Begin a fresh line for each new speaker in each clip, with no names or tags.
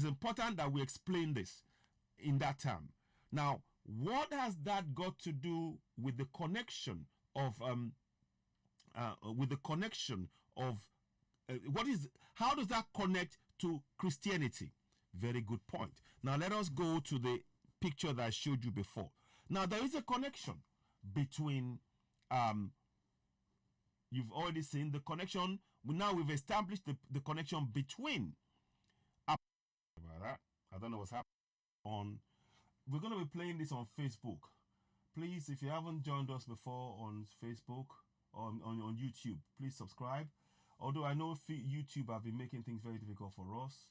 important that we explain this in that term. Now, what has that got to do with the connection of how does that connect to Christianity? Very good point. Now let us go to the picture that I showed you before. Now there is a connection between you've already seen the connection. Now we've established the connection between about that. I don't know what's happening we're going to be playing this on Facebook. Please, if you haven't joined us before on Facebook or on YouTube, please subscribe. Although I know YouTube have been making things very difficult for us.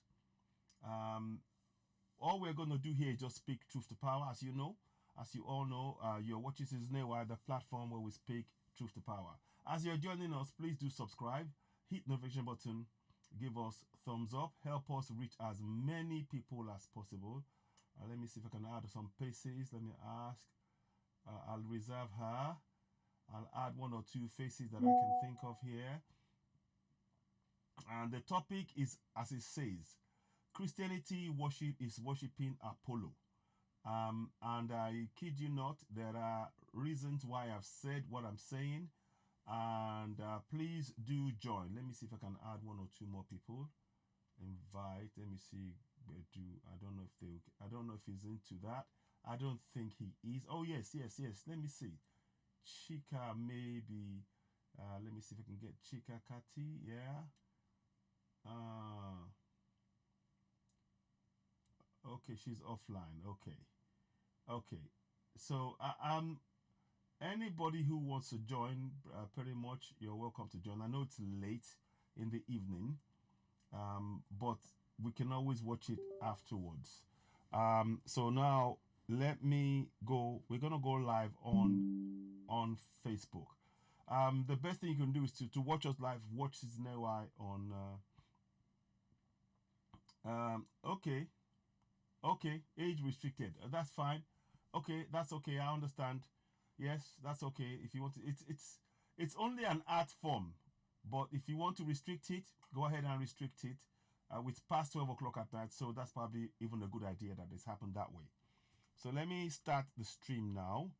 All we're going to do here is just speak truth to power. As you all know, you're watching Seasonewire, the platform where we speak truth to power. As you're joining us, please do subscribe, hit the notification button, give us thumbs up, help us reach as many people as possible. Let me see if I can add some faces. Let me ask. I'll reserve her. I'll add one or two faces that I can think of here. And the topic is, as it says, Christianity worship is worshiping Apollo. And I kid you not, there are reasons why I've said what I'm saying. And please do join. Let me see if I can add one or two more people. Invite. Let me see. I don't know if he's into that. I don't think he is. Oh yes. Let me see. Chika maybe. Let me see if I can get Chika Kati. Yeah. Okay, she's offline. Okay. So anybody who wants to join, pretty much you're welcome to join. I know it's late in the evening, but we can always watch it afterwards. So now let me go. We're gonna go live on Facebook. The best thing you can do is to watch us live. Watch Seasonewire on. Okay, age restricted. That's fine. Okay, that's okay. I understand. Yes, that's okay. If you want to, it's only an art form, but if you want to restrict it, go ahead and restrict it. It's past 12 o'clock at night, so that's probably even a good idea that it's happened that way. So let me start the stream now.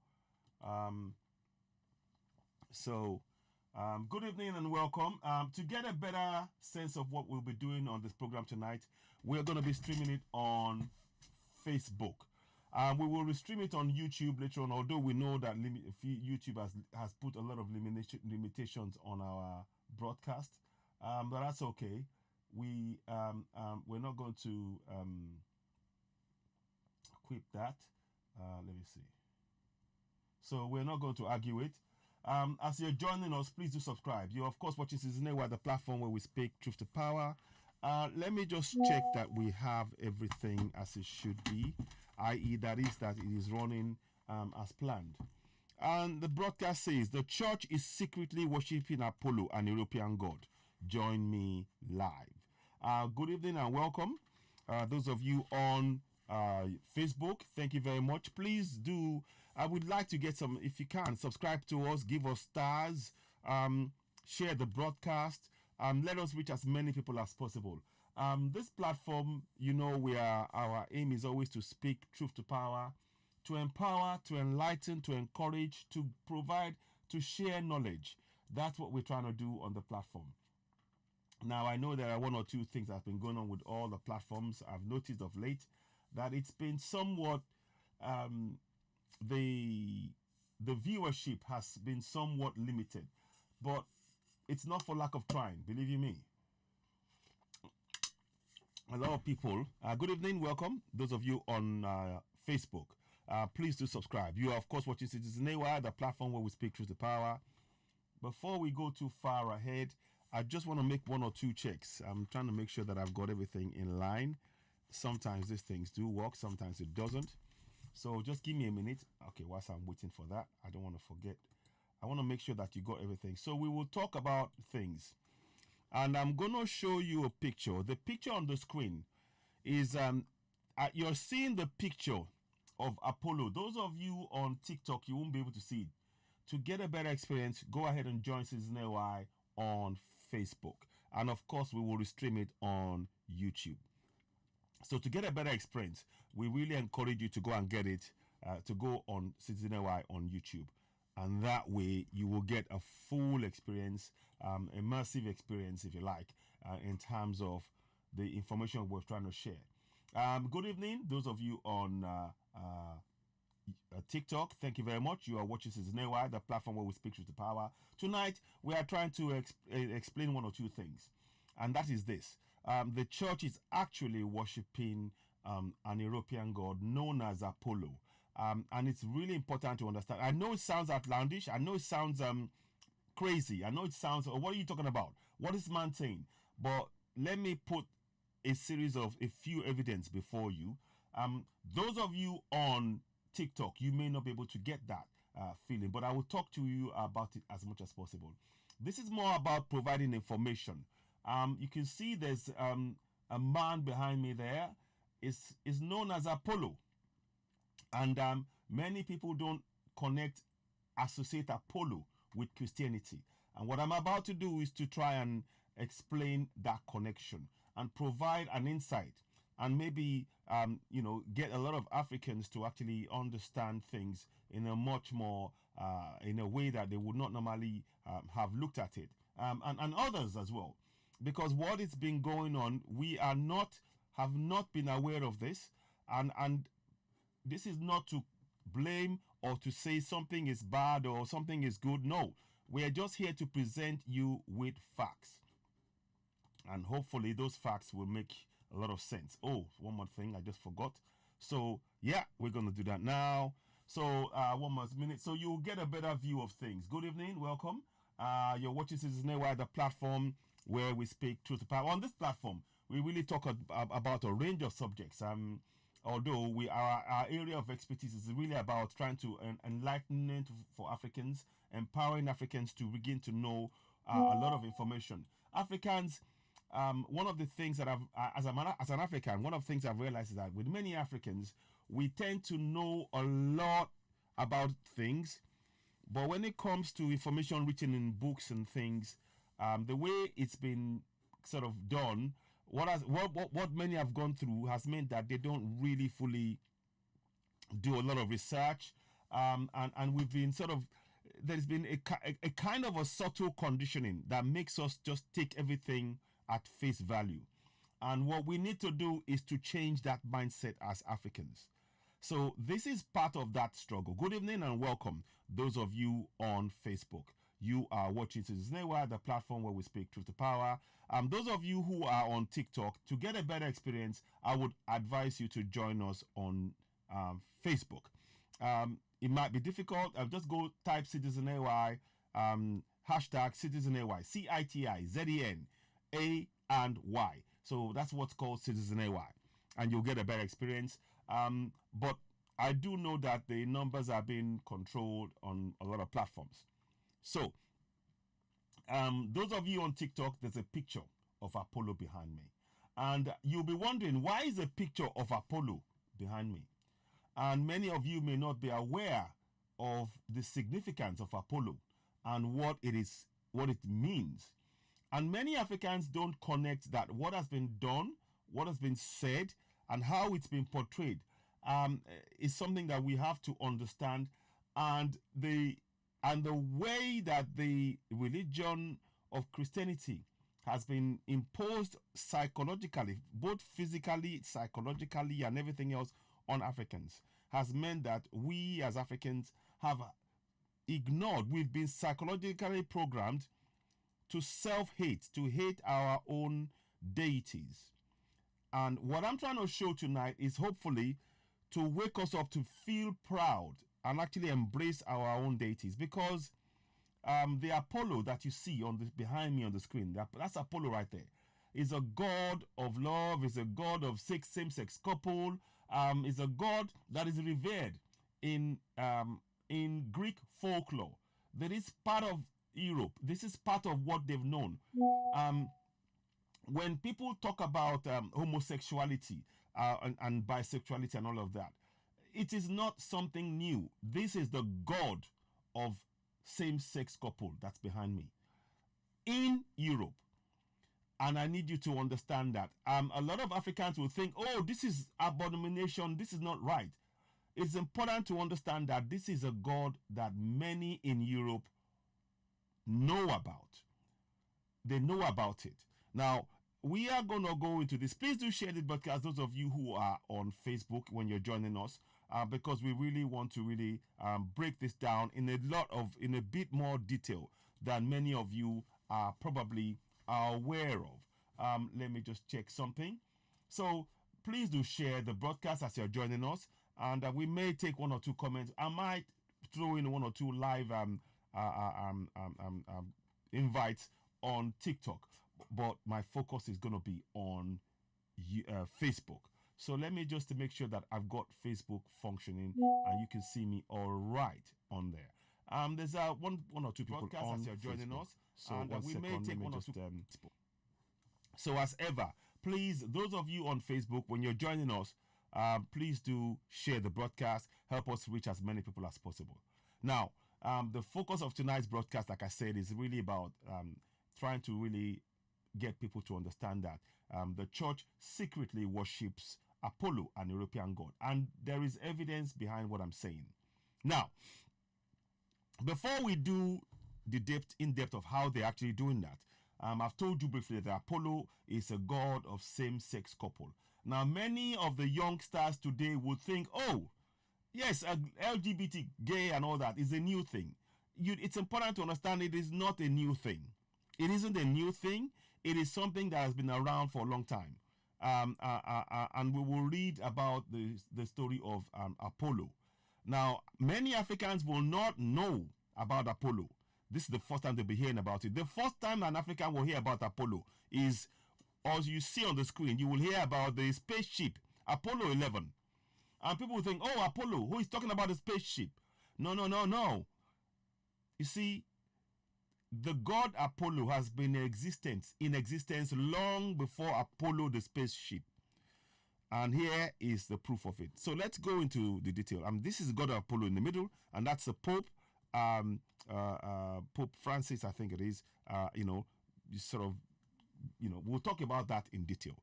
Good evening and welcome. To get a better sense of what we'll be doing on this program tonight, we're going to be streaming it on Facebook. We will restream it on YouTube later on, although we know that YouTube has put a lot of limitations on our broadcast, but that's okay. We're not going to equip that. Let me see. So we're not going to argue it. As you're joining us, please do subscribe. You're of course watching Seasonewire, the platform where we speak truth to power. Let me just check that we have everything as it should be, i.e. that it is running as planned. And the broadcast says the church is secretly worshiping Apollo, an European god. Join me live. Good evening and welcome. Those of you on Facebook, thank you very much. Please do. I would like to get some, if you can, subscribe to us, give us stars, share the broadcast. Let us reach as many people as possible. This platform, our aim is always to speak truth to power, to empower, to enlighten, to encourage, to provide, to share knowledge. That's what we're trying to do on the platform. Now, I know there are one or two things that have been going on with all the platforms. I've noticed of late that it's been somewhat, the viewership has been somewhat limited. But it's not for lack of trying, believe you me. A lot of people, good evening, welcome. Those of you on Facebook, please do subscribe. You are, of course, watching Seasonewire, the platform where we speak truth to power. Before we go too far ahead, I just want to make one or two checks. I'm trying to make sure that I've got everything in line. Sometimes these things do work, sometimes it doesn't. So just give me a minute. Okay, whilst I'm waiting for that, I don't want to forget. I want to make sure that you got everything. So we will talk about things. And I'm going to show you a picture. The picture on the screen is, you're seeing the picture of Apollo. Those of you on TikTok, you won't be able to see it. To get a better experience, go ahead and join Seasonewire on Facebook. And of course, we will stream it on YouTube. So to get a better experience, we really encourage you to go and get it, to go on Citizen AY on YouTube. And that way you will get a full experience, immersive experience, if you like, in terms of the information we're trying to share. Good evening, those of you on TikTok. Thank you very much. You are watching Citizen AY, the platform where we speak truth to power. Tonight, we are trying to explain one or two things, and that is this. The church is actually worshiping an European god known as Apollo. And it's really important to understand. I know it sounds outlandish. I know it sounds crazy. I know it sounds, what are you talking about? What is man saying? But let me put a few evidence before you. Those of you on TikTok, you may not be able to get that feeling, but I will talk to you about it as much as possible. This is more about providing information. You can see there's a man behind me there. Is known as Apollo. And many people don't associate Apollo with Christianity. And what I'm about to do is to try and explain that connection and provide an insight, and maybe get a lot of Africans to actually understand things in a much more in a way that they would not normally have looked at it, and others as well, because what has been going on, we have not been aware of this, and this is not to blame or to say something is bad or something is good. No, we are just here to present you with facts. And hopefully those facts will make a lot of sense. Oh, one more thing I just forgot. So, yeah, we're going to do that now. So, one more minute. So you'll get a better view of things. Good evening. Welcome. You're watching Citizen AY, the platform where we speak truth to power. On this platform, we really talk about a range of subjects. Although our area of expertise is really about trying to enlightenment for Africans, empowering Africans to begin to know a lot of information. Africans, one of the things that as an African, one of the things I've realized is that with many Africans, we tend to know a lot about things, but when it comes to information written in books and things, the way it's been sort of done, what many have gone through has meant that they don't really fully do a lot of research, and we've been there's been a kind of a subtle conditioning that makes us just take everything at face value. And what we need to do is to change that mindset as Africans. So this is part of that struggle. Good evening and welcome, those of you on Facebook. You are watching Citizen AY, the platform where we speak truth to power. Those of you who are on TikTok, to get a better experience, I would advise you to join us on Facebook. It might be difficult. Just go type Citizen AY, hashtag Citizen AY, CITIZEN A and Y. So that's what's called Citizen AY, and you'll get a better experience. But I do know that the numbers are being controlled on a lot of platforms. So, those of you on TikTok, there's a picture of Apollo behind me. And you'll be wondering, why is a picture of Apollo behind me? And many of you may not be aware of the significance of Apollo and what it means. And many Africans don't connect that what has been done, what has been said, and how it's been portrayed is something that we have to understand. And the way that the religion of Christianity has been imposed psychologically, both physically, psychologically, and everything else on Africans, has meant that we as Africans have ignored, we've been psychologically programmed to self-hate, to hate our own deities. And what I'm trying to show tonight is hopefully to wake us up to feel proud and actually embrace our own deities, because the Apollo that you see behind me on the screen, that's Apollo right there, is a god of love, is a god of same-sex couple, is a god that is revered in Greek folklore. That is part of Europe. This is part of what they've known. When people talk about homosexuality and bisexuality and all of that, it is not something new. This is the god of same-sex couple that's behind me in Europe. And I need you to understand that. A lot of Africans will think, oh, this is abomination, this is not right. It's important to understand that this is a God that many in Europe know about. They know about it. Now, we are going to go into this. Please do share this broadcast, those of you who are on Facebook when you're joining us, because we really want to really break this down in a bit more detail than many of you are probably aware of. Let me just check something. So please do share the broadcast as you're joining us, and we may take one or two comments. I might throw in one or two live invites on TikTok, but my focus is going to be on Facebook. So let me just to make sure that I've got Facebook functioning and you can see me all right on there. There's one or two people on as you're joining Facebook. Us, so and we may take one or two. So as ever, please, those of you on Facebook, when you're joining us, please do share the broadcast. Help us reach as many people as possible. Now, the focus of tonight's broadcast, like I said, is really about trying to really get people to understand that the church secretly worships Apollo, an European god. And there is evidence behind what I'm saying. Now, before we do the in-depth of how they're actually doing that, I've told you briefly that Apollo is a god of same-sex couple. Now, many of the youngsters today would think, oh, yes, LGBT, gay and all that is a new thing. It's important to understand it is not a new thing. It isn't a new thing. It is something that has been around for a long time. And we will read about the story of Apollo. Now, many Africans will not know about Apollo. This is the first time they'll be hearing about it. The first time an African will hear about Apollo is, as you see on the screen, you will hear about the spaceship, Apollo 11. And people will think, oh, Apollo, who is talking about the spaceship? No. You see, the god Apollo has been in existence long before Apollo the spaceship. And here is the proof of it. So let's go into the detail. This is the god of Apollo in the middle, and that's the Pope, Pope Francis, I think it is. We'll talk about that in detail.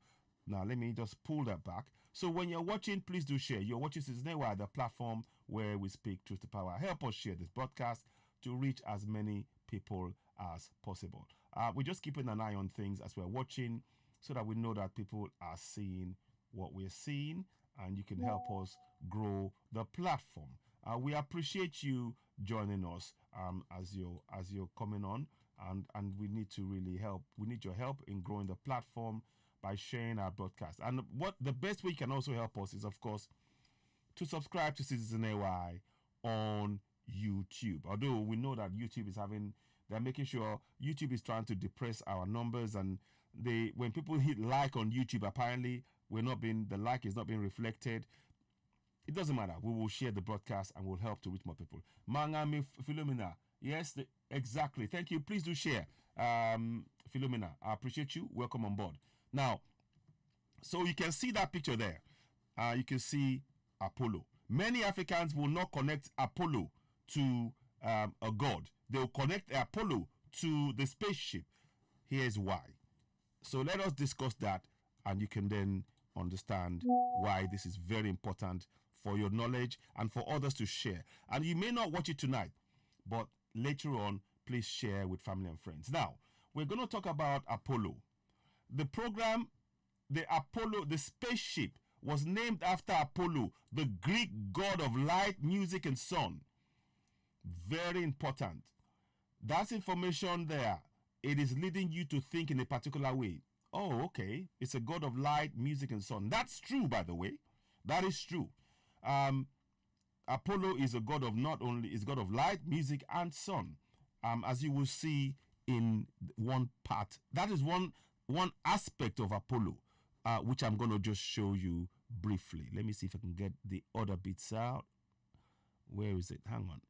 Now, let me just pull that back. So when you're watching, please do share. You're watching Cisnewa, the platform where we speak truth to power. Help us share this broadcast to reach as many people as possible. We're just keeping an eye on things as we're watching so that we know that people are seeing what we're seeing, and you can help us grow the platform. We appreciate you joining us as you're coming on, and we need to really help. We need your help in growing the platform by sharing our broadcast. And what the best way you can also help us is, of course, to subscribe to Citizen AY on YouTube. Although we know that YouTube is they're making sure YouTube is trying to depress our numbers, and when people hit like on YouTube, apparently the like is not being reflected. It doesn't matter. We will share the broadcast and we'll help to reach more people. Mangami Philomena. Yes, exactly. Thank you. Please do share. Philomena, I appreciate you. Welcome on board. Now, so you can see that picture there. You can see Apollo. Many Africans will not connect Apollo to a god. They'll connect Apollo to the spaceship. Here's why. So let us discuss that, and you can then understand why this is very important for your knowledge and for others to share. And you may not watch it tonight, but later on, please share with family and friends. Now, we're going to talk about Apollo. The program, the spaceship was named after Apollo, the Greek god of light, music, and sun. Very important. That's information there. It is leading you to think in a particular way. Oh, okay. It's a god of light, music, and sun. That's true, by the way. That is true. Apollo is a god of god of light, music, and sun. As you will see in one part. That is one aspect of Apollo, which I'm going to just show you briefly. Let me see if I can get the other bits out. Where is it? Hang on.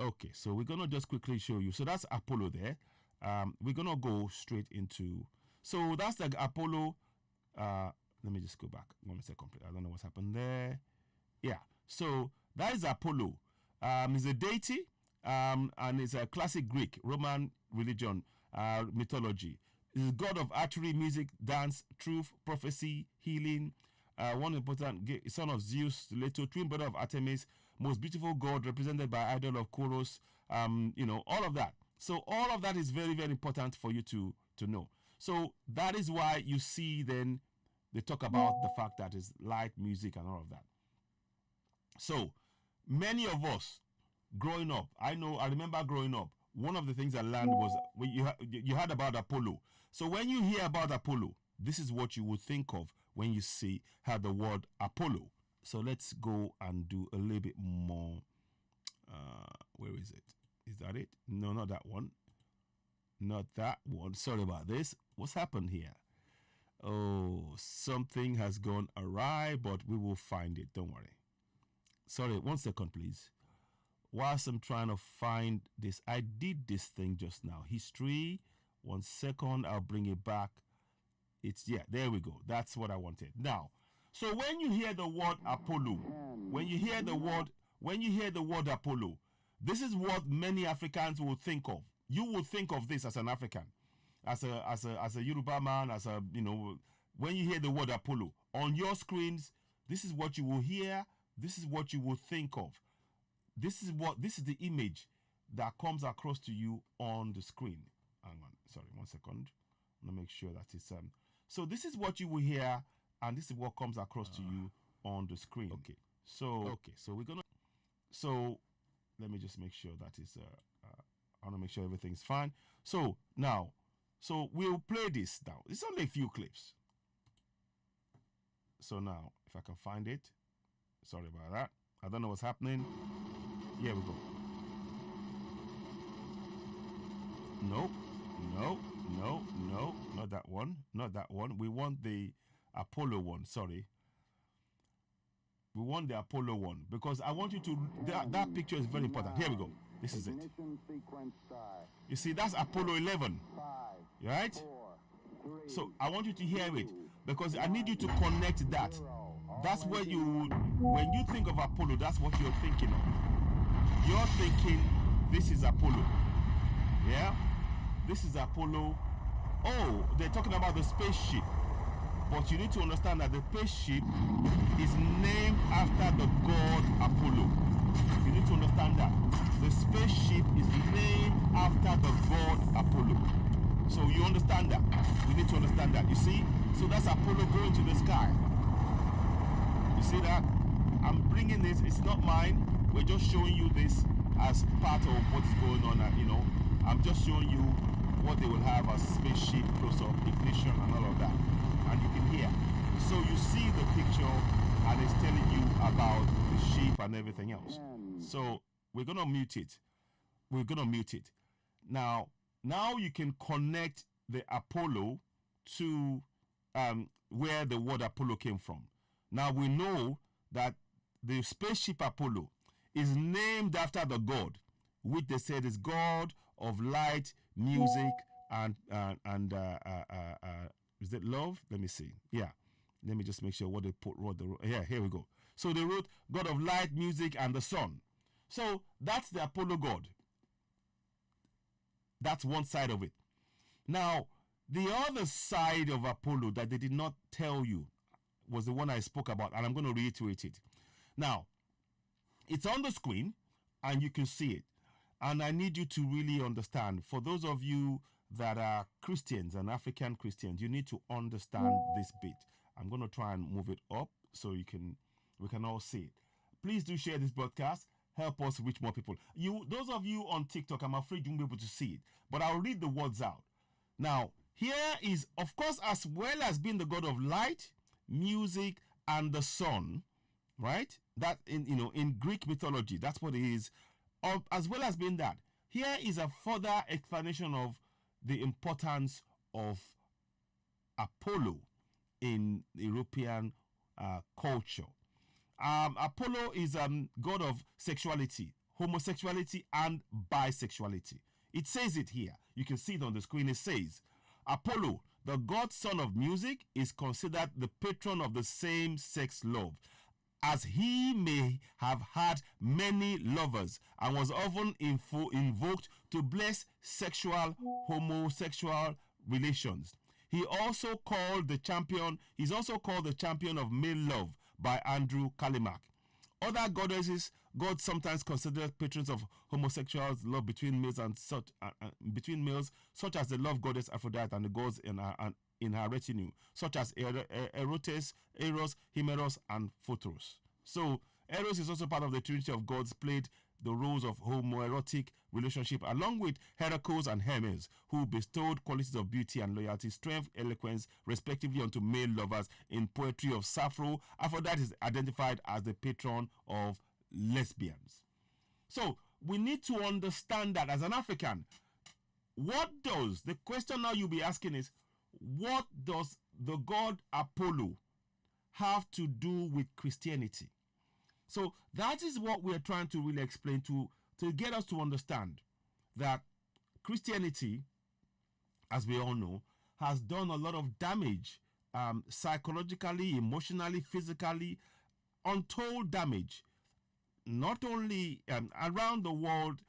Okay, so we're going to just quickly show you. So that's Apollo there. We're going to go straight into... So that's the Apollo... let me just go back 1 second. I don't know what's happened there. Yeah, so that is Apollo. He's a deity, and it's a classic Greek, Roman religion, mythology. Is God of archery, music, dance, truth, prophecy, healing. One important son of Zeus, Leto, twin brother of Artemis, most beautiful god represented by idol of Chorus. All of that. So all of that is very, very important for you to know. So that is why you see then they talk about the fact that it's light, music, and all of that. So many of us growing up, I remember growing up, one of the things I learned was when you heard about Apollo. So when you hear about Apollo, this is what you would think of when you heard the word Apollo. So let's go and do a little bit more. Where is it? Is that it? No, not that one. Not that one. Sorry about this. What's happened here? Oh, something has gone awry, but we will find it. Don't worry. Sorry, 1 second, please. Whilst I'm trying to find this, I did this thing just now. History. 1 second, I'll bring it back. There we go. That's what I wanted. Now, so when you hear the word Apollo, when you hear the word Apollo, this is what many Africans will think of. You will think of this as an African, as a Yoruba man, when you hear the word Apollo on your screens, this is what you will hear. This is what you will think of. This is the image that comes across to you on the screen. Hang on, sorry, 1 second. I'm gonna make sure that it's So this is what you will hear, and this is what comes across to you on the screen. Okay. So we're gonna. So let me just make sure that it's. I want to make sure everything's fine. So now, we'll play this now. It's only a few clips. So now, if I can find it. Sorry about that. I don't know what's happening. Here we go. No, not that one. Not that one. We want the Apollo one. Sorry. We want the Apollo one because I want you to. That picture is very important. Here we go. This is it. You see, that's Apollo 11. Right? So I want you to hear it because I need you to connect that. That's where when you think of Apollo, that's what you're thinking of. You're thinking, this is Apollo. Yeah? This is Apollo. Oh, they're talking about the spaceship. But you need to understand that the spaceship is named after the god Apollo. You need to understand that. The spaceship is named after the god Apollo. So you understand that. You need to understand that. You see? So that's Apollo going to the sky. You see that? I'm bringing this. It's not mine. We're just showing you this as part of what is going on. I'm just showing you what they will have as spaceship close-up, ignition, and all of that. And you can hear. So you see the picture, and it's telling you about the ship and everything else. So we're gonna mute it. Now you can connect the Apollo to where the word Apollo came from. Now we know that the spaceship Apollo is named after the god, which they said is god of light, music, and is it love? Let me see. Yeah, let me just make sure what they put. Here we go. So they wrote god of light, music, and the sun. So that's the Apollo god. That's one side of it. Now the other side of Apollo that they did not tell you was the one I spoke about, and I'm going to reiterate it. Now, it's on the screen, and you can see it. And I need you to really understand, for those of you that are Christians and African Christians, you need to understand this bit. I'm going to try and move it up so we can all see it. Please do share this broadcast. Help us reach more people. Those of you on TikTok, I'm afraid you won't be able to see it, but I'll read the words out. Now, here is, of course, as well as being the god of light, music, and the sun, right? That in Greek mythology, that's what it is. As well as being that, here is a further explanation of the importance of Apollo in European culture. Apollo is god of sexuality, homosexuality, and bisexuality. It says it here. You can see it on the screen. It says, Apollo, the god son of music, is considered the patron of the same-sex love. as he may have had many lovers, and was often invoked to bless homosexual relations. He's also called the champion of male love by Andrew Kalimak. Other goddesses, gods sometimes considered patrons of homosexuals' love between males such as the love goddess Aphrodite and the gods in her retinue, such as Eros, Himeros, and Photos. So Eros is also part of the trinity of gods, played the roles of homoerotic relationship, along with Heracles and Hermes, who bestowed qualities of beauty and loyalty, strength, eloquence, respectively, onto male lovers. In poetry of Sappho, Aphrodite is identified as the patron of lesbians. So we need to understand that as an African, the question now you'll be asking is, what does the god Apollo have to do with Christianity? So that is what we are trying to really explain to get us to understand that Christianity, as we all know, has done a lot of damage, psychologically, emotionally, physically, untold damage, not only around the world,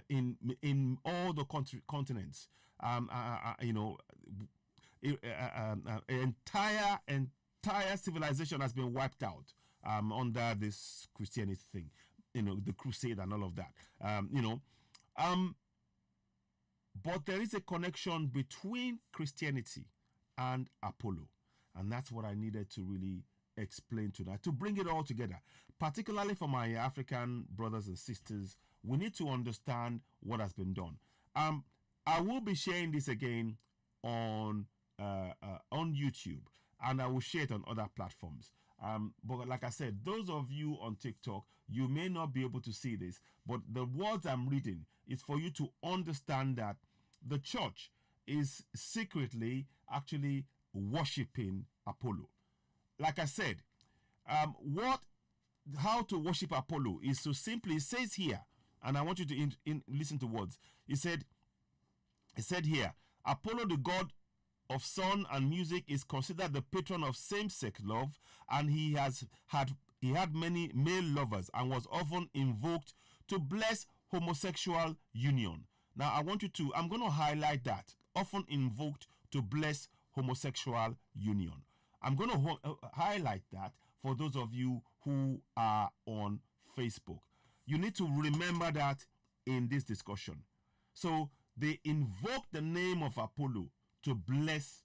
in all the continents. Entire civilization has been wiped out under this Christianity thing, the crusade and all of that. But there is a connection between Christianity and Apollo, and that's what I needed to really explain tonight, to bring it all together, particularly for my African brothers and sisters. We need to understand what has been done. I will be sharing this again on YouTube, and I will share it on other platforms. But like I said, those of you on TikTok, you may not be able to see this, but the words I'm reading is for you to understand that the church is secretly actually worshiping Apollo. Like I said, how to worship Apollo is to simply, it says here, and I want you to listen to words. It said here, Apollo, the god of sun and music, is considered the patron of same-sex love, and he had many male lovers and was often invoked to bless homosexual union. Now I'm going to highlight that, often invoked to bless homosexual union. I'm going to highlight that for those of you who are on Facebook. You need to remember that in this discussion. So they invoke the name of Apollo to bless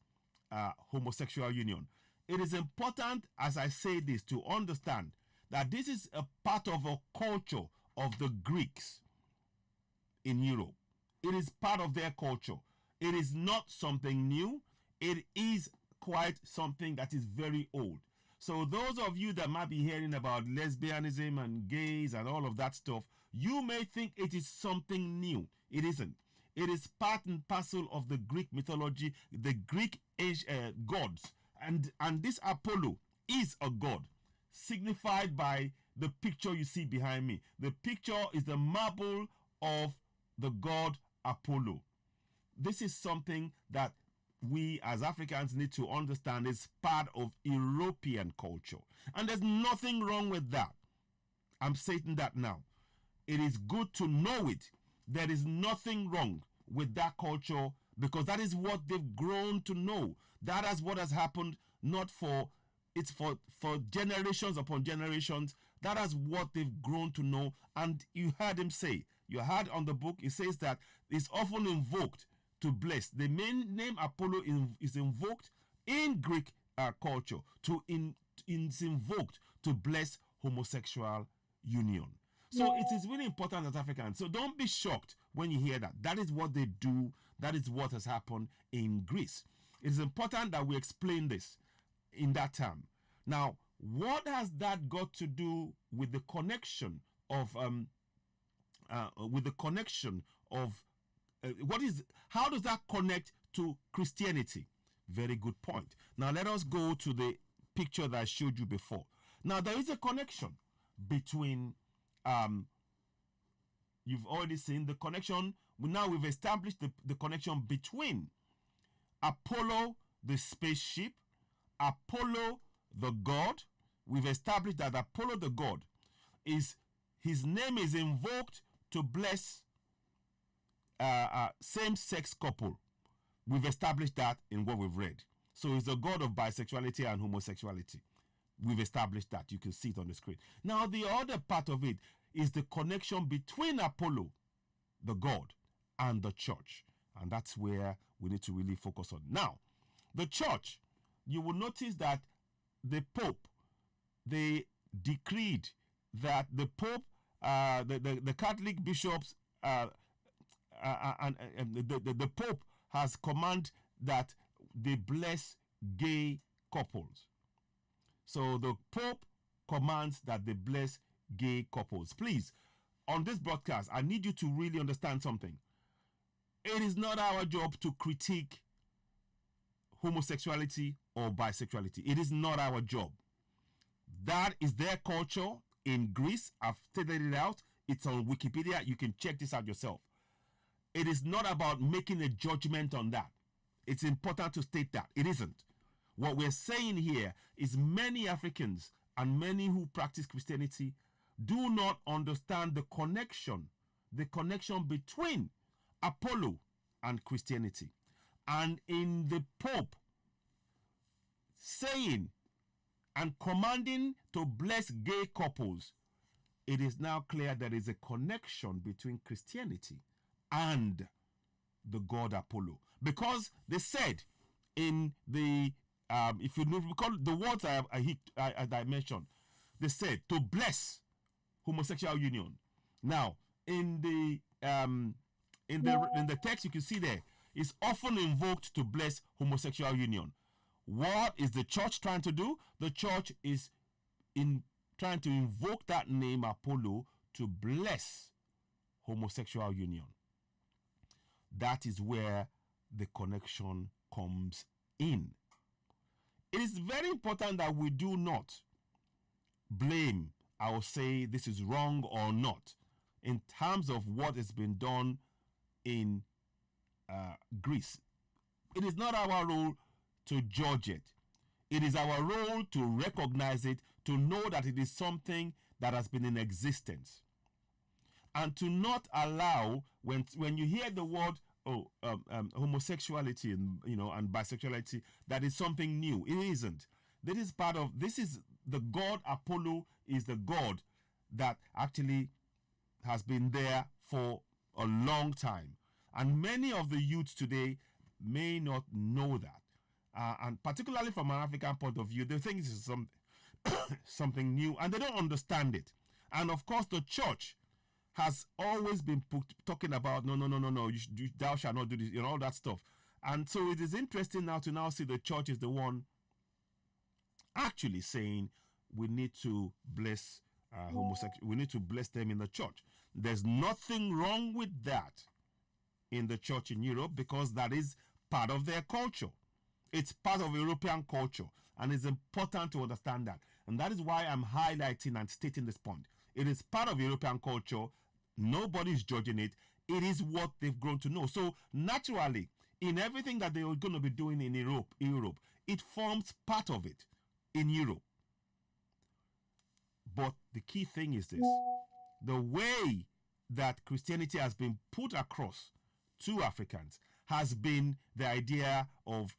homosexual union. It is important, as I say this, to understand that this is a part of a culture of the Greeks in Europe. It is part of their culture. It is not something new. It is quite something that is very old. So those of you that might be hearing about lesbianism and gays and all of that stuff, you may think it is something new. It isn't. It is part and parcel of the Greek mythology, the Greek gods. And this Apollo is a god, signified by the picture you see behind me. The picture is the marble of the god Apollo. This is something that we as Africans need to understand is part of European culture. And there's nothing wrong with that. I'm saying that now. It is good to know it. There is nothing wrong with that culture, because that is what they've grown to know. That is what has happened, it's for generations upon generations. That is what they've grown to know. And you heard him say, you heard on the book, it says that it's often invoked to bless. The main name Apollo is invoked in Greek culture is invoked to bless homosexual union. So it is really important as Africans. So don't be shocked when you hear that. That is what they do. That is what has happened in Greece. It is important that we explain this in that term. Now, what has that got to do with the connection of how does that connect to Christianity? Very good point. Now let us go to the picture that I showed you before. Now there is a connection between you've already seen the connection. Now we've established the connection between Apollo the spaceship, Apollo the god, we've established that Apollo the god his name is invoked to bless same-sex couple. We've established that in what we've read. So he's the god of bisexuality and homosexuality. We've established that. You can see it on the screen. Now, the other part of it is the connection between Apollo, the god, and the church. And that's where we need to really focus on. Now, the church, you will notice that the Pope, they decreed that the Pope, the Catholic bishops, and the Pope has commanded that they bless gay couples. So the Pope commands that they bless gay couples. Please, on this broadcast, I need you to really understand something. It is not our job to critique homosexuality or bisexuality. It is not our job. That is their culture in Greece. I've stated it out. It's on Wikipedia. You can check this out yourself. It is not about making a judgment on that. It's important to state that. It isn't. What we're saying here is many Africans and many who practice Christianity do not understand the connection between Apollo and Christianity. And in the Pope saying and commanding to bless gay couples, it is now clear there is a connection between Christianity and the god Apollo. Because they said in the, if you recall the words I mentioned, they said to bless homosexual union. Now, in the text you can see there, it's often invoked to bless homosexual union. What is the church trying to do? The church is trying to invoke that name Apollo to bless homosexual union. That is where the connection comes in. It is very important that we do not blame, I will say this is wrong or not, in terms of what has been done in Greece. It is not our role to judge it. It is our role to recognize it, to know that it is something that has been in existence, and to not allow, when you hear the word homosexuality and bisexuality, that is something new. It isn't. This is the god Apollo is the god that actually has been there for a long time, and many of the youth today may not know that, and particularly from an African point of view, they think this is something new, and they don't understand it. And of course, the church has always been talking about no, thou shalt not do this, all that stuff. And so it is interesting now to see the church is the one actually saying we need to bless homosexual. We need to bless them in the church. There's nothing wrong with that in the church in Europe, because that is part of their culture. It's part of European culture, and it's important to understand that. And that is why I'm highlighting and stating this point. It is part of European culture. Nobody's judging it. It is what they've grown to know. So naturally, in everything that they are going to be doing in Europe, it forms part of it in Europe. But the key thing is this: the way that Christianity has been put across to Africans has been the idea of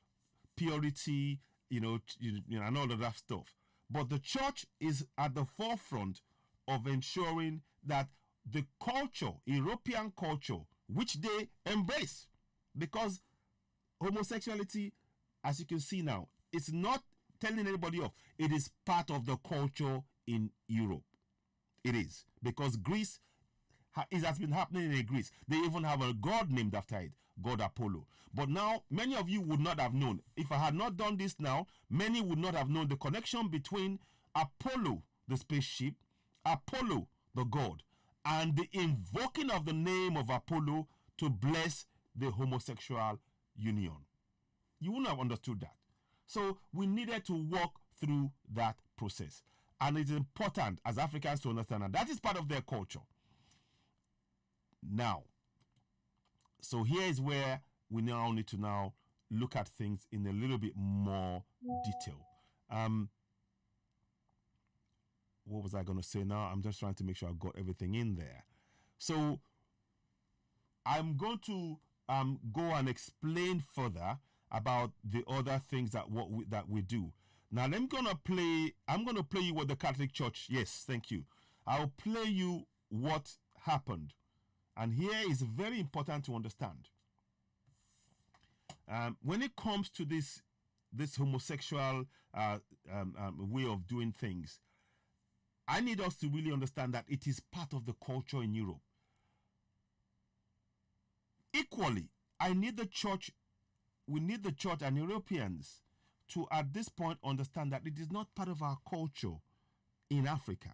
purity, and all of that stuff. But the church is at the forefront of ensuring that the culture, European culture, which they embrace, because homosexuality, as you can see now, it's not telling anybody off. It is part of the culture in Europe. It is, because Greece, it has been happening in Greece. They even have a god named after it, God Apollo. But now, many of you would not have known. If I had not done this now, many would not have known the connection between Apollo, the spaceship, Apollo, the god, and the invoking of the name of Apollo to bless the homosexual union. You wouldn't have understood that. So we needed to walk through that process. And it's important as Africans to understand that that is part of their culture. Now, so here is where we now need to look at things in a little bit more detail. what was I going to say now? I'm just trying to make sure I got everything in there. So I'm going to go and explain further about the other things that we do. Now I'm going to play you what the Catholic Church. Yes, thank you. I'll play you what happened. And here is very important to understand. When it comes to this homosexual way of doing things, I need us to really understand that it is part of the culture in Europe. Equally, we need the church and Europeans to, at this point, understand that it is not part of our culture in Africa.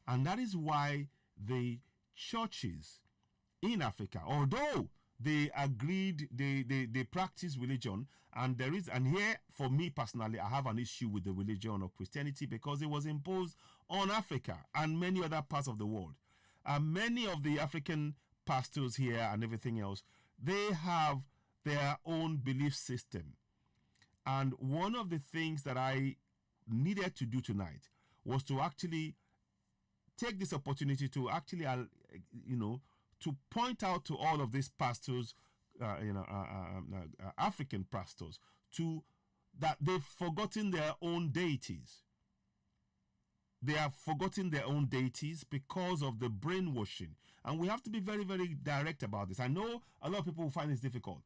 And that is why the churches in Africa, although they agreed, they practice religion, and here, for me personally, I have an issue with the religion of Christianity because it was imposed on Africa and many other parts of the world. Many of the African pastors here and everything else, they have their own belief system. And one of the things that I needed to do tonight was to actually take this opportunity to actually, to point out to all of these pastors, African pastors, that they've forgotten their own deities. They have forgotten their own deities because of the brainwashing. And we have to be very, very direct about this. I know a lot of people will find this difficult.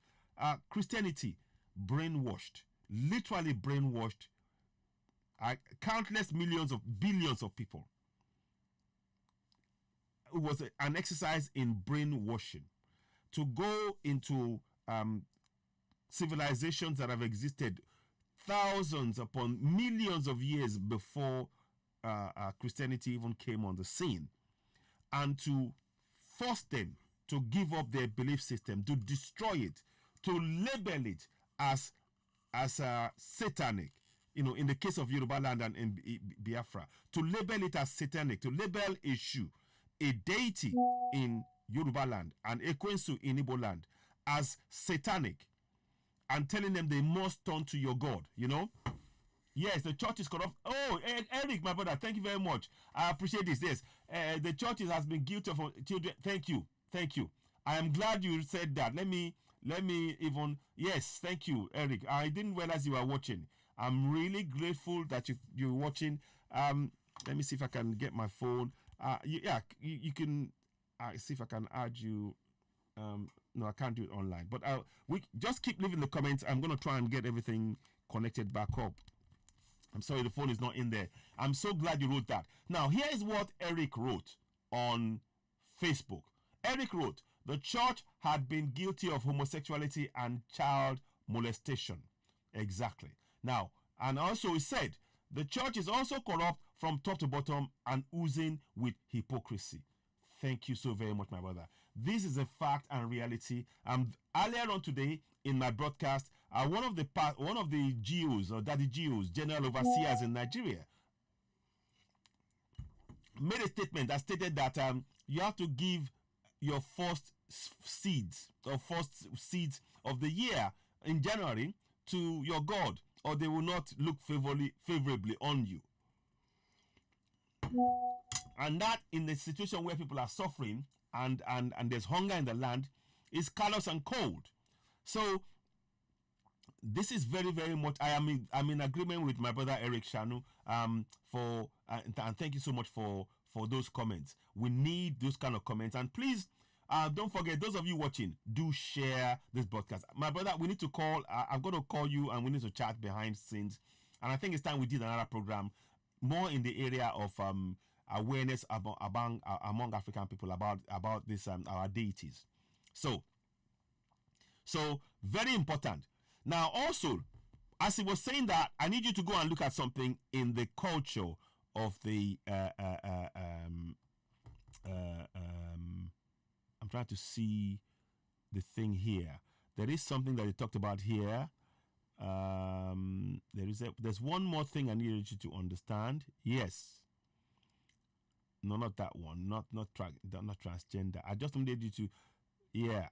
Christianity, brainwashed, literally brainwashed countless billions of people. It was an exercise in brainwashing to go into civilizations that have existed thousands upon millions of years before Christianity even came on the scene, and to force them to give up their belief system, to destroy it, to label it as satanic. In the case of Yoruba land and in Biafra, to label it as satanic, to label Eshu, a deity in Yoruba land, and Ekwensu in Igbo land, as satanic, and telling them they must turn to your God. Yes, the church is corrupt. Oh, Eric, my brother, thank you very much. I appreciate this. Yes, the church has been guilty of children. Thank you. I am glad you said that. Let me even. Yes, thank you, Eric. I didn't realize you were watching. I'm really grateful that you're watching. Let me see if I can get my phone. You can see if I can add you. No, I can't do it online. But we just keep leaving the comments. I'm gonna try and get everything connected back up. I'm sorry, the phone is not in there. I'm so glad you wrote that. Now, here is what Eric wrote on Facebook. Eric wrote, the church had been guilty of homosexuality and child molestation. Exactly. Now, and also he said, the church is also corrupt from top to bottom and oozing with hypocrisy. Thank you so very much, my brother. This is a fact and reality. Earlier on today in my broadcast, one of the GOs, or Daddy GOs, General Overseers in Nigeria, made a statement that stated that you have to give your first seeds of the year in January to your God, or they will not look favorably on you. And that, in the situation where people are suffering and there's hunger in the land, is callous and cold. So this is very, very much. I'm in agreement with my brother Eric Shanu. And thank you so much for those comments. We need those kind of comments. And please, don't forget, those of you watching, do share this broadcast. My brother, we need to call. I've got to call you, and we need to chat behind scenes. And I think it's time we did another program more in the area of awareness among African people about this our deities. So very important. Now, also, as he was saying that, I need you to go and look at something in the culture of the I'm trying to see the thing here. There is something that he talked about here. There's one more thing I needed you to understand. Yes. No, not that one. Not transgender. I just needed you to, yeah.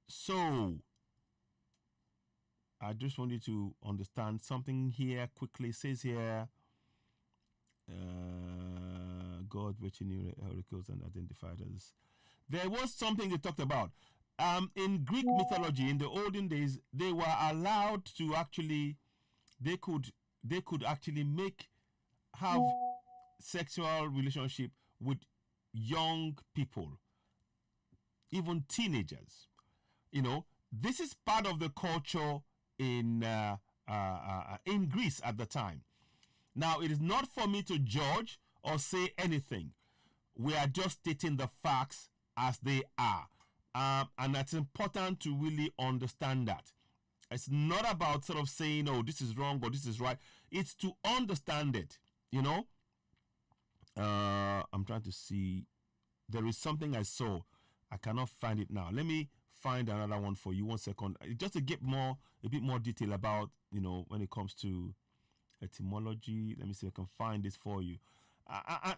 So I just want you to understand something here quickly. It says here, God which knew oracles and identified us. There was something they talked about. In Greek mythology, in the olden days, they were allowed to actually, they could actually have sexual relationship with young people, even teenagers. You know, this is part of the culture in Greece at the time. Now, it is not for me to judge or say anything. We are just stating the facts as they are. And it's important to really understand that. It's not about sort of saying, oh, this is wrong or this is right. It's to understand it, you know. I'm trying to see. There is something I saw. I cannot find it now. Let me find another one for you. 1 second. Just to get a bit more detail about, you know, when it comes to etymology. Let me see if I can find this for you.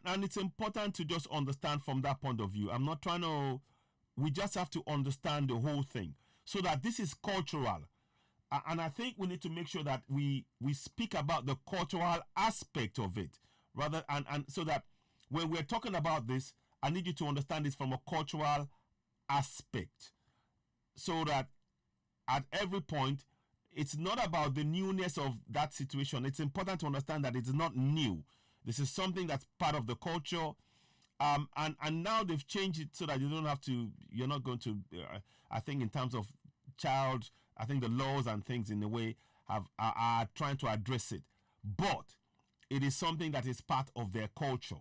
And it's important to just understand from that point of view. I'm not trying to, we just have to understand the whole thing so that this is cultural. And I think we need to make sure that we speak about the cultural aspect of it rather, and so that when we're talking about this, I need you to understand this from a cultural aspect so that at every point, it's not about the newness of that situation. It's important to understand that it's not new. This is something that's part of the culture. And now they've changed it so that you don't have to, you're not going to, I think in terms of child, I think the laws and things in a way are trying to address it. But it is something that is part of their culture.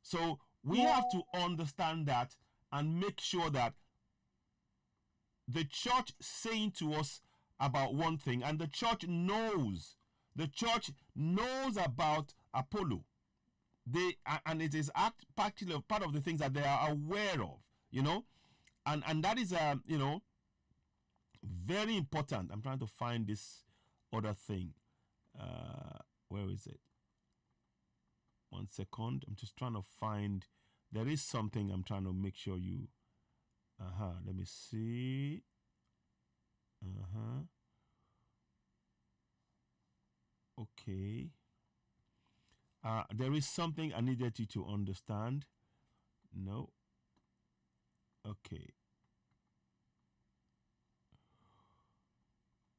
So we have to understand that and make sure that the church saying to us about one thing, and the church knows about Apollo. And it is actually part of the things that they are aware of, you know, and that is you know, very important. I'm trying to find this other thing. Where is it? 1 second. I'm just trying to find. There is something I'm trying to make sure you. Let me see. Okay. There is something I needed you to understand. No. Okay.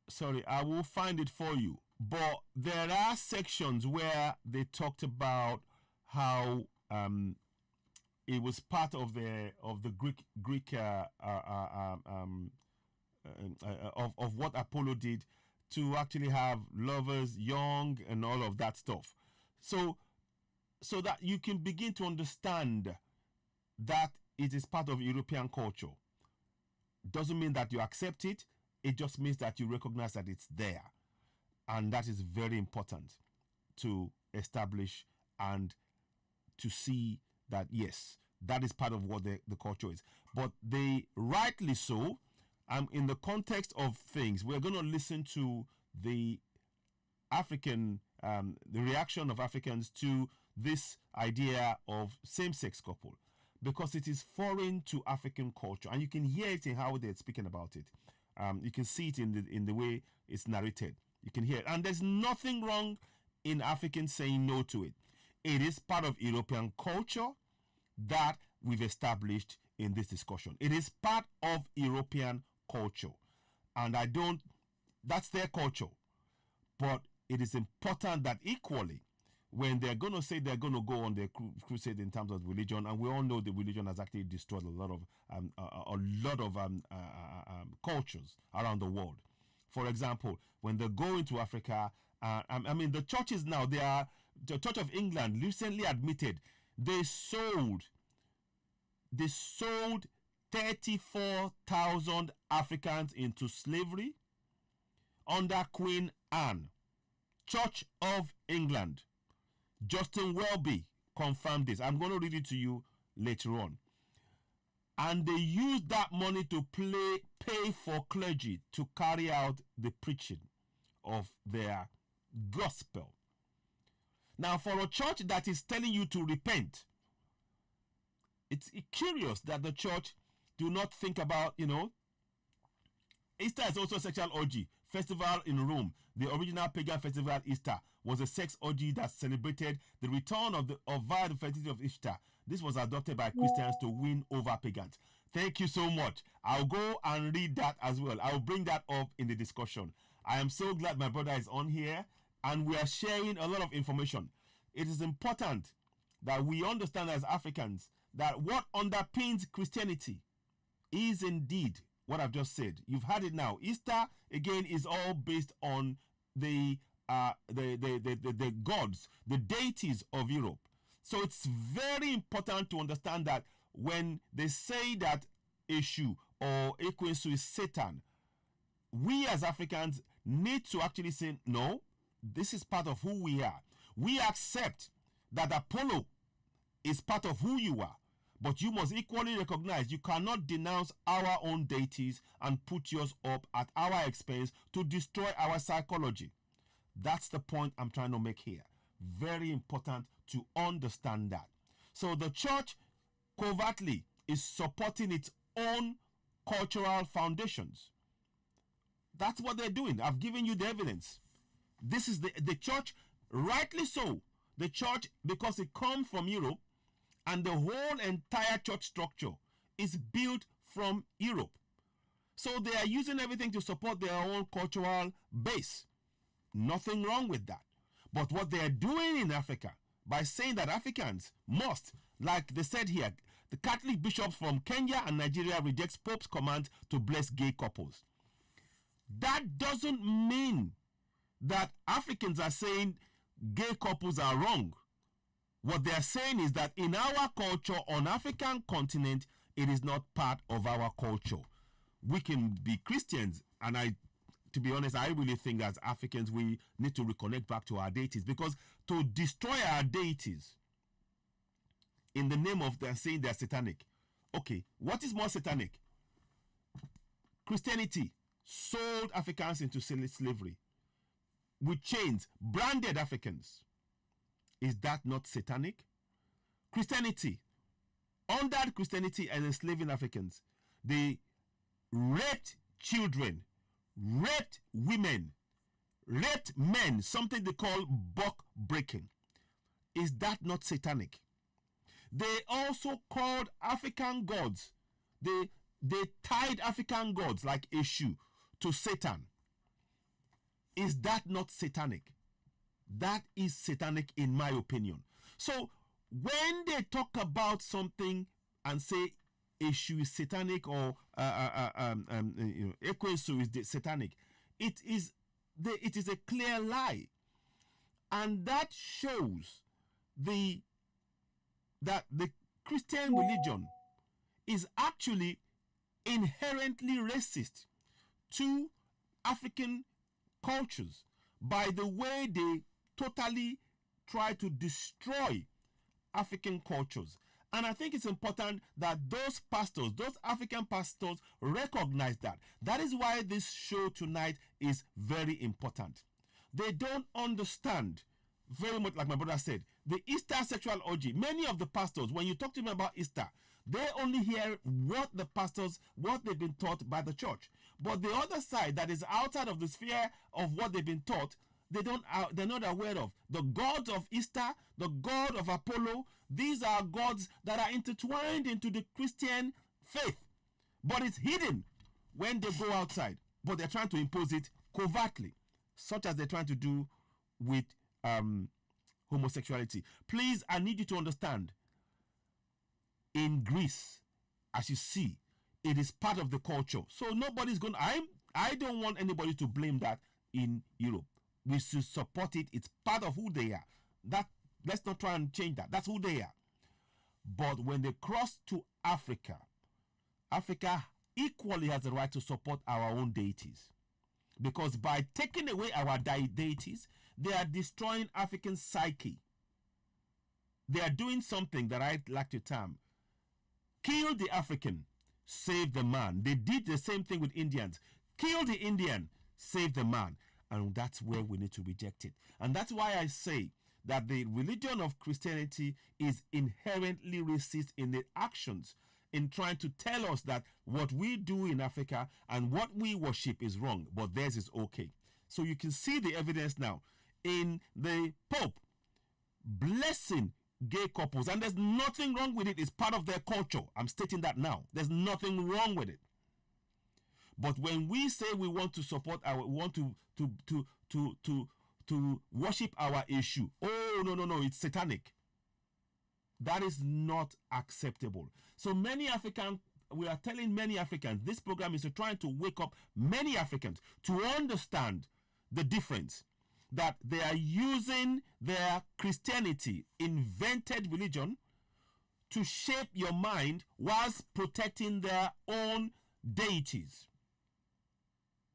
Sorry, I will find it for you. But there are sections where they talked about how it was part of the Greek of what Apollo did to actually have lovers young and all of that stuff. So that you can begin to understand that it is part of European culture. Doesn't mean that you accept it. It just means that you recognize that it's there. And that is very important to establish and to see that, yes, that is part of what the culture is. But they rightly so, in the context of things, we're going to listen to the African, the reaction of Africans to this idea of same-sex couple, because it is foreign to African culture, and you can hear it in how they're speaking about it. You can see it in the way it's narrated. You can hear it, and there's nothing wrong in Africans saying no to it. It is part of European culture that we've established in this discussion. It is part of European culture, and that's their culture. But it is important that equally, when they're going to say they're going to go on their crusade in terms of religion, and we all know the religion has actually destroyed a lot of cultures around the world. For example, when they go into Africa, the churches now, the Church of England recently admitted they sold 34,000 Africans into slavery under Queen Anne. Church of England. Justin Welby confirmed this. I'm going to read it to you later on. And they used that money to pay for clergy to carry out the preaching of their gospel. Now, for a church that is telling you to repent, it's curious that the church do not think about, Easter is also a sexual orgy. festival in Rome, the original pagan festival Easter, was a sex orgy that celebrated the return of via the fertility of Easter. This was adopted by Christians to win over pagans. Thank you so much. I'll go and read that as well. I'll bring that up in the discussion. I am so glad my brother is on here, and we are sharing a lot of information. It is important that we understand as Africans that what underpins Christianity is indeed what I've just said. You've had it now. Easter, again, is all based on the gods, the deities of Europe. So it's very important to understand that when they say that Eshu or Ekwensu is Satan, we as Africans need to actually say, no, this is part of who we are. We accept that Apollo is part of who you are, but you must equally recognize you cannot denounce our own deities and put yours up at our expense to destroy our psychology. That's the point I'm trying to make here. Very important to understand that. So the church covertly is supporting its own cultural foundations. That's what they're doing. I've given you the evidence. This is the church, rightly so. The church, because it comes from Europe, and the whole entire church structure is built from Europe. So they are using everything to support their own cultural base. Nothing wrong with that. But what they are doing in Africa, by saying that Africans must, like they said here, the Catholic bishops from Kenya and Nigeria rejects Pope's command to bless gay couples. That doesn't mean that Africans are saying gay couples are wrong. What they are saying is that in our culture on African continent, it is not part of our culture. We can be Christians, and to be honest, I really think that as Africans, we need to reconnect back to our deities, because to destroy our deities in the name of them saying they're satanic. Okay, what is more satanic? Christianity sold Africans into slavery with chains, branded Africans. Is that not satanic? Christianity, under Christianity and enslaving Africans, they raped children, raped women, raped men, something they call buck breaking. Is that not satanic? They also called African gods, they tied African gods like Eshu to Satan. Is that not satanic? That is satanic in my opinion. So when they talk about something and say Eshu is satanic or Ekwensu is satanic, it is a clear lie, and that shows that the Christian religion is actually inherently racist to African cultures by the way they totally try to destroy African cultures. And I think it's important that those pastors, those African pastors, recognize that. That is why this show tonight is very important. They don't understand, very much like my brother said, the Easter sexual orgy. Many of the pastors, when you talk to them about Easter, they only hear what the pastors, what they've been taught by the church. But the other side that is outside of the sphere of what they've been taught, they're not aware of. The gods of Easter, the god of Apollo, these are gods that are intertwined into the Christian faith. But it's hidden when they go outside. But they're trying to impose it covertly, such as they're trying to do with homosexuality. Please, I need you to understand, in Greece, as you see, it is part of the culture. So nobody's going to, I don't want anybody to blame that in Europe. We should support it. It's part of who they are. Let's not try and change that. That's who they are. But when they cross to Africa, Africa equally has the right to support our own deities. Because by taking away our deities, they are destroying African psyche. They are doing something that I'd like to term, kill the African, save the man. They did the same thing with Indians. Kill the Indian, save the man. And that's where we need to reject it. And that's why I say that the religion of Christianity is inherently racist in its actions. in trying to tell us that what we do in Africa and what we worship is wrong, but theirs is okay. So you can see the evidence now in the Pope blessing gay couples, and there's nothing wrong with it. It's part of their culture. I'm stating that now. There's nothing wrong with it. But when we say we want to support our, we want to worship our issue, oh no, it's satanic. That is not acceptable. So we are telling many Africans, this program is trying to wake up many Africans to understand the difference, that they are using their Christianity, invented religion, to shape your mind whilst protecting their own deities.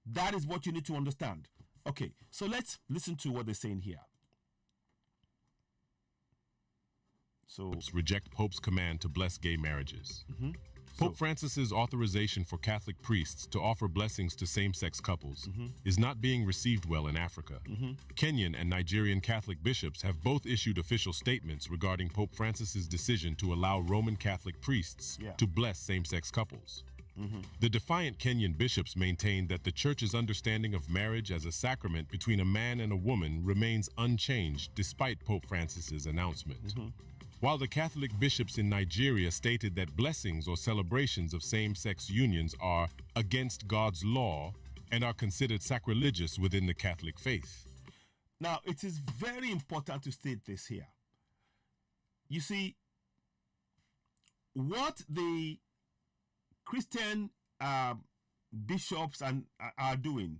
That is what you need to understand. Okay, so let's listen to what they're saying here. So
reject Pope's command to bless gay marriages. Pope Francis's authorization for Catholic priests to offer blessings to same-sex couples is not being received well in Africa. Kenyan and Nigerian Catholic bishops have both issued official statements regarding Pope Francis's decision to allow Roman Catholic priests to bless same-sex couples. The defiant Kenyan bishops maintain that the Church's understanding of marriage as a sacrament between a man and a woman remains unchanged despite Pope Francis's announcement. While the Catholic bishops in Nigeria stated that blessings or celebrations of same-sex unions are against God's law and are considered sacrilegious within the Catholic faith.
Now, it is very important to state this here. You see, what the Christian bishops are doing,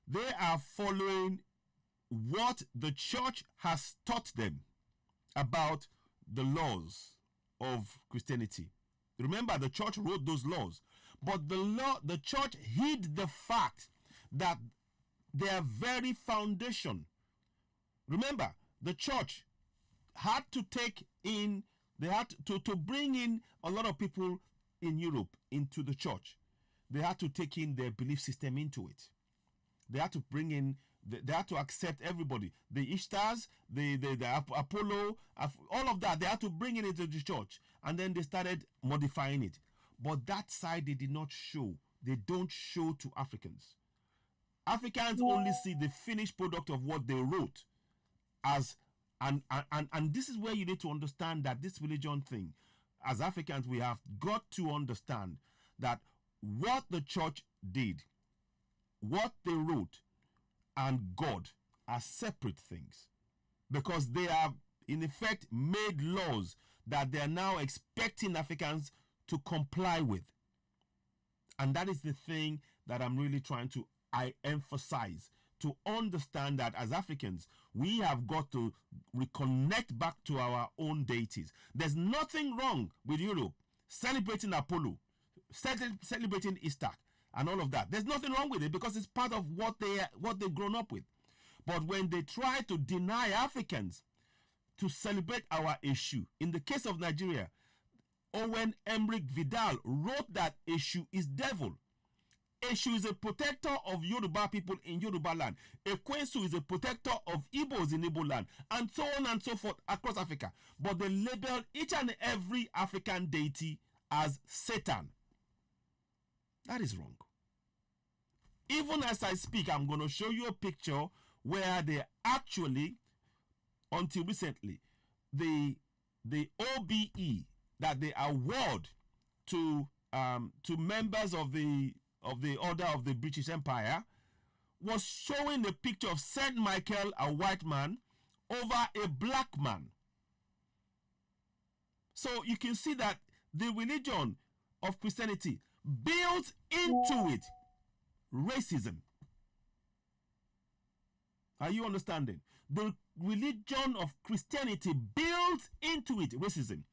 they are following what the church has taught them about the laws of Christianity. Remember, the church wrote those laws, but the church hid the fact that their very foundation. Remember, the church had to to bring in a lot of people in Europe into the church. They had to take in their belief system into it. They had to bring in, they had to accept everybody. The Ishtars, the Apollo, all of that, they had to bring it into the church. And then they started modifying it. But that side they did not show. They don't show to Africans. Africans only see the finished product of what they wrote. And this is where you need to understand that this religion thing, as Africans, we have got to understand that what the church did, what they wrote, and God are separate things, because they have in effect made laws that they are now expecting Africans to comply with. And that is the thing that I'm really trying to emphasize, to understand that as Africans, we have got to reconnect back to our own deities. There's nothing wrong with Europe celebrating Apollo, celebrating Easter, and all of that. There's nothing wrong with it, because it's part of what they've grown up with. But when they try to deny Africans to celebrate our issue, in the case of Nigeria, Owen Emmerich Vidal wrote that Eshu is devil. Eshu is a protector of Yoruba people in Yoruba land. Ekwensu is a protector of Igbos in Igbo land, and so on and so forth across Africa. But they label each and every African deity as Satan. That is wrong. Even as I speak, I'm going to show you a picture where they actually, until recently, the OBE that they award to members of the Order of the British Empire was showing a picture of Saint Michael, a white man, over a black man. So you can see that the religion of Christianity builds into it racism. Are you understanding? The religion of Christianity builds into it racism.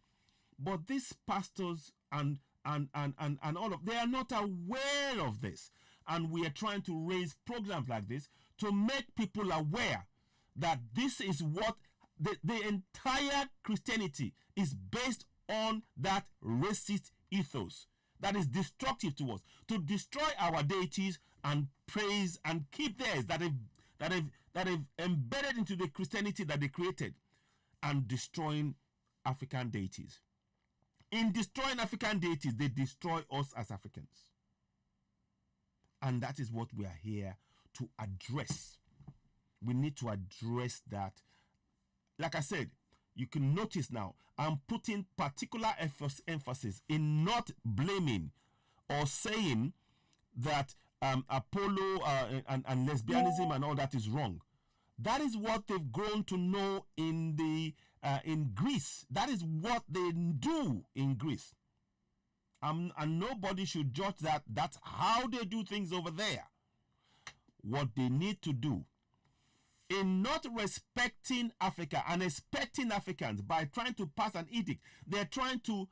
But these pastors and all of, they are not aware of this. And we are trying to raise programs like this to make people aware that this is what the entire Christianity is based on, that racist ethos that is destructive to us, to destroy our deities and praise and keep theirs that have embedded into the Christianity that they created, and destroying African deities. In destroying African deities, they destroy us as Africans. And that is what we are here to address. We need to address that. Like I said, you can notice now, I'm putting particular emphasis in not blaming or saying that Apollo and lesbianism and all that is wrong. That is what they've grown to know in Greece. That is what they do in Greece. And nobody should judge that. That's how they do things over there. What they need to do in not respecting Africa and expecting Africans by trying to pass an edict, they're trying to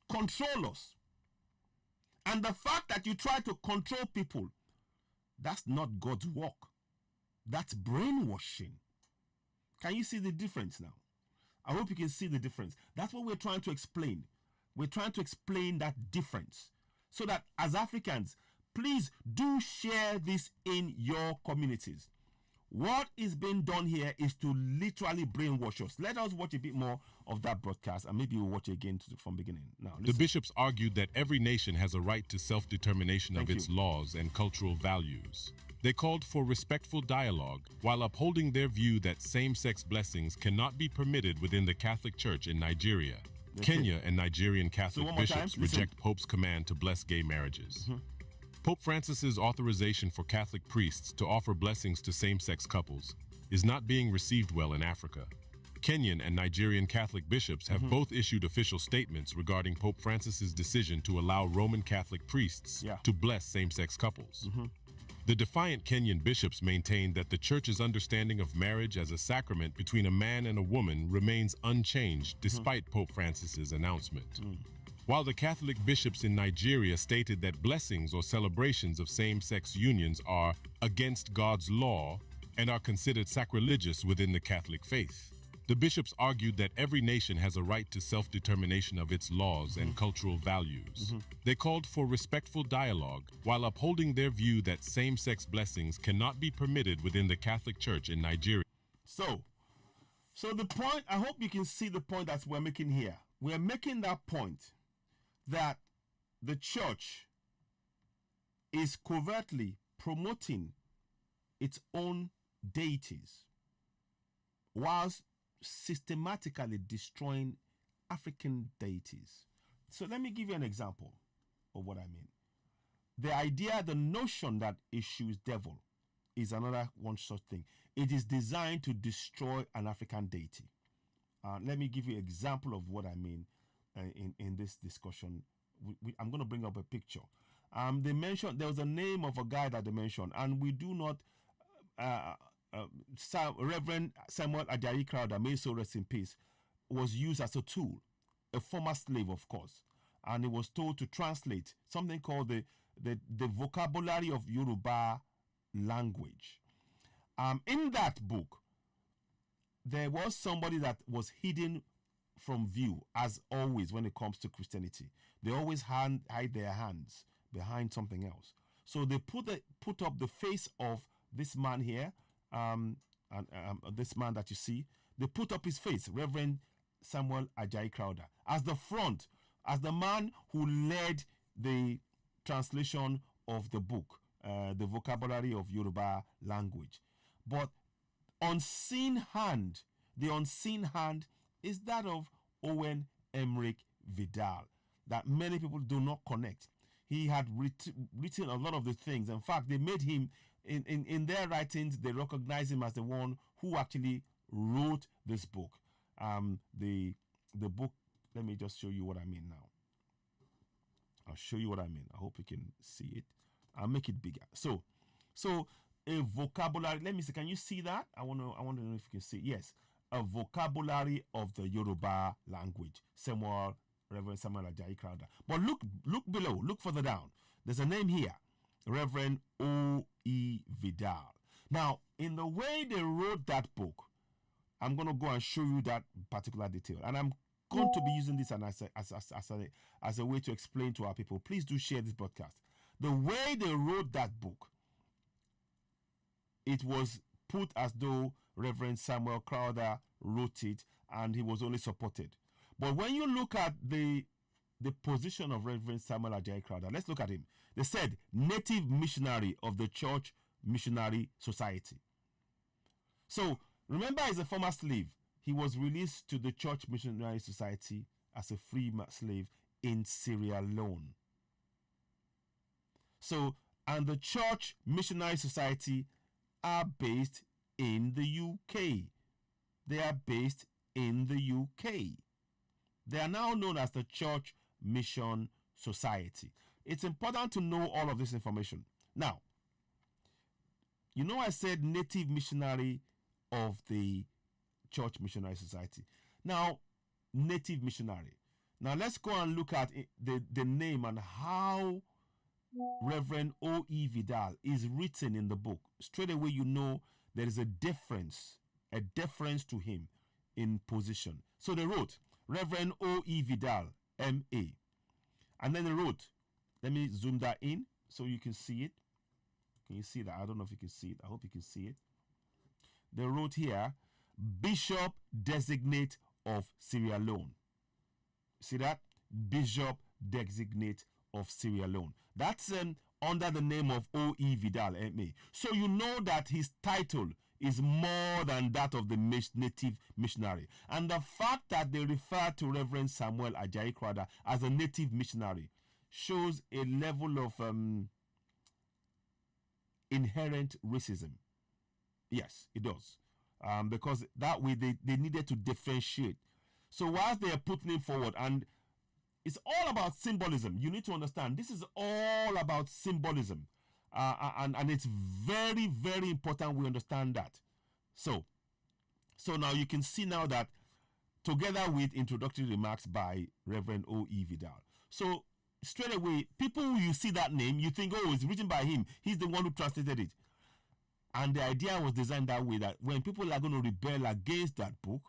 control us. And the fact that you try to control people, that's not God's work. That's brainwashing. Can you see the difference now? I hope you can see the difference. That's what we're trying to explain. We're trying to explain that difference so that as Africans, please do share this in your communities. What is being done here is to literally brainwash us. Let us watch a bit more of that broadcast and maybe we'll watch it again from beginning. Now, listen.
The bishops argued that every nation has a right to self-determination of its laws and cultural values. They called for respectful dialogue while upholding their view that same-sex blessings cannot be permitted within the Catholic Church in Nigeria. Kenya and Nigerian Catholic bishops reject Pope's command to bless gay marriages. Pope Francis's authorization for Catholic priests to offer blessings to same-sex couples is not being received well in Africa. Kenyan and Nigerian Catholic bishops have both issued official statements regarding Pope Francis's decision to allow Roman Catholic priests to bless same-sex couples. The defiant Kenyan bishops maintain that the Church's understanding of marriage as a sacrament between a man and a woman remains unchanged despite Pope Francis's announcement. While the Catholic bishops in Nigeria stated that blessings or celebrations of same-sex unions are against God's law and are considered sacrilegious within the Catholic faith. The bishops argued that every nation has a right to self-determination of its laws and cultural values. They called for respectful dialogue while upholding their view that same-sex blessings cannot be permitted within the Catholic Church in Nigeria.
So the point, I hope you can see the point that we're making here. We're making that point that the Church is covertly promoting its own deities whilst systematically destroying African deities. So let me give you an example of what I mean. The idea, the notion that Eshu is devil is another one such thing. It is designed to destroy an African deity. Let me give you an example of what I mean in this discussion. I'm going to bring up a picture. They mentioned, there was a name of a guy that they mentioned, and we do not Reverend Samuel Ajayi Crowther, may so rest in peace, was used as a tool, a former slave, of course, and he was told to translate something called the vocabulary of Yoruba language. In that book, there was somebody that was hidden from view, as always when it comes to Christianity. They always hide their hands behind something else. So they put up the face of this man here, this man that you see. They put up his face, Reverend Samuel Ajayi Crowther, as the front, as the man who led the translation of the book, the vocabulary of Yoruba language. But the unseen hand is that of Owen Emmerich Vidal, that many people do not connect. He had written a lot of the things. In fact, they made him, in their writings, they recognize him as the one who actually wrote this book. The book, let me just show you what I mean now. I'll show you what I mean. I hope you can see it. I'll make it bigger. So a vocabulary, let me see, can you see that? I want to know if you can see. Yes, a vocabulary of the Yoruba language. Reverend Samuel Ajayi Crowther. But look below, look further down. There's a name here, Reverend O.E. Vidal. Now, in the way they wrote that book, I'm going to go and show you that particular detail. And I'm going to be using this as a way to explain to our people. Please do share this broadcast. The way they wrote that book, it was put as though Reverend Samuel Crowther wrote it and he was only supported. But when you look at the the position of Reverend Samuel Ajayi Crowther. Let's look at him. They said native missionary of the Church Missionary Society. So remember, as a former slave, he was released to the Church Missionary Society as a free slave in Sierra Leone. So, and the Church Missionary Society are based in the UK. They are based in the UK. They are now known as the Church Mission Society. It's important to know all of this information. Now, you know, I said native missionary of the Church Missionary Society. Now, native missionary. Now, let's go and look at the name and how Reverend O.E. Vidal is written in the book. Straight away, you know there is a difference to him in position. So they wrote Reverend O.E. Vidal, M.A. And then they wrote, let me zoom that in so you can see it. Can you see that? I don't know if you can see it. I hope you can see it. They wrote here, Bishop Designate of Sierra Leone. See that? Bishop Designate of Sierra Leone. That's under the name of O.E. Vidal, M.A. So you know that his title is more than that of the native missionary. And the fact that they refer to Reverend Samuel Ajayi Crowther as a native missionary shows a level of inherent racism. Yes, it does. Because that way they needed to differentiate. So whilst they are putting it forward, and it's all about symbolism. You need to understand, this is all about symbolism. And it's very, very important we understand that. So now you can see now that together with introductory remarks by Reverend O.E. Vidal. So straight away, people who you see that name, you think, oh, it's written by him. He's the one who translated it. And the idea was designed that way, that when people are going to rebel against that book,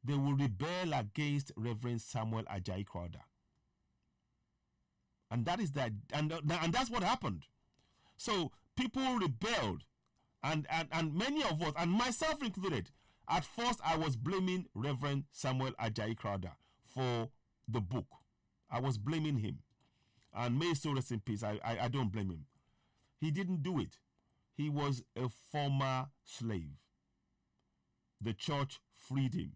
they will rebel against Reverend Samuel Ajayi Crowther. And that is that, and that's what happened. So people rebelled, and many of us, and myself included, at first I was blaming Reverend Samuel Ajayi Crowther for the book. I was blaming him. And may his soul rest in peace. I don't blame him. He didn't do it. He was a former slave. The church freed him.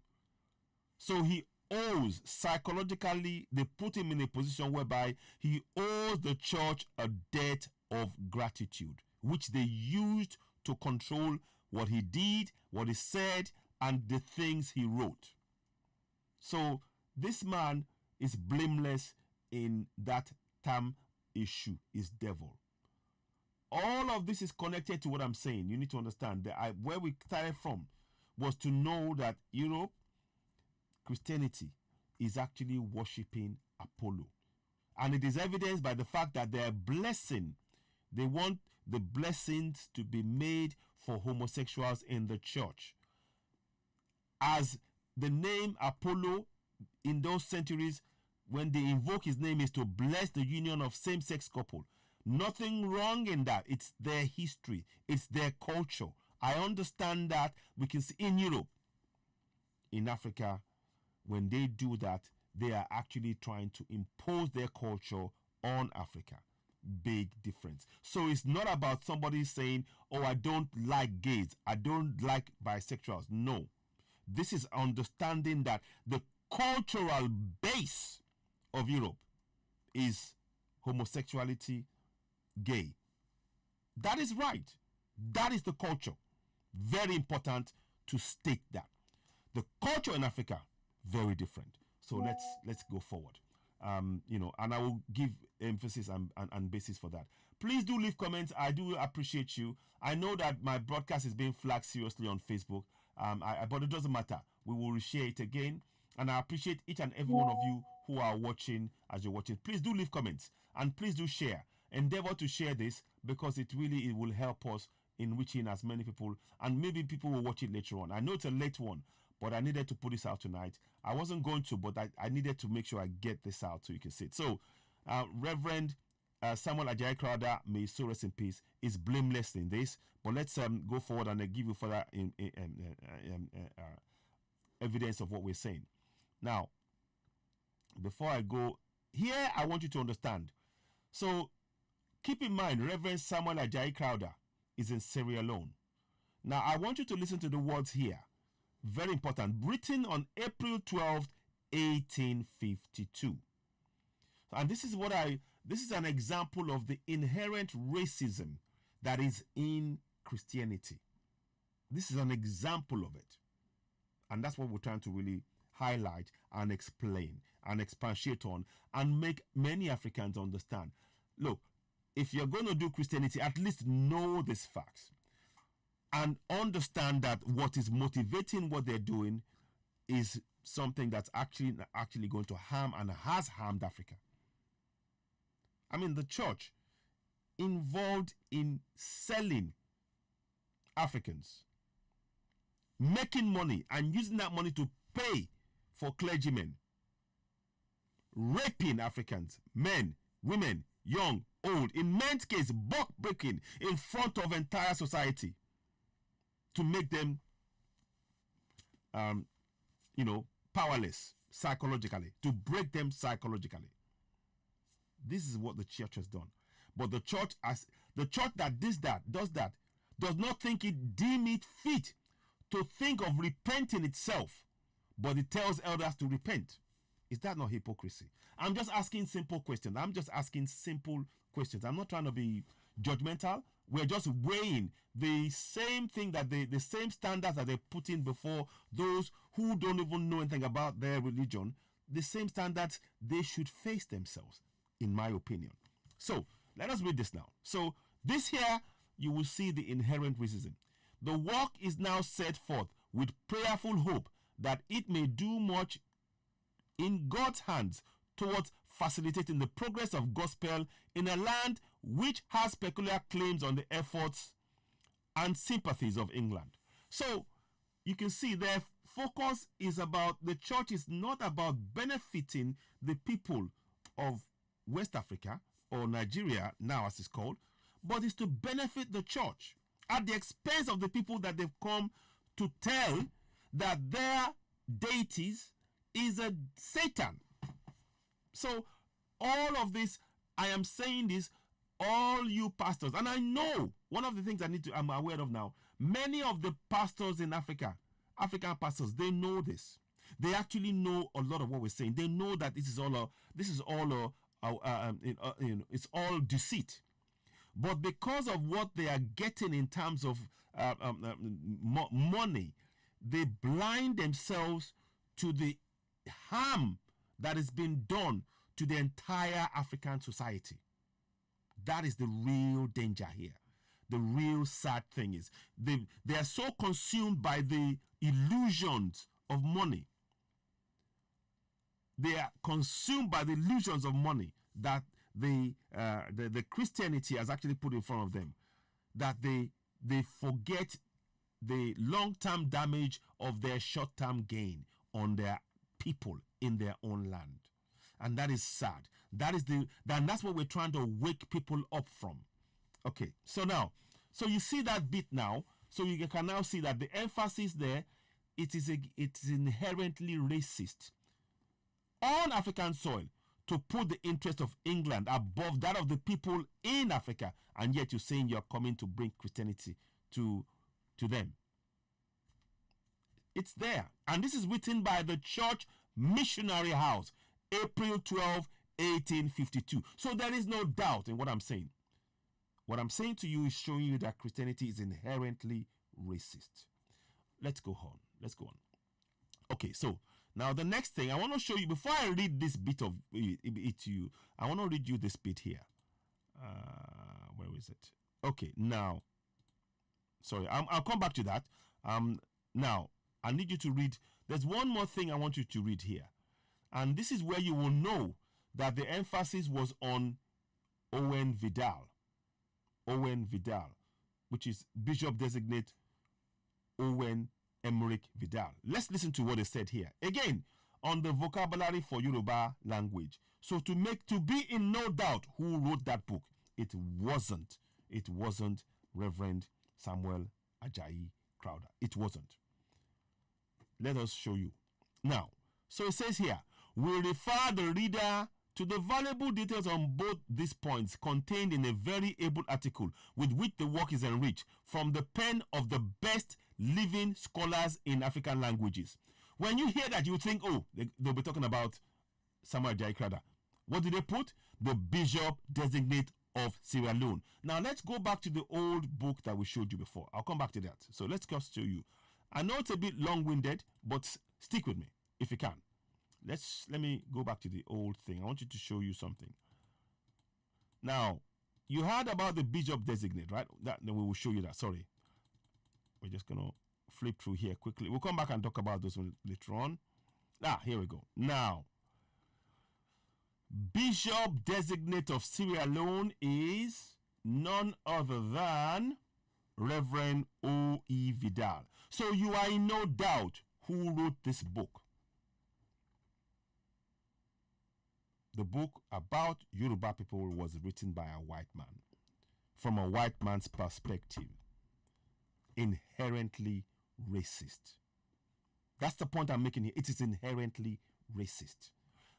So he owes, psychologically, they put him in a position whereby he owes the church a debt of gratitude, which they used to control what he did, what he said, and the things he wrote. So this man is blameless in that term issue, is devil. All of this is connected to what I'm saying. You need to understand that where we started from was to know that Europe, Christianity is actually worshipping Apollo. And it is evidenced by the fact that they are blessing. They want the blessings to be made for homosexuals in the church. As the name Apollo in those centuries, when they invoke his name, is to bless the union of same-sex couple. Nothing wrong in that. It's their history. It's their culture. I understand that. We can see in Europe, in Africa, when they do that, they are actually trying to impose their culture on Africa. Big difference. So it's not about somebody saying, oh, I don't like gays, I don't like bisexuals. No. This is understanding that the cultural base of Europe is homosexuality, gay. That is right. That is the culture. Very important to state that. The culture in Africa, very different. So let's go forward. And I will give emphasis and basis for that. Please do leave comments. I do appreciate you. I know that my broadcast is being flagged seriously on Facebook, but it doesn't matter. We will reshare it again. And I appreciate each and every one of you who are watching as you're watching. Please do leave comments and please do share. Endeavor to share this because it will help us in reaching as many people, and maybe people will watch it later on. I know it's a late one, but I needed to put this out tonight. I wasn't going to, but I needed to make sure I get this out so you can see it. So, Reverend Samuel Ajayi Crowther, may his soul rest in peace, is blameless in this. But let's go forward and give you further evidence of what we're saying. Now, before I go here I want you to understand. So keep in mind, Reverend Samuel Ajayi Crowther is in Sierra Leone. Now, I want you to listen to the words here. Very important. Written on April 12th, 1852. And this is an example of the inherent racism that is in Christianity. This is an example of it. And that's what we're trying to really highlight and explain and expatiate on and make many Africans understand. Look, if you're going to do Christianity, at least know these facts and understand that what is motivating what they're doing is something that's actually going to harm and has harmed Africa. I mean, the church involved in selling Africans, making money and using that money to pay for clergymen, raping Africans, men, women, young, old, in men's case, buck breaking in front of entire society to make them, powerless psychologically, to break them psychologically. This is what the church has done. But the church that does that, does not think it deem it fit to think of repenting itself, but it tells elders to repent. Is that not hypocrisy? I'm just asking simple questions. I'm not trying to be judgmental. We're just weighing the same thing that the same standards that they put in before those who don't even know anything about their religion, the same standards they should face themselves, in my opinion. So let us read this now. So this here, you will see the inherent racism. The work is now set forth with prayerful hope that it may do much in God's hands towards facilitating the progress of gospel in a land which has peculiar claims on the efforts and sympathies of England. So you can see their focus is about, the church is not about benefiting the people of West Africa or Nigeria now as it's called, but is to benefit the church at the expense of the people that they've come to tell that their deities is a Satan. So all of this, I am saying this, all you pastors, and I know one of the things I'm aware of now, many of the pastors in Africa, African pastors, they know this. They actually know a lot of what we're saying. They know that it's all deceit. But because of what they are getting in terms of money, they blind themselves to the harm that is being done to the entire African society. That is the real danger here. The real sad thing is they are so consumed by the illusions of money. They are consumed by the illusions of money that the Christianity has actually put in front of them, that they forget the long-term damage of their short-term gain on their people in their own land. And that is sad. That's what we're trying to wake people up from. Okay, so you see that bit now. So you can now see that the emphasis there, it's inherently racist on African soil to put the interest of England above that of the people in Africa, and yet you're saying you're coming to bring Christianity to them. It's there. And this is written by the Church Missionary House, April 12, 1852. So there is no doubt in what I'm saying. What I'm saying to you is showing you that Christianity is inherently racist. Let's go on. Okay, so now the next thing I want to show you, before I read this bit of it to you, I want to read you this bit here. Where is it? Okay, now, sorry, I'll come back to that. Now, I need you to read. There's one more thing I want you to read here. And this is where you will know that the emphasis was on Owen Vidal, which is Bishop Designate Owen Emmerich Vidal. Let's listen to what is said here. Again, on the vocabulary for Yoruba language. So to be in no doubt who wrote that book, it wasn't Reverend Samuel Ajayi Crowther. It wasn't. Let us show you. Now, so it says here, we refer the reader to the valuable details on both these points contained in a very able article with which the work is enriched from the pen of the best living scholars in African languages. When you hear that, you think, oh, they'll be talking about Samuel Ajayi Crowther. What did they put? The Bishop Designate of Sierra Leone. Now, let's go back to the old book that we showed you before. I'll come back to that. So let's just show you. I know it's a bit long-winded, but stick with me if you can. Let me go back to the old thing. I want you to show you something. Now, you heard about the Bishop Designate, right? Then we will show you that. Sorry. We're just going to flip through here quickly. We'll come back and talk about those later on. Here we go. Now, Bishop Designate of Sierra Leone is none other than Reverend O.E. Vidal. So you are in no doubt who wrote this book. The book about Yoruba people was written by a white man, from a white man's perspective, inherently racist. That's the point I'm making here. It is inherently racist.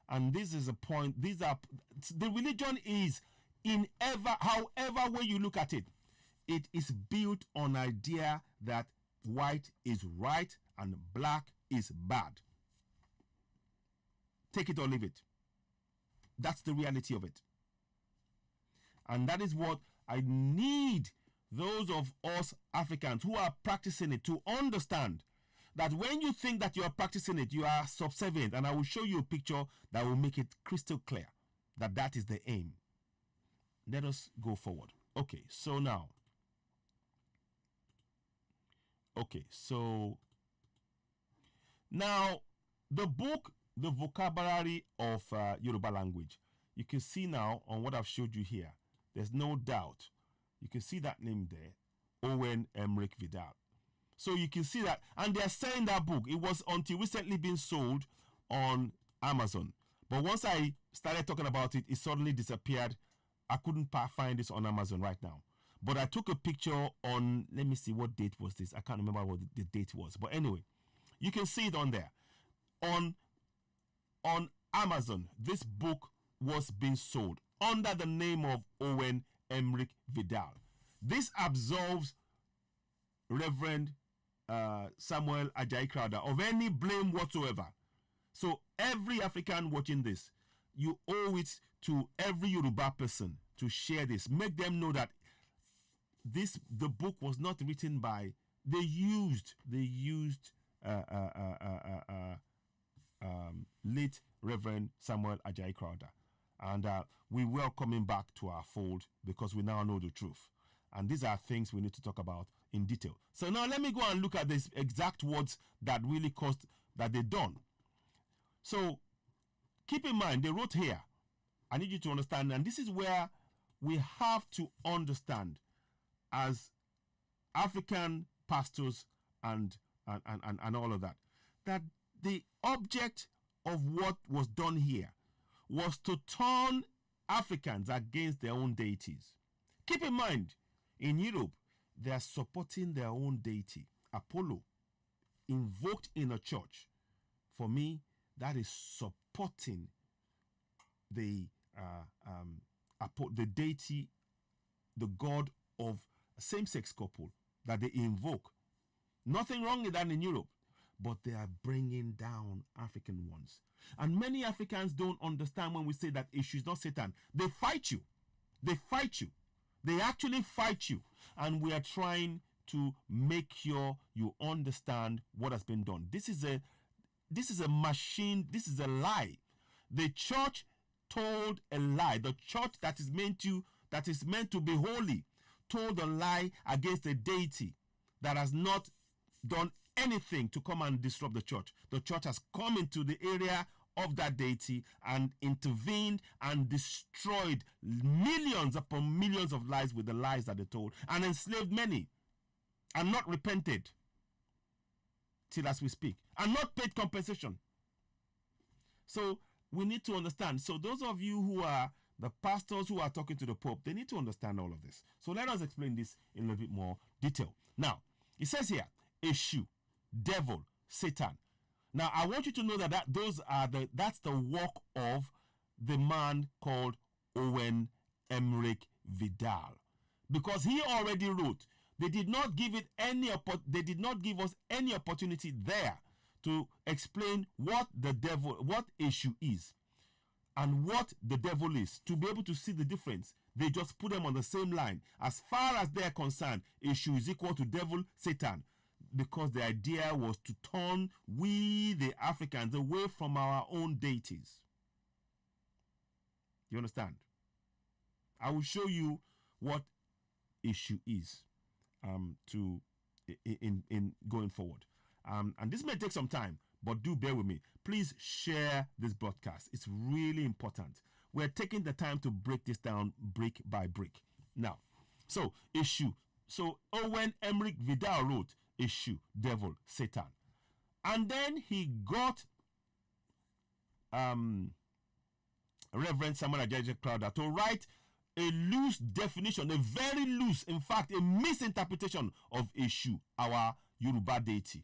And this is a point, the religion is, however way you look at it, it is built on idea that white is right and black is bad. Take it or leave it. That's the reality of it. And that is what I need those of us Africans who are practicing it to understand, that when you think that you are practicing it, you are subservient. And I will show you a picture that will make it crystal clear that that is the aim. Let us go forward. Okay, so now. Now, the book, The Vocabulary of Yoruba Language. You can see now on what I've showed you here. There's no doubt. You can see that name there, Owen Emrick Vidal. So you can see that, and they're selling that book. It was until recently being sold on Amazon. But once I started talking about it, it suddenly disappeared. I couldn't find this on Amazon right now. But I took a picture on, let me see, what date was this? I can't remember what the date was. But anyway, you can see it on there. On Amazon, this book was being sold under the name of Owen Emrick Vidal. This absolves Reverend Samuel Ajayi Crowther of any blame whatsoever. So every African watching this, you owe it to every Yoruba person to share this. Make them know that the book was not written by, they used late Reverend Samuel Ajayi Crowther. And we welcome him back to our fold because we now know the truth. And these are things we need to talk about in detail. So now let me go and look at these exact words that really caused that they done. So keep in mind, they wrote here. I need you to understand, and this is where we have to understand as African pastors and all of that, that the object of what was done here was to turn Africans against their own deities. Keep in mind, in Europe, they are supporting their own deity, Apollo, invoked in a church. For me, that is supporting the deity, the god of a same-sex couple that they invoke. Nothing wrong with that in Europe, but they are bringing down African ones. And many Africans don't understand when we say that issue is not Satan. They fight you. They fight you. They actually fight you. And we are trying to make sure you understand what has been done. This is a machine. This is a lie. The church told a lie. The church that is meant to be holy told a lie against a deity that has not done anything to come and disrupt the church. The church has come into the area of that deity and intervened and destroyed millions upon millions of lives with the lies that they told, and enslaved many, and not repented till as we speak, and not paid compensation. So we need to understand. So those of you who are the pastors who are talking to the Pope, they need to understand all of this. So let us explain this in a little bit more detail. Now, it says here, Eshu, devil, Satan. Now, I want you to know that that's the work of the man called Owen Emmerich Vidal, because he already wrote. They did not give us any opportunity there to explain what issue is and what the devil is, to be able to see the difference. They just put them on the same line. As far as they're concerned, issue is equal to devil, Satan, because the idea was to turn we, the Africans, away from our own deities. You understand? I will show you what issue is in going forward. And this may take some time, but do bear with me. Please share this broadcast. It's really important. We're taking the time to break this down brick by brick. Now, so issue. So Owen Emmerich Vidal wrote issue, devil, Satan. And then he got Reverend Samuel Ajayi Crowther to write a loose definition, a very loose, in fact, a misinterpretation of issue, our Yoruba deity.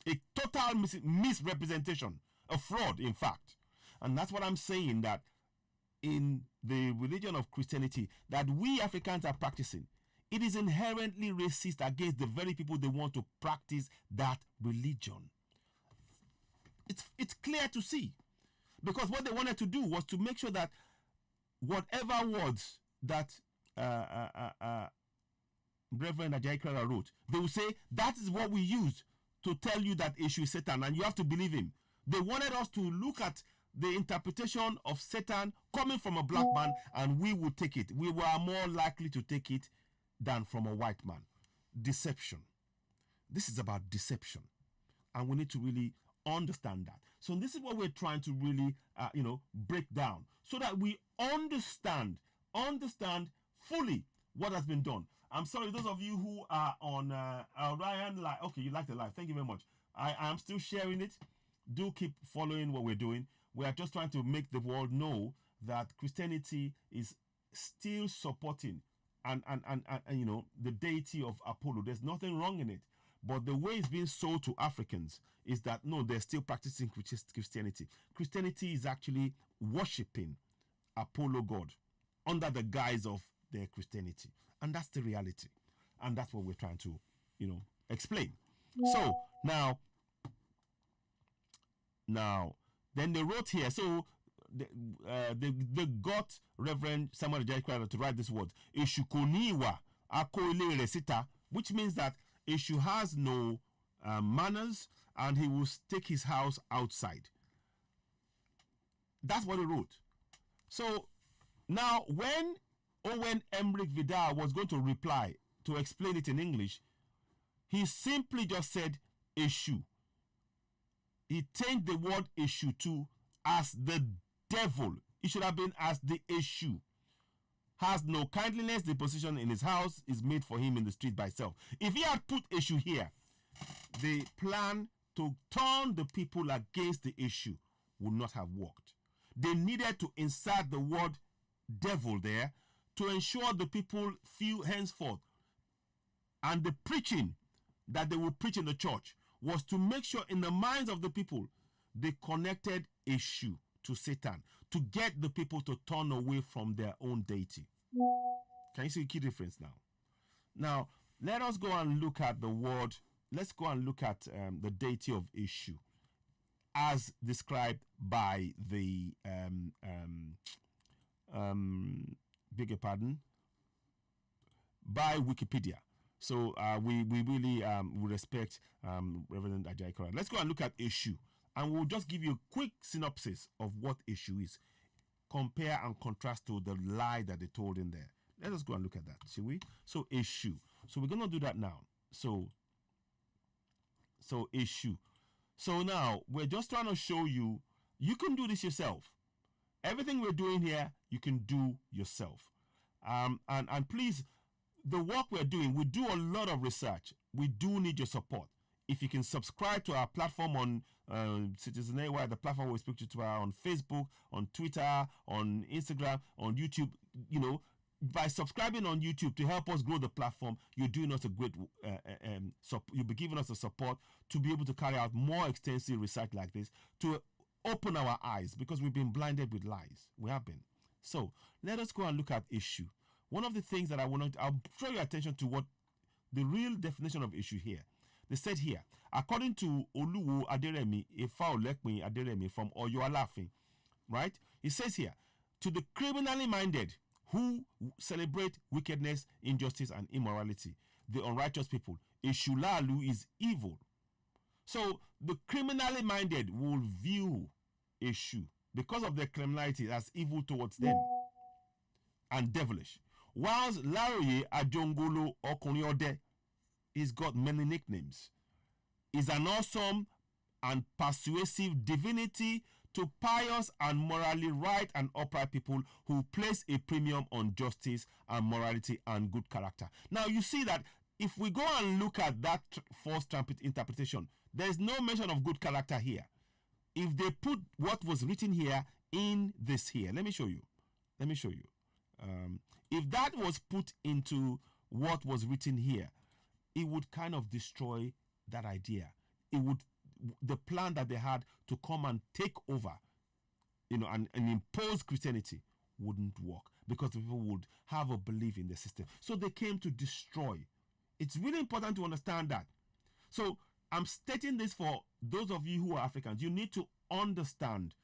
A total misrepresentation, a fraud, in fact. And that's what I'm saying, that in the religion of Christianity that we Africans are practicing, it is inherently racist against the very people they want to practice that religion. It's clear to see. Because what they wanted to do was to make sure that whatever words that Reverend Ajayi Crowther wrote, they will say, that is what we used to tell you that issue is Satan, and you have to believe him. They wanted us to look at the interpretation of Satan coming from a black man, and we would take it. We were more likely to take it than from a white man. Deception. This is about deception, and we need to really understand that. So this is what we're trying to really, break down, so that we understand fully what has been done. I'm sorry, those of you who are on Orion Live. Okay, you like the live. Thank you very much. I am still sharing it. Do keep following what we're doing. We are just trying to make the world know that Christianity is still supporting and the deity of Apollo. There's nothing wrong in it. But the way it's being sold to Africans is that, no, they're still practicing Christianity. Christianity is actually worshipping Apollo God under the guise of their Christianity. And that's the reality. And that's what we're trying to, explain. So, now, then they wrote here, so they got Reverend Samuel Ajayi Crowther to write this word, Ishukuniwa Akoile Resita, which means that Ishu has no manners, and he will take his house outside. That's what he wrote. So now, when Owen Emmerich Vidal was going to reply to explain it in English, he simply just said issue. He changed the word issue to as the devil. It should have been as the issue. Has no kindliness, the position in his house is made for him in the street by itself. If he had put issue here, the plan to turn the people against the issue would not have worked. They needed to insert the word devil there to ensure the people feel henceforth. And the preaching that they would preach in the church was to make sure in the minds of the people they connected issue to Satan, to get the people to turn away from their own deity. Can you see the key difference now? Now, let us go and look at the word. Let's go and look at the deity of issue as described by the beg your pardon, by Wikipedia. So we really respect Reverend Ajayi Crowther. Let's go and look at issue, and we'll just give you a quick synopsis of what issue is. Compare and contrast to the lie that they told in there. Let us go and look at that, shall we? So issue. So we're gonna do that now. So issue. So now we're just trying to show you, you can do this yourself. Everything we're doing here, you can do yourself. And please, the work we're doing, we do a lot of research. We do need your support. If you can subscribe to our platform on Citizen AY, the platform we speak to our on Facebook, on Twitter, on Instagram, on YouTube, by subscribing on YouTube to help us grow the platform, you're doing us a great, you'll be giving us the support to be able to carry out more extensive research like this, to open our eyes because we've been blinded with lies. We have been. So let us go and look at issue. One of the things that I'll draw your attention to what the real definition of issue here. They said here, according to Oluwo Aderemi, Efaolekpin Aderemi from Oyo Alafin, right? It says here, to the criminally minded who celebrate wickedness, injustice, and immorality, the unrighteous people, Eshulalu is evil. So the criminally minded will view Eshu because of their criminality as evil towards them and devilish. Whilst Laroye Ajongolo Okunriode, he's got many nicknames, is an awesome and persuasive divinity to pious and morally right and upright people who place a premium on justice and morality and good character. Now you see that if we go and look at that false interpretation, there is no mention of good character here. If they put what was written here in this here, let me show you. If that was put into what was written here, it would kind of destroy that idea. It would, the plan that they had to come and take over, and impose Christianity wouldn't work because the people would have a belief in the system. So they came to destroy. It's really important to understand that. So I'm stating this for those of you who are Africans. You need to understand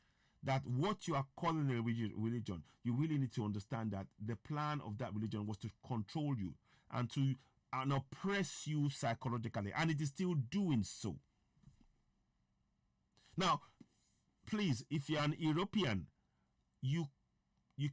that what you are calling a religion, you really need to understand that the plan of that religion was to control you and to oppress you psychologically, and it is still doing so. Now, please, if you're an European, you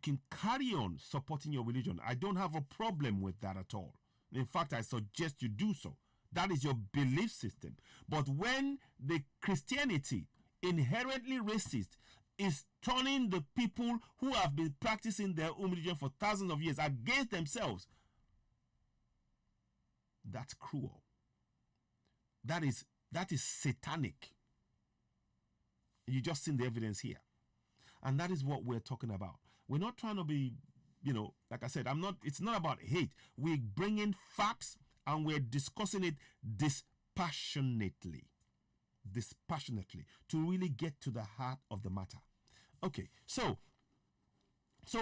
can carry on supporting your religion. I don't have a problem with that at all. In fact, I suggest you do so. That is your belief system. But when the Christianity, inherently racist, is turning the people who have been practicing their own religion for thousands of years against themselves, that's cruel. That is satanic. You just seen the evidence here. And that is what we're talking about. We're not trying to be, like I said, it's not about hate. We're bringing facts and we're discussing it dispassionately to really get to the heart of the matter. Okay, so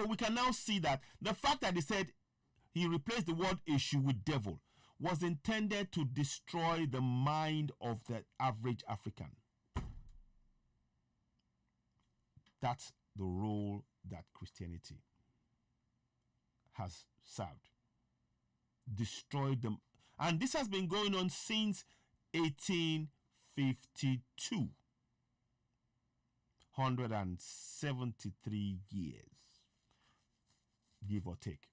we can now see that the fact that he said he replaced the word issue with devil was intended to destroy the mind of the average African. That's the role that Christianity has served. Destroyed them. And this has been going on since 1852. 173 years, give or take.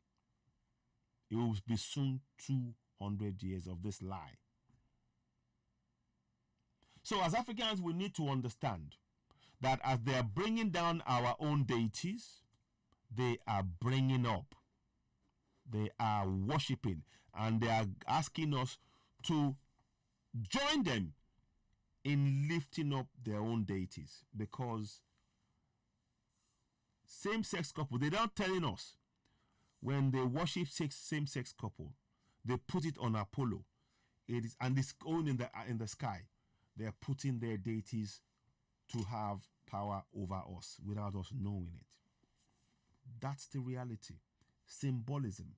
It will be soon 200 years of this lie. So as Africans, we need to understand that as they are bringing down our own deities, they are bringing up, they are worshipping, and they are asking us to join them in lifting up their own deities, because same-sex couple, they're not telling us when they worship same-sex couple, they put it on Apollo. It is, and it's going in the sky. They are putting their deities to have power over us without us knowing it. That's the reality. Symbolism.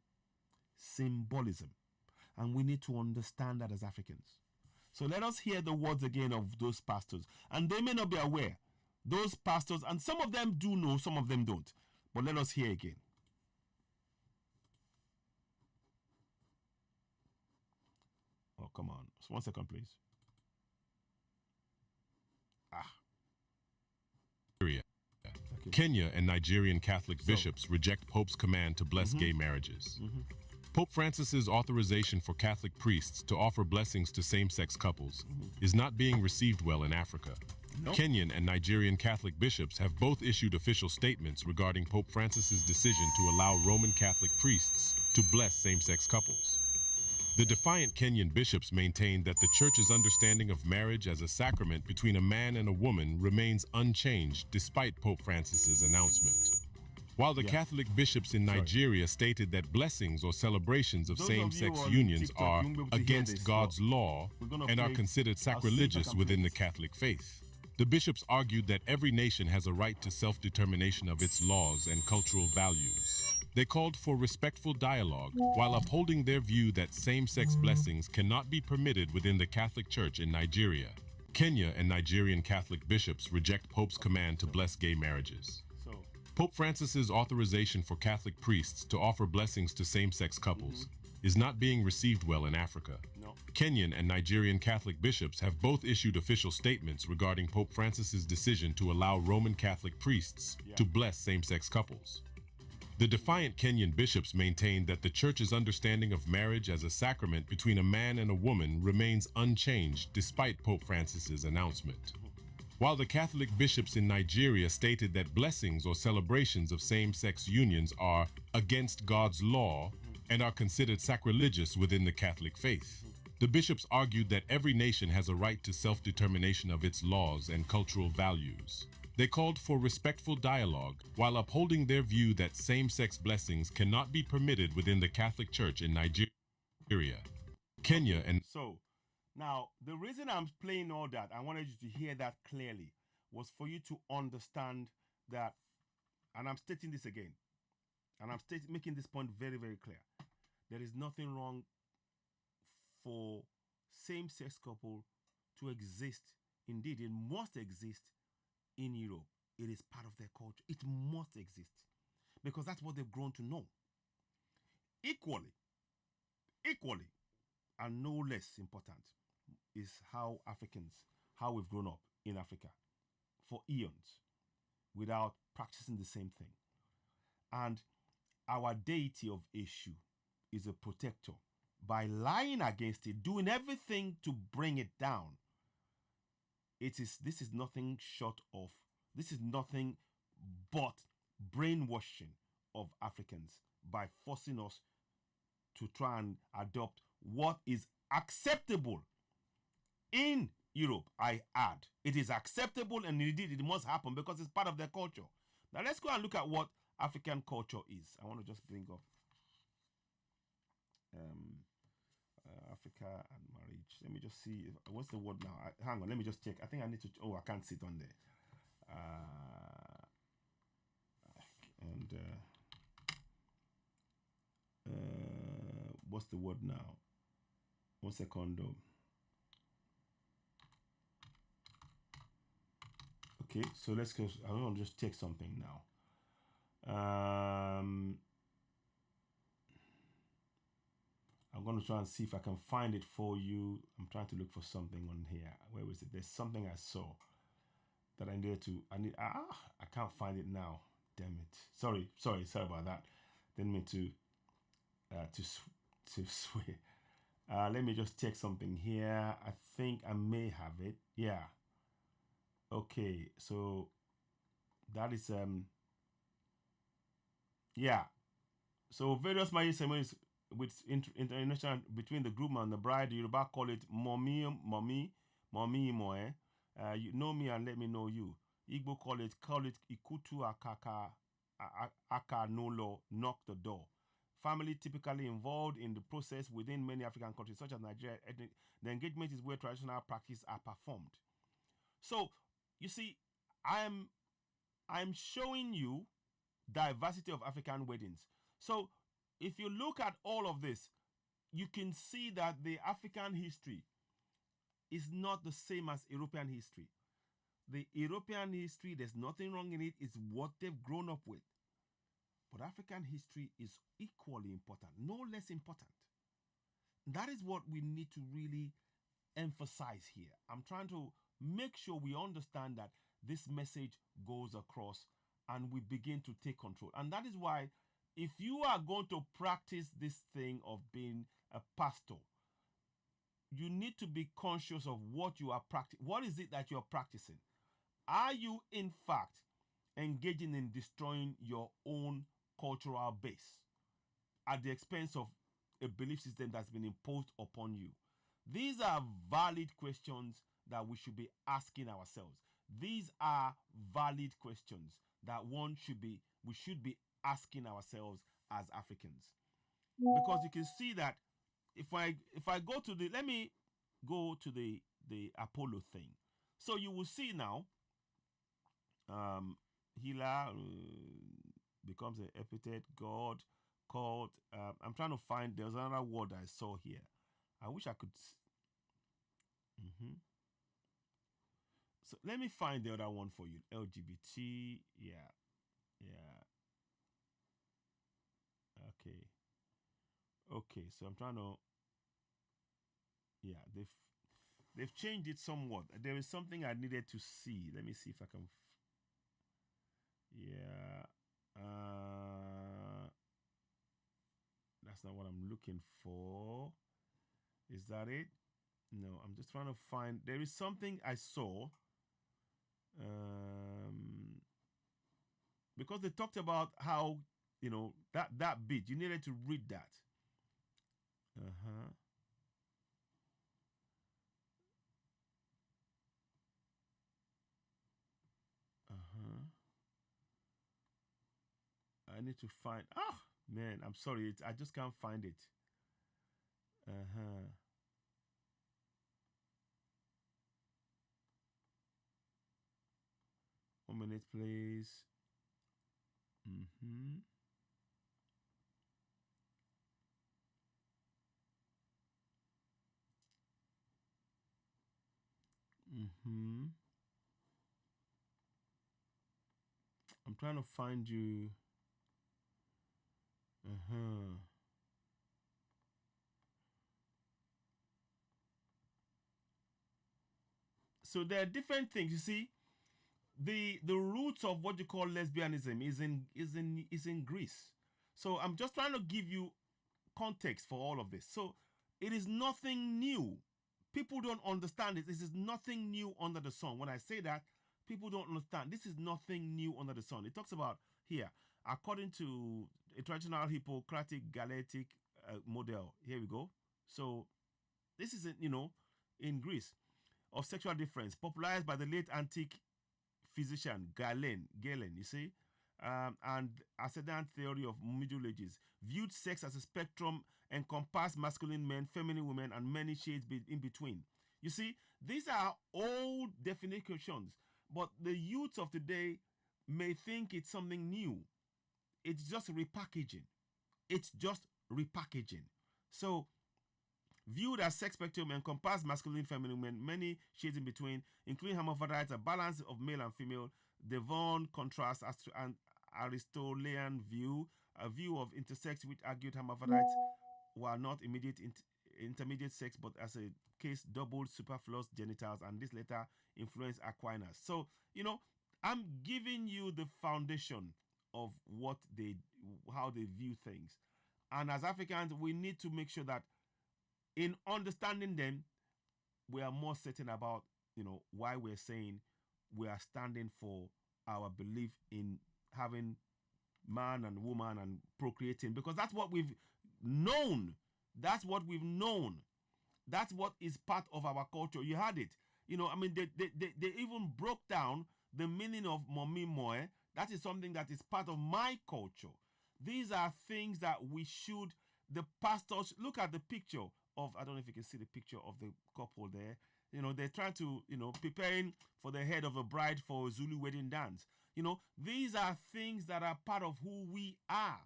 And we need to understand that as Africans. So let us hear the words again of those pastors. And they may not be aware. Those pastors, and some of them do know, some of them don't. But let us hear again. Oh, come on. Just 1 second, please.
Okay. Kenya and Nigerian Catholic bishops reject Pope's command to bless gay marriages. Pope Francis's authorization for Catholic priests to offer blessings to same-sex couples is not being received well in Africa.
Nope.
Kenyan and Nigerian Catholic bishops have both issued official statements regarding Pope Francis's decision to allow Roman Catholic priests to bless same-sex couples. The defiant Kenyan bishops maintain that the Church's understanding of marriage as a sacrament between a man and a woman remains unchanged despite Pope Francis's announcement. While the Catholic bishops in Nigeria stated that blessings or celebrations of same-sex unions
TikTok,
are
you won't be able to hear
against
this.
God's law
We're gonna
and are
play.
considered
I'll see if I
sacrilegious
can
within
play
the
this.
Catholic faith. The bishops argued that every nation has a right to self-determination of its laws and cultural values. They called for respectful dialogue while upholding their view that same-sex blessings cannot be permitted within the Catholic Church in Nigeria. Kenya and Nigerian Catholic bishops reject Pope's command to bless gay marriages. Pope Francis's authorization for Catholic priests to offer blessings to same-sex couples is not being received well in Africa. Kenyan and Nigerian Catholic bishops have both issued official statements regarding Pope Francis's decision to allow Roman Catholic priests to bless same-sex couples. The defiant Kenyan bishops maintain that the Church's understanding of marriage as a sacrament between a man and a woman remains unchanged despite Pope Francis's announcement. While the Catholic bishops in Nigeria stated that blessings or celebrations of same-sex unions are against God's law and are considered sacrilegious within the Catholic faith, the bishops argued that every nation has a right to self-determination of its laws and cultural values. They called for respectful dialogue while upholding their view that same-sex blessings cannot be permitted within the Catholic Church in Nigeria, Kenya, and...
So, now, the reason I'm playing all that, I wanted you to hear that clearly, was for you to understand that, and I'm stating this again, and I'm making this point very, very clear. There is nothing wrong for same-sex couple to exist. Indeed, it must exist in Europe. It is part of their culture. It must exist because that's what they've grown to know. Equally, and no less important, is how we've grown up in Africa for eons without practicing the same thing. And our deity of Eshu is a protector. By lying against it, doing everything to bring it down, this is nothing but brainwashing of Africans by forcing us to try and adopt what is acceptable in Europe. I add, it is acceptable, and indeed it must happen because it's part of their culture. Now let's go and look at what African culture is. I want to just bring up Africa and marriage. Let me just see what's the word now. Hang on, let me just check. I think I need to. Oh, I can't sit on there. What's the word now? 1 second. Okay, so let's go. I want to just check something now. I'm going to try and see if I can find it for you. I'm trying to look for something on here. Where was it? There's something I saw that I can't find it now. Damn it. Sorry about that. Didn't mean to swear. Let me just check something here. I think I may have it. Yeah. Okay. So that is yeah. So various marriage ceremonies with international between the groom and the bride. The Yoruba call it mommy moe. You know me and let me know you. Igbo call it ikutu aka nolo, knock the door. Family typically involved in the process within many African countries, such as Nigeria. The engagement is where traditional practices are performed. So you see, I'm showing you diversity of African weddings. So if you look at all of this, you can see that the African history is not the same as European history. The European history, there's nothing wrong in it. It's what they've grown up with. But African history is equally important, no less important. That is what we need to really emphasize here. I'm trying to make sure we understand that this message goes across and we begin to take control. And that is why, if you are going to practice this thing of being a pastor, you need to be conscious of what you are practicing. What is it that you are practicing? Are you, in fact, engaging in destroying your own cultural base at the expense of a belief system that's been imposed upon you? These are valid questions that we should be asking ourselves. These are valid questions that we should be asking ourselves as Africans. Because you can see that if I go to let me go to the Apollo thing. So you will see now, Hela becomes an epithet, God called. I'm trying to find, there's another word I saw here. I wish I could. So let me find the other one for you. LGBT. Yeah. Okay. So I'm trying to. Yeah, they've changed it somewhat. There is something I needed to see. Let me see if I can. Yeah. That's not what I'm looking for. Is that it? No, I'm just trying to find. There is something I saw. Because they talked about how, that bit, you needed to read that. I need to find. Man, I'm sorry. I just can't find it. 1 minute, please. I'm trying to find you. So there are different things. You see, the roots of what you call lesbianism is in Greece. So I'm just trying to give you context for all of this. So it is nothing new. People don't understand it. This is nothing new under the sun. When I say that, people don't understand. This is nothing new under the sun. It talks about here, according to a traditional Hippocratic Galactic model. Here we go. So this is, in Greece, of sexual difference, popularized by the late antique physician Galen, you see, and ascendant theory of Middle Ages, viewed sex as a spectrum, encompassed masculine men, feminine women, and many shades in between. You see, these are old definitions, but the youth of today may think it's something new. It's just repackaging. So, viewed as sex spectrum, encompass masculine, feminine, men, many shades in between, including hermaphrodites, a balance of male and female. Devon contrasts an Aristotelian view, a view of intersex which argued hermaphrodites were not intermediate sex, but as a case doubled superfluous genitals, and this later influenced Aquinas. So, I'm giving you the foundation of how they view things. And as Africans, we need to make sure that in understanding them, we are more certain about, why we're saying we are standing for our belief in having man and woman and procreating, because that's what we've known. That's what is part of our culture. You had it. They even broke down the meaning of momi moe. That is something that is part of my culture. These are things that the pastors, look at the picture of, I don't know if you can see the picture of the couple there. They're trying to, preparing for the head of a bride for a Zulu wedding dance. These are things that are part of who we are.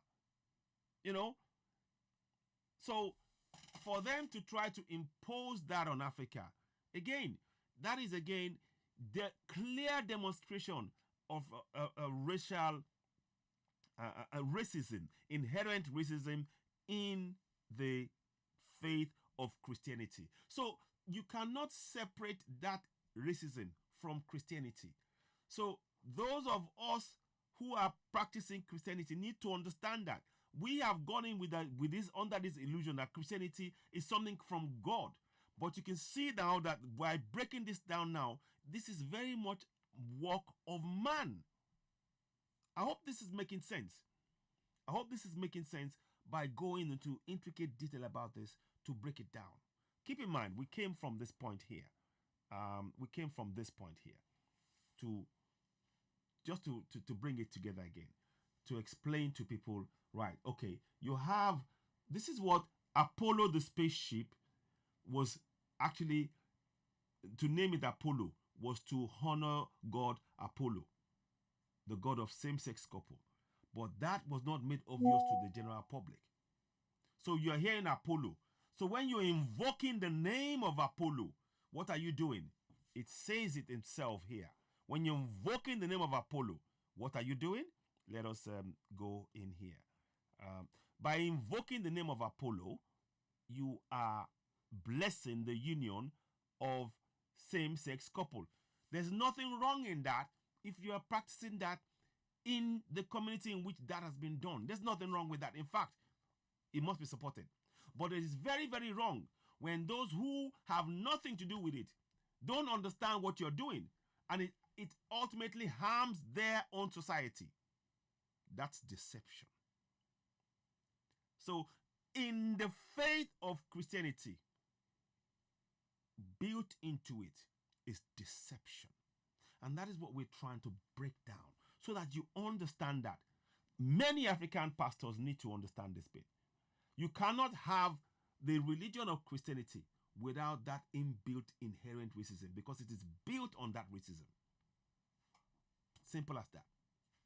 So for them to try to impose that on Africa, that is the clear demonstration of a racial racism, inherent racism in the faith of Christianity. So you cannot separate that racism from Christianity. So those of us who are practicing Christianity need to understand that we have gone in under this illusion that Christianity is something from God. But you can see now that by breaking this down now, this is very much work of man. I hope this is making sense. By going into intricate detail about this to break it down. Keep in mind, we came from this point here. To bring it together again, to explain to people, right, okay, this is what Apollo the spaceship was actually, to name it Apollo, was to honor God Apollo, the god of same-sex couple. But that was not made obvious to the general public. So you're hearing Apollo. So when you're invoking the name of Apollo, what are you doing? It says it itself here. When you're invoking the name of Apollo, what are you doing? Let us go in here. By invoking the name of Apollo, you are blessing the union of same-sex couple. There's nothing wrong in that if you are practicing that in the community in which that has been done. There's nothing wrong with that. In fact, it must be supported. But it is very, very wrong when those who have nothing to do with it don't understand what you're doing, and it ultimately harms their own society. That's deception. So in the faith of Christianity, built into it is deception. And that is what we're trying to break down, so that you understand that. Many African pastors need to understand this bit. You cannot have the religion of Christianity without that inbuilt inherent racism, because it is built on that racism. Simple as that.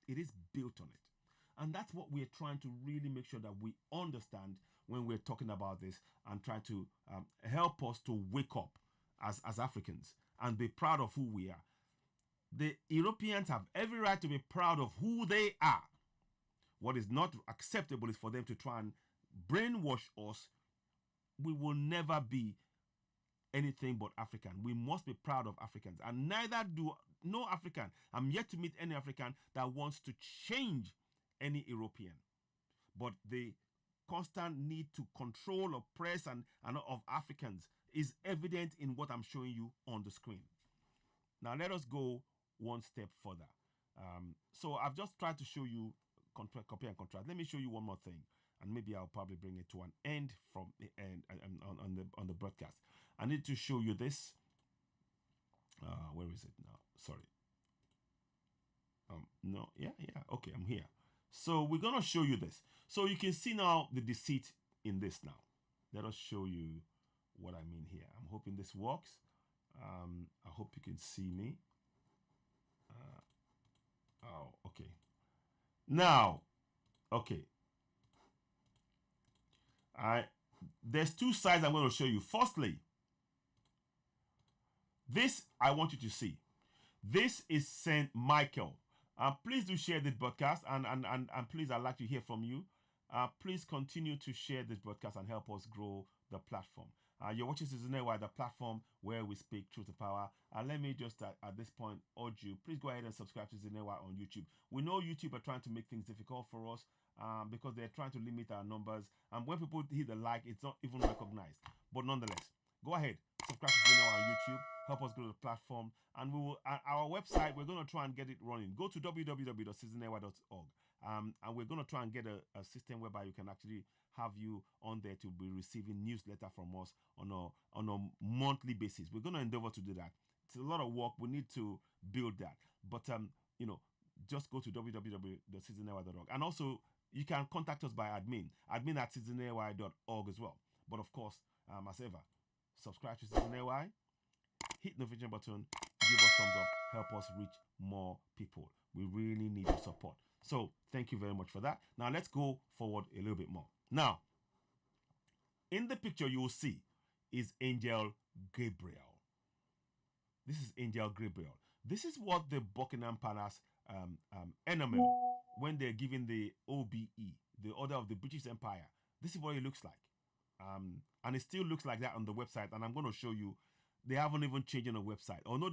It is built on it. And that's what we're trying to really make sure that we understand when we're talking about this, and try to help us to wake up as Africans and be proud of who we are. The Europeans have every right to be proud of who they are. What is not acceptable is for them to try and brainwash us. We will never be anything but African. We must be proud of Africans, and neither do no African. I'm yet to meet any African that wants to change any European. But the constant need to control, oppress, and of Africans is evident in what I'm showing you on the screen. Now let us go one step further. So I've just tried to show you compare and contrast. Let me show you one more thing, and maybe I'll probably bring it to an end from the end on the broadcast. I need to show you this. Where is it now? Sorry. No, yeah, okay, I'm here. So we're gonna show you this. So you can see now the deceit in this now. Let us show you what I mean here. I'm hoping this works. I hope you can see me. Oh, okay. Now, okay. There's two sides I'm going to show you. Firstly, this I want you to see. This is St. Michael. Please do share this broadcast, and please, I'd like to hear from you. Please continue to share this broadcast and help us grow the platform. You're watching Citizen AY, the platform where we speak truth to power. Let me just at this point urge you, please go ahead and subscribe to Citizen AY on YouTube. We know YouTube are trying to make things difficult for us because they're trying to limit our numbers. And when people hit the like, it's not even recognized. But nonetheless, go ahead, subscribe to Citizen AY on YouTube. Help us grow the platform, and we will. Our website, we're going to try and get it running. Go to www.citizenay.org, and we're going to try and get a system whereby you can actually have you on there to be receiving newsletter from us on a monthly basis. We're going to endeavor to do that. It's a lot of work. We need to build that, but just go to www.citizenay.org, and also you can contact us by admin at citizenay.org as well. But of course, as ever, subscribe to Citizen AY. Hit the notification button, give us thumbs up, help us reach more people. We really need your support. So thank you very much for that. Now let's go forward a little bit more. Now, in the picture you will see is Angel Gabriel. This is Angel Gabriel. This is what the Buckingham Palace enamel, when they're giving the OBE, the Order of the British Empire, this is what it looks like. And it still looks like that on the website, and I'm going to show you. They haven't even changed on the website. Although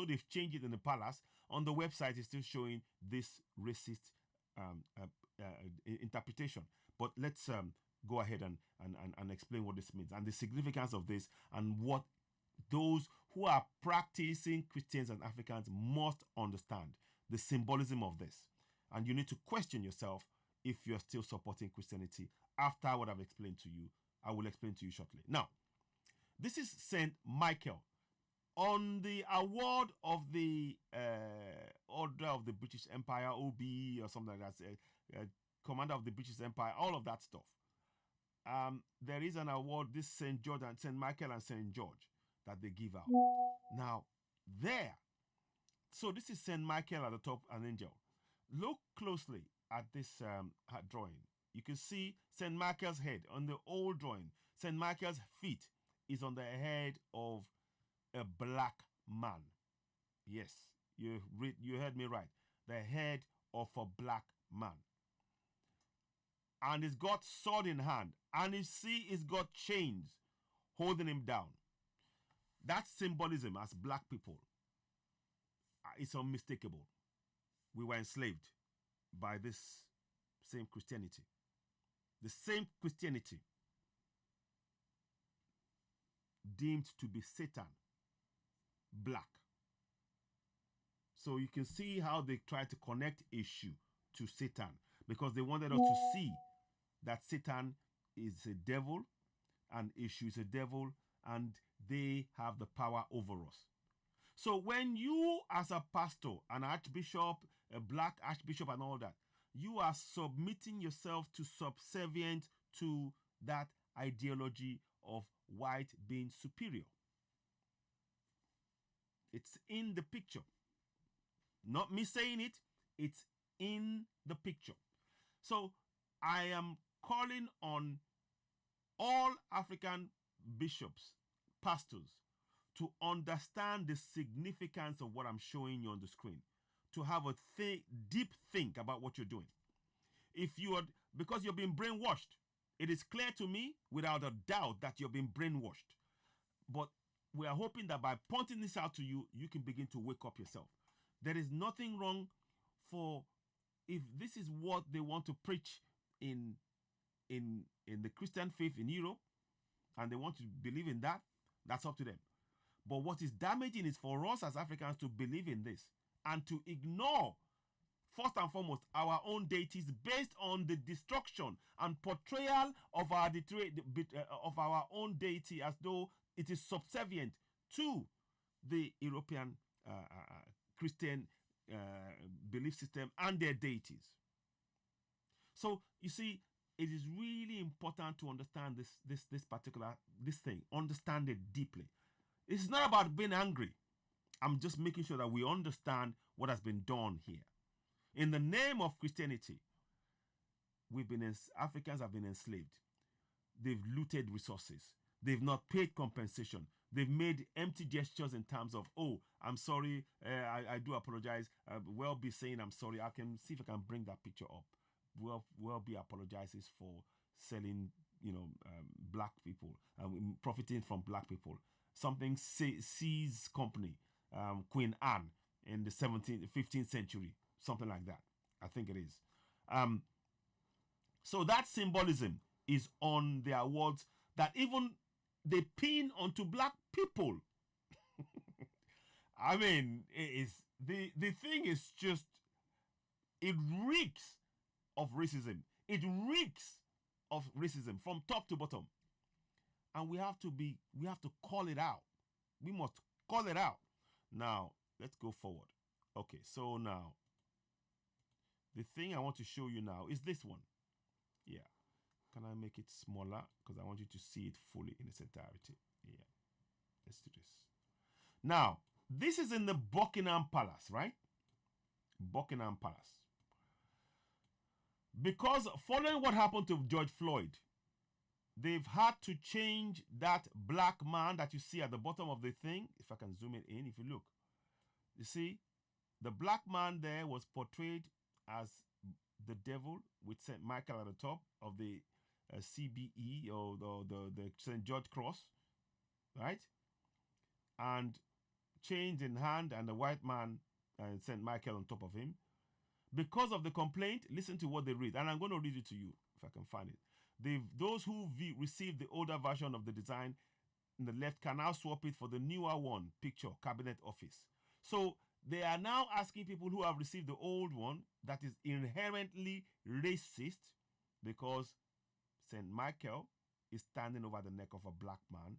they've changed it in the palace, on the website it's still showing this racist interpretation. But let's go ahead and explain what this means and the significance of this, and what those who are practicing Christians and Africans must understand the symbolism of this. And you need to question yourself if you're still supporting Christianity after what I've explained to you. I will explain to you shortly. Now, this is St. Michael. On the award of the Order of the British Empire, OBE or something like that, Commander of the British Empire, all of that stuff. There is an award, this St. George and St. Michael and St. George, that they give out. Now, there So this is Saint Michael at the top, an angel. Look closely at this drawing. You can see Saint Michael's head on the old drawing. Saint Michael's feet is on the head of a black man. Yes, you heard me right. The head of a black man. And he's got sword in hand. And you see he's got chains holding him down. That symbolism as black people is unmistakable. We were enslaved by this same Christianity. The same Christianity deemed to be Satan, black. So you can see how they try to connect issue to Satan, because they wanted us to see that Satan is a devil and issue is a devil, and they have the power over us. So when you, as a pastor, an archbishop, a black archbishop and all that, you are submitting yourself to subservient to that ideology of white being superior. It's in the picture. Not me saying it, it's in the picture. So I am calling on all African bishops, pastors, to understand the significance of what I'm showing you on the screen, to have a deep think about what you're doing. If you are, because you're being brainwashed, it is clear to me without a doubt that you're being brainwashed. But we are hoping that by pointing this out to you, you can begin to wake up yourself. There is nothing wrong for, if this is what they want to preach in the Christian faith in Europe, and they want to believe in that, that's up to them. But what is damaging is for us as Africans to believe in this and to ignore, first and foremost, our own deities based on the destruction and portrayal of our own deity as though it is subservient to the European Christian belief system and their deities. So you see, it is really important to understand this particular thing. Understand it deeply. It's not about being angry. I'm just making sure that we understand what has been done here. In the name of Christianity, Africans have been enslaved. They've looted resources. They've not paid compensation. They've made empty gestures in terms of, oh, I'm sorry, I do apologize. Welby saying I'm sorry. I can see if I can bring that picture up. Welby apologizes for selling, black people, profiting from black people. Something C's company, Queen Anne, in the 15th century, something like that. I think it is. So that symbolism is on their awards that even they pin onto black people. I mean, the thing is just, it reeks of racism. It reeks of racism from top to bottom. And we have to call it out. We must call it out. Now, let's go forward. Okay, so now, the thing I want to show you now is this one. Yeah. Can I make it smaller? Because I want you to see it fully in its entirety. Yeah. Let's do this. Now, this is in the Buckingham Palace, right? Buckingham Palace. Because following what happened to George Floyd, they've had to change that black man that you see at the bottom of the thing. If I can zoom it in, if you look. You see, the black man there was portrayed as the devil with St. Michael at the top of the CBE or the St. George Cross, right? And chains in hand, and the white man and St. Michael on top of him. Because of the complaint, listen to what they read. And I'm going to read it to you, if I can find it. Those who received the older version of the design in the left can now swap it for the newer one, picture, cabinet office. So they are now asking people who have received the old one that is inherently racist, because St. Michael is standing over the neck of a black man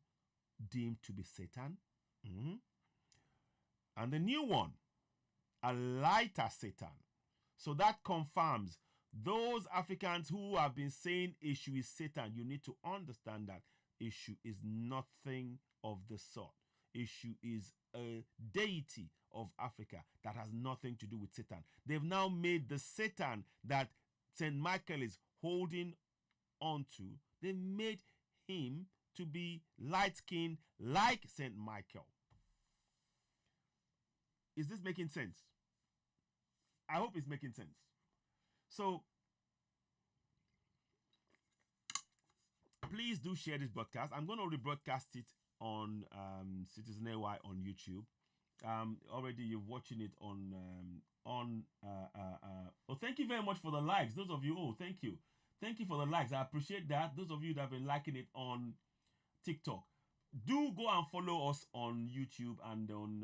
deemed to be Satan. Mm-hmm. And the new one, a lighter Satan. So that confirms those Africans who have been saying issue is Satan. You need to understand that issue is nothing of the sort. Issue is a deity of Africa that has nothing to do with Satan. They've now made the Satan that St. Michael is holding onto, they made him to be light-skinned like St. Michael. Is this making sense? I hope it's making sense. So, please do share this broadcast. I'm going to rebroadcast it on Citizen AY on YouTube. Already you're watching it on oh, thank you very much for the likes. Those of you, oh, thank you. Thank you for the likes. I appreciate that. Those of you that have been liking it on TikTok, do go and follow us on YouTube and on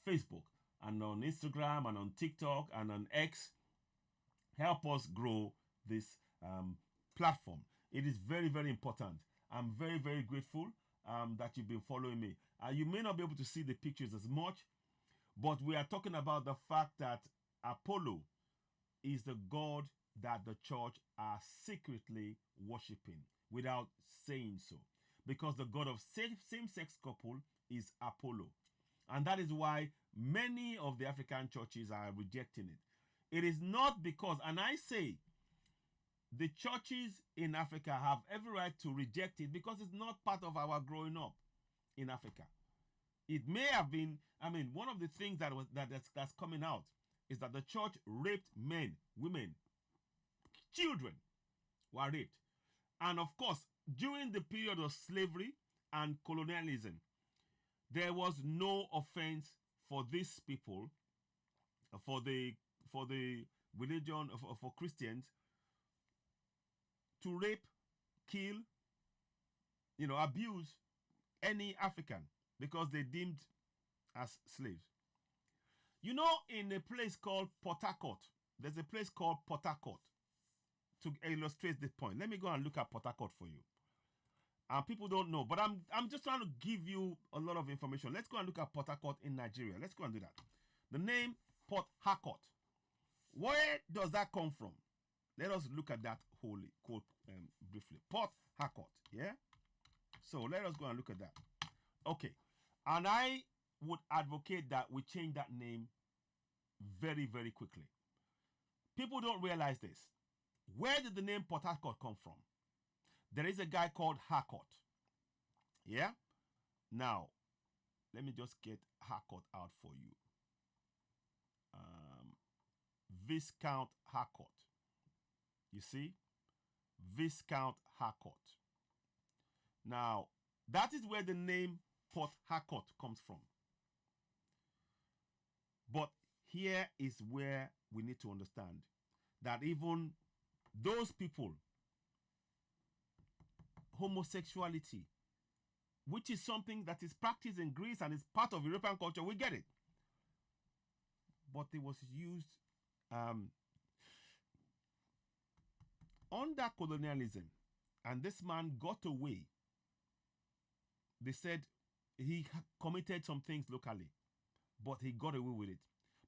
Facebook and on Instagram and on TikTok and on X. Help us grow this platform. It is very, very important. I'm very, very grateful that you've been following me. You may not be able to see the pictures as much, but we are talking about the fact that Apollo is the god that the church are secretly worshiping without saying so. Because the god of same-sex couple is Apollo. And that is why many of the African churches are rejecting it. It is not because, and I say, the churches in Africa have every right to reject it because it's not part of our growing up in Africa. It may have been, I mean, one of the things that's coming out is that the church raped men, women, children were raped. And of course, during the period of slavery and colonialism, there was no offense for these people, for the religion, for Christians, to rape, kill, abuse any African because they deemed as slaves. In a place called Port Harcourt, there's a place called Port Harcourt. To illustrate this point, let me go and look at Port Harcourt for you. People don't know, but I'm just trying to give you a lot of information. Let's go and look at Port Harcourt in Nigeria. Let's go and do that. The name Port Harcourt. Where does that come from? Let us look at that wholly, briefly. Port Harcourt, yeah? So let us go and look at that. Okay. And I would advocate that we change that name very, very quickly. People don't realize this. Where did the name Port Harcourt come from? There is a guy called Harcourt. Yeah? Now, let me just get Harcourt out for you. Viscount Harcourt. You see? Viscount Harcourt. Now, that is where the name Port Harcourt comes from. But here is where we need to understand that even those people, homosexuality, which is something that is practiced in Greece and is part of European culture, we get it. But it was used under colonialism, and this man got away. They said he committed some things locally, but he got away with it.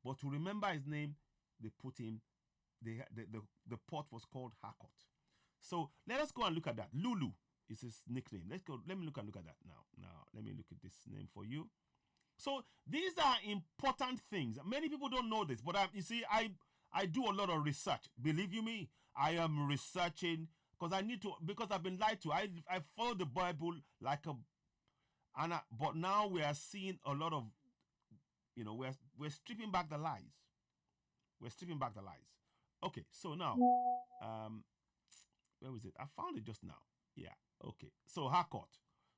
But to remember his name, they put him, the port was called Harcourt. So let us go and look at that. Lulu is his nickname. Let me look at that now. Now, let me look at this name for you. So these are important things. Many people don't know this, but you see, I do a lot of research. Believe you me, I am researching because I need to, because I've been lied to. I follow the Bible like a, but now we are seeing a lot of, we're stripping back the lies. We're stripping back the lies. Okay, so now, where was it? I found it just now. Yeah, okay. So Harcourt.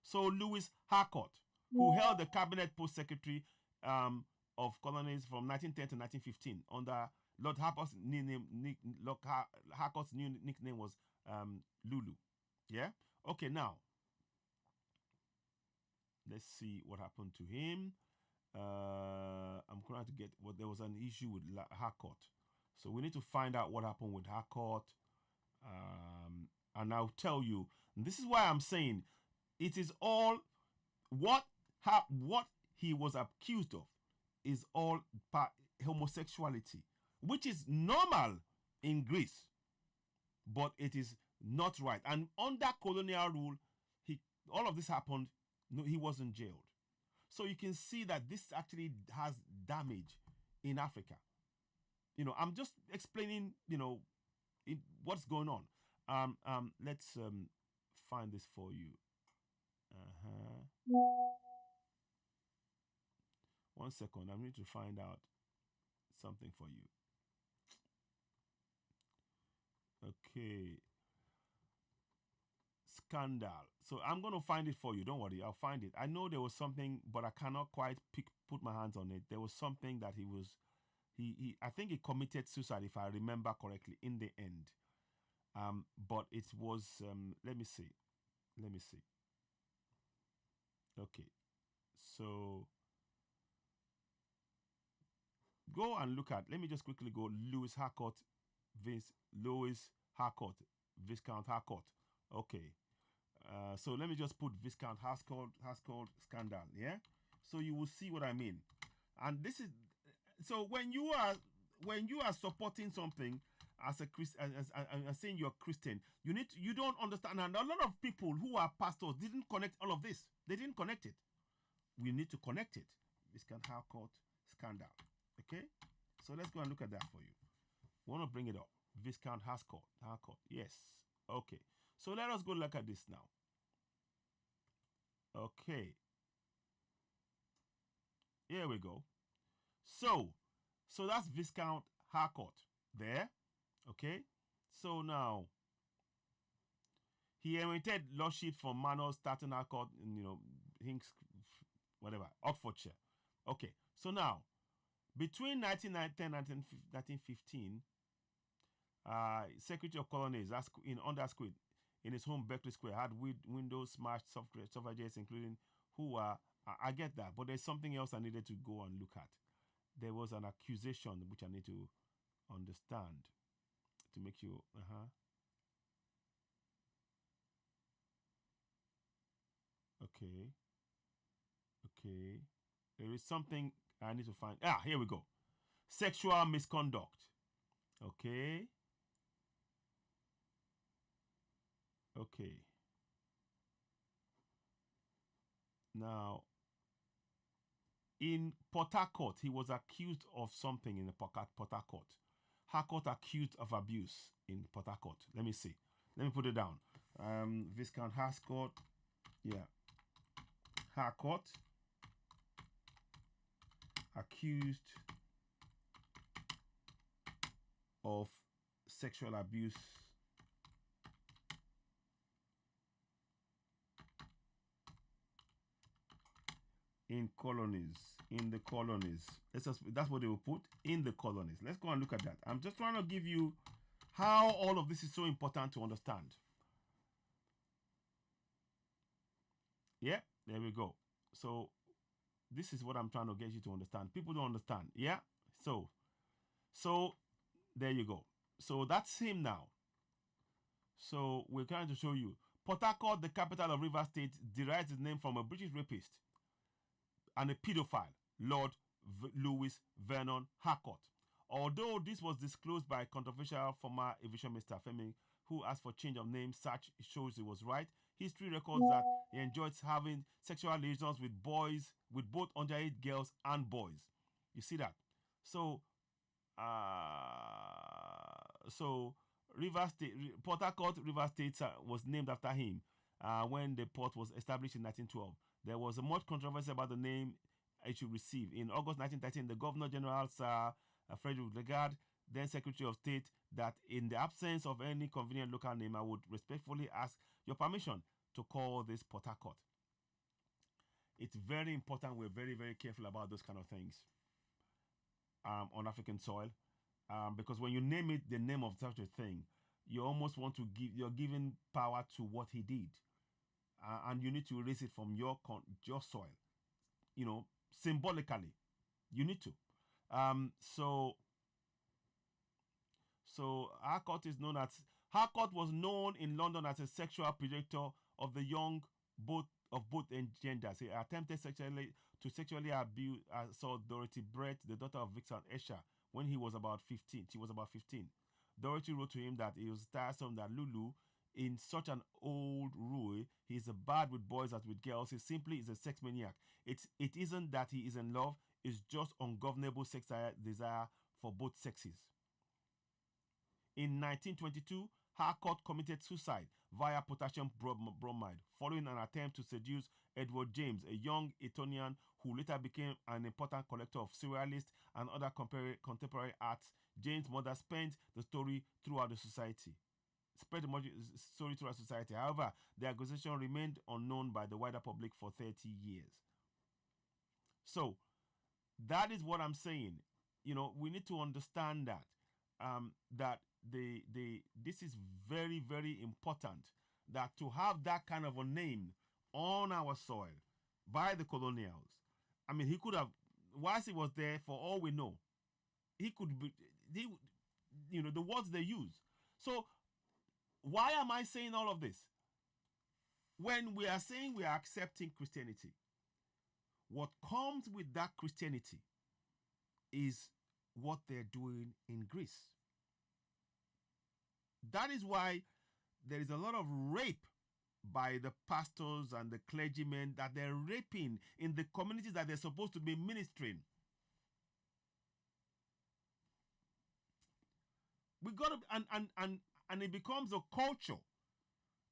So Louis Harcourt, who held the cabinet post secretary of colonies from 1910 to 1915 under Lord Harcourt's Harcourt's new nickname was Lulu. Yeah? Okay, now, let's see what happened to him. I'm trying to get there was an issue with Harcourt. So we need to find out what happened with Harcourt. And I'll tell you, and this is why I'm saying it is all what he was accused of is all homosexuality, which is normal in Greece, but it is not right. And under colonial rule, all of this happened. No, he wasn't jailed. So you can see that this actually has damage in Africa. I'm just explaining, what's going on. Let's find this for you. One second, I need to find out something for you. Okay. Scandal. So I'm going to find it for you. Don't worry, I'll find it. I know there was something, but I cannot quite put my hands on it. There was something that I think he committed suicide, if I remember correctly, in the end. But it was, let me see. Okay. So go and look at, let me just quickly go, Lewis Harcourt, Viscount Harcourt. Okay. So let me just put Viscount Harcourt scandal, yeah? So you will see what I mean. And this is, so when you are supporting something as a Christian, as saying you're Christian, you don't understand. And a lot of people who are pastors didn't connect all of this. They didn't connect it. We need to connect it. Viscount Harcourt scandal. Okay? So let's go and look at that for you. We want to bring it up. Viscount Harcourt. Yes. Okay. So let us go look at this now. Okay. Here we go. So that's Viscount Harcourt there. Okay. So now he inherited lordship from Manor Staten Harcourt in, Hinks, whatever, Oxfordshire. Okay. So now, between 1910 and 1915, Secretary of Colonies in Undersquid, in his home Berkeley Square, had windows smashed, suffragettes, including who were, I get that, but there's something else I needed to go and look at. There was an accusation which I need to understand to make you, Okay. There is something I need to find. Here we go. Sexual misconduct. Okay. Now, in Port Harcourt, he was accused of something in Port Harcourt. Harcourt accused of abuse in Port Harcourt. Let me see. Let me put it down. Viscount Harcourt. Yeah. Harcourt accused of sexual abuse in the colonies. That's what they will put, in the colonies. Let's go and look at that. I'm just trying to give you how all of this is so important to understand. Yeah, there we go. So this is what I'm trying to get you to understand. People don't understand. Yeah. So there you go. So that's him now. So we're trying to show you. Port Harcourt, the capital of Rivers State, derives its name from a British rapist and a pedophile, Lord Lewis Vernon Harcourt. Although this was disclosed by controversial former aviation minister Fleming, who asked for change of name, such shows he was right. History records that he enjoyed having sexual relations with boys, with both underage girls and boys. You see that? So Rivers State, Port Harcourt, Rivers State was named after him when the port was established in 1912. There was much controversy about the name it should receive. In August 1913, the Governor General, Sir Frederick Legard, then Secretary of State, that in the absence of any convenient local name, I would respectfully ask your permission to call this Port Harcourt. It's very important. We're very, very careful about those kind of things on African soil, because when you name it the name of such a thing, you almost want to you're giving power to what he did, and you need to erase it from your soil. Symbolically, you need to. So Harcourt Harcourt was known in London as a sexual predator of the young, both genders. He attempted to sexually assault Dorothy Brett, the daughter of Victor Escher, when he was about 15. She was about 15. Dorothy wrote to him that it was tiresome that Lulu in such an old rule. He's as bad with boys as with girls. He simply is a sex maniac. It isn't that he is in love. It's just ungovernable sex desire for both sexes. In 1922, Harcourt committed suicide via potassium bromide following an attempt to seduce Edward James, a young Etonian who later became an important collector of surrealist and other contemporary arts. James' mother spread the story throughout the society. However, the accusation remained unknown by the wider public for 30 years. So, that is what I'm saying. You know, we need to understand that this is very, very important, that to have that kind of a name on our soil by the colonials. I mean, he could have, whilst he was there, for all we know, he could be, the words they use. So why am I saying all of this? When we are saying we are accepting Christianity, what comes with that Christianity is what they're doing in Greece. That is why there is a lot of rape by the pastors and the clergymen, that they're raping in the communities that they're supposed to be ministering. We got to, and it becomes a culture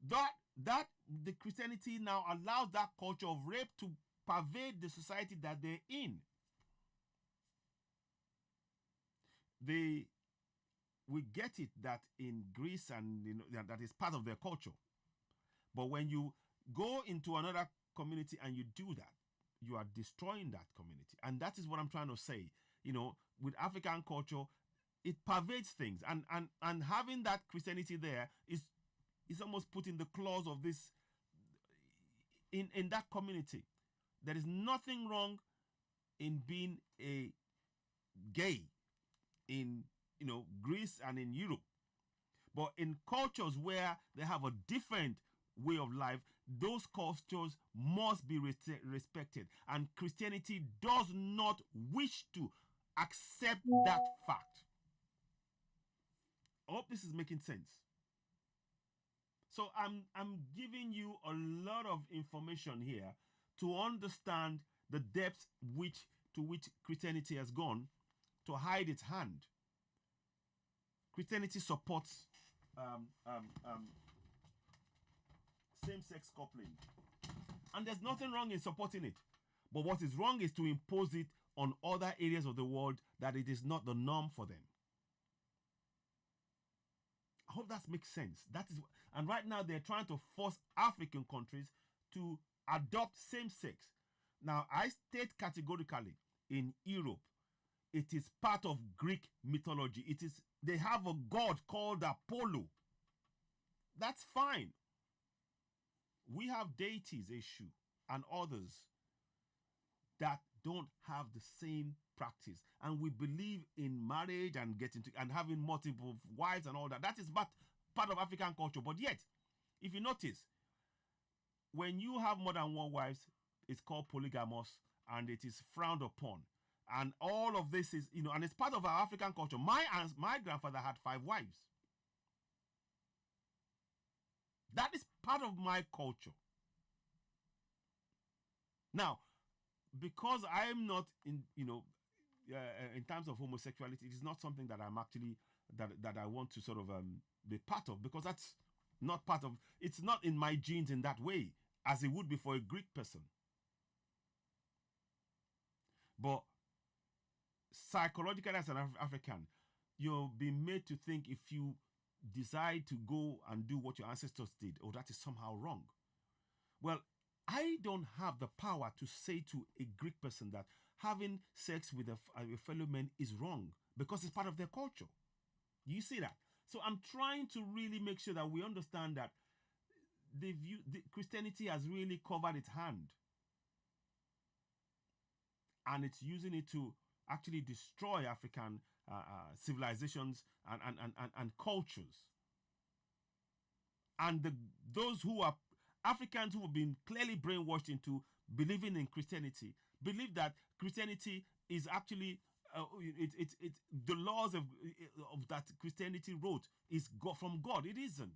that the Christianity now allows that culture of rape to pervade the society that they're in. We get it that in Greece, and that is part of their culture. But when you go into another community and you do that, you are destroying that community. And that is what I'm trying to say. With African culture, it pervades things. And having that Christianity there is almost putting the claws of this in that community. There is nothing wrong in being a gay in Greece and in Europe. But in cultures where they have a different way of life, those cultures must be respected. And Christianity does not wish to accept that fact. I hope this is making sense. So I'm giving you a lot of information here to understand the depths to which Christianity has gone to hide its hand. Christianity supports same-sex coupling. And there's nothing wrong in supporting it. But what is wrong is to impose it on other areas of the world that it is not the norm for them. I hope that makes sense. And right now they're trying to force African countries to adopt same-sex. Now, I state categorically, in Europe, it is part of Greek mythology. They have a god called Apollo. That's fine. We have deities, Eshu, and others that don't have the same practice. And we believe in marriage and having multiple wives and all that. That is part of African culture. But yet, if you notice, when you have more than one wife, it's called polygamous, and it is frowned upon. And all of this is, and it's part of our African culture. My grandfather had 5 wives. That is part of my culture. Now, because I am not in terms of homosexuality, it is not something that I'm actually, that I want to sort of be part of, because that's not part of, it's not in my genes in that way, as it would be for a Greek person. But psychologically, as an African, you'll be made to think, if you decide to go and do what your ancestors did, that is somehow wrong. Well, I don't have the power to say to a Greek person that having sex with a fellow man is wrong, because it's part of their culture. You see that? So I'm trying to really make sure that we understand that Christianity has really covered its hand. And it's using it to actually destroy African civilizations and cultures. And those who are Africans who have been clearly brainwashed into believing in Christianity, believe that Christianity is actually the laws of that Christianity wrote is from God. It isn't.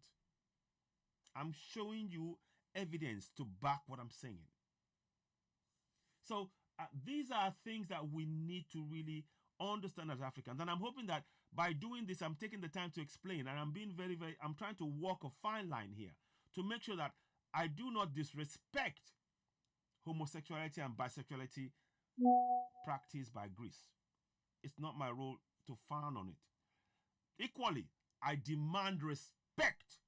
I'm showing you evidence to back what I'm saying. So these are things that we need to really understand as Africans. And I'm hoping that by doing this, I'm taking the time to explain, and I'm being I'm trying to walk a fine line here to make sure that I do not disrespect homosexuality and bisexuality practiced by Greece. It's not my role to frown on it. Equally, I demand respect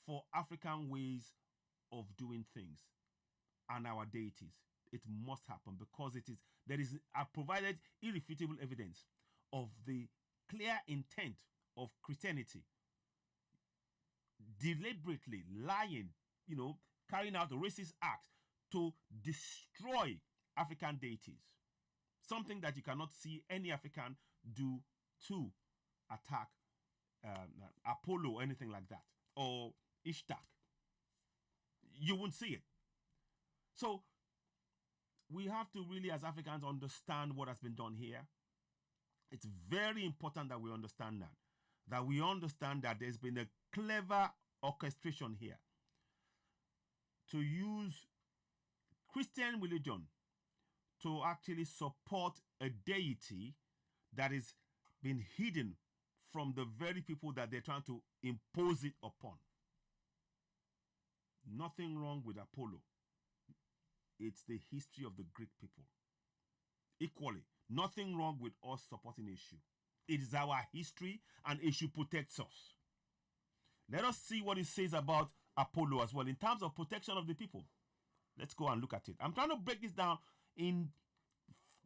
for African ways of doing things and our deities. It must happen because I provided irrefutable evidence of the clear intent of Christianity deliberately lying, carrying out racist acts to destroy African deities. Something that you cannot see any African do to attack Apollo or anything like that, or Ishtar. You won't see it. So we have to really, as Africans, understand what has been done here. It's very important that we understand that we understand that there's been a clever orchestration here to use Christian religion to actually support a deity that is been hidden from the very people that they're trying to impose it upon. Nothing wrong with Apollo. It's the history of the Greek people. Equally, nothing wrong with us supporting Eshu. It is our history, and Eshu protects us. Let us see what it says about Apollo as well in terms of protection of the people. Let's go and look at it. I'm trying to break this down in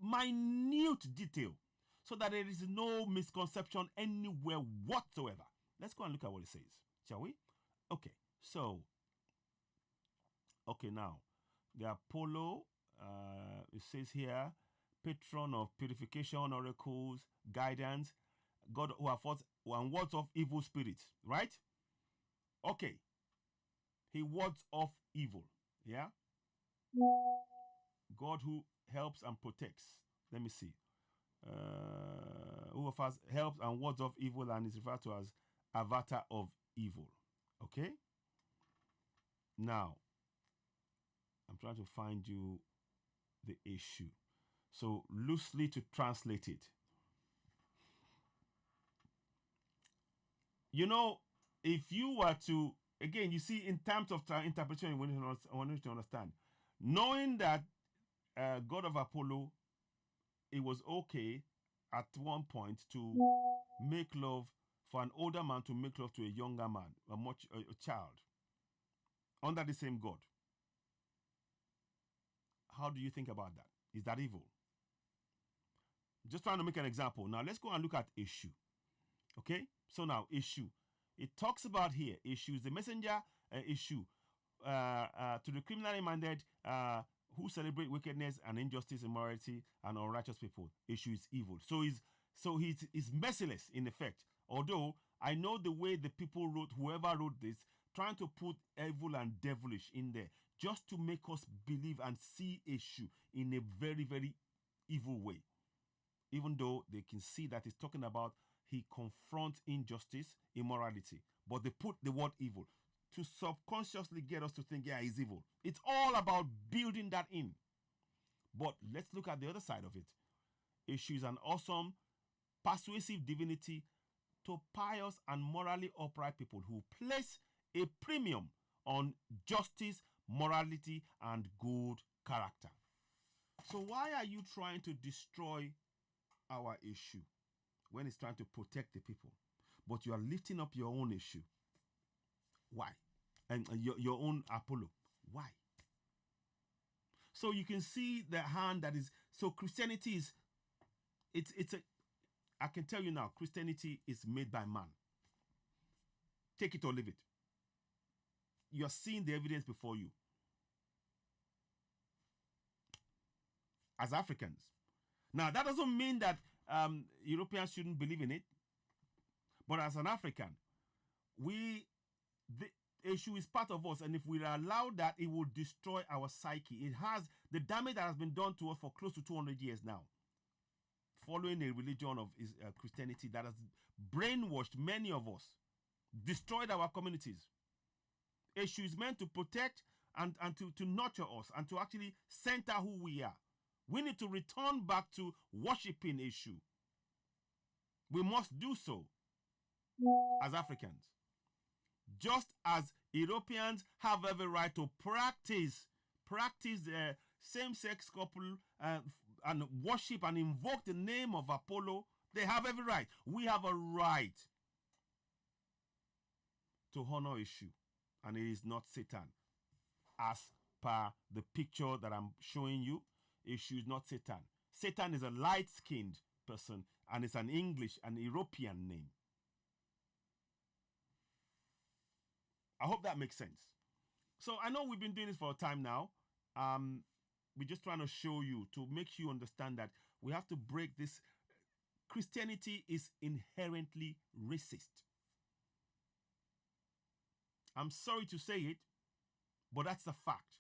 minute detail so that there is no misconception anywhere whatsoever. Let's go and look at what it says, shall we? Okay, so, now, the Apollo, it says here, patron of purification, oracles, guidance, God who have fought and wards off evil spirits, right? Okay. He wards off evil, yeah? God who helps and protects. Let me see. Who offers helps and wards off evil and is referred to as avatar of evil. Okay? Now, I'm trying to find you the issue. So, loosely to translate it. If you were to, again, you see, in terms of interpretation, we need to understand. Knowing that God of Apollo, it was okay at one point to make love, for an older man to make love to a younger man, a child, under the same God. How do you think about that? Is that evil? Just trying to make an example. Now, let's go and look at Eshu. Okay? So now, Eshu. It talks about here, Eshu is the messenger, Eshu, to the criminally minded who celebrate wickedness and injustice, immorality, and unrighteous people. Eshu is evil. So he's merciless in effect. Although, I know the way the people whoever wrote this, trying to put evil and devilish in there, just to make us believe and see Eshu in a very, very evil way. Even though they can see that it's talking about he confronts injustice, immorality. But they put the word evil to subconsciously get us to think, yeah, he's evil. It's all about building that in. But let's look at the other side of it. Eshu is an awesome, persuasive divinity to pious and morally upright people who place a premium on justice, morality, and good character. So why are you trying to destroy our Eshu when it's trying to protect the people? But you are lifting up your own Eshu. Why? And your own Apollo. Why? So you can see the hand that is... So Christianity is... I can tell you now, Christianity is made by man. Take it or leave it. You are seeing the evidence before you. As Africans. Now, that doesn't mean that Europeans shouldn't believe in it. But as an African, the issue is part of us. And if we allow that, it will destroy our psyche. It has the damage that has been done to us for close to 200 years now. Following a religion of Christianity that has brainwashed many of us. Destroyed our communities. Eshu is meant to protect and to nurture us and to actually center who we are. We need to return back to worshiping Eshu. We must do so as Africans. Just as Europeans have every right to practice same-sex couple and worship and invoke the name of Apollo, they have every right. We have a right to honor Eshu, and it is not Satan. As per the picture that I'm showing you, Eshu is not Satan. Satan is a light-skinned person, and it's an English and European name. I hope that makes sense. So I know we've been doing this for a time now. We're just trying to show you, to make you understand that we have to break this. Christianity is inherently racist. I'm sorry to say it, but that's the fact.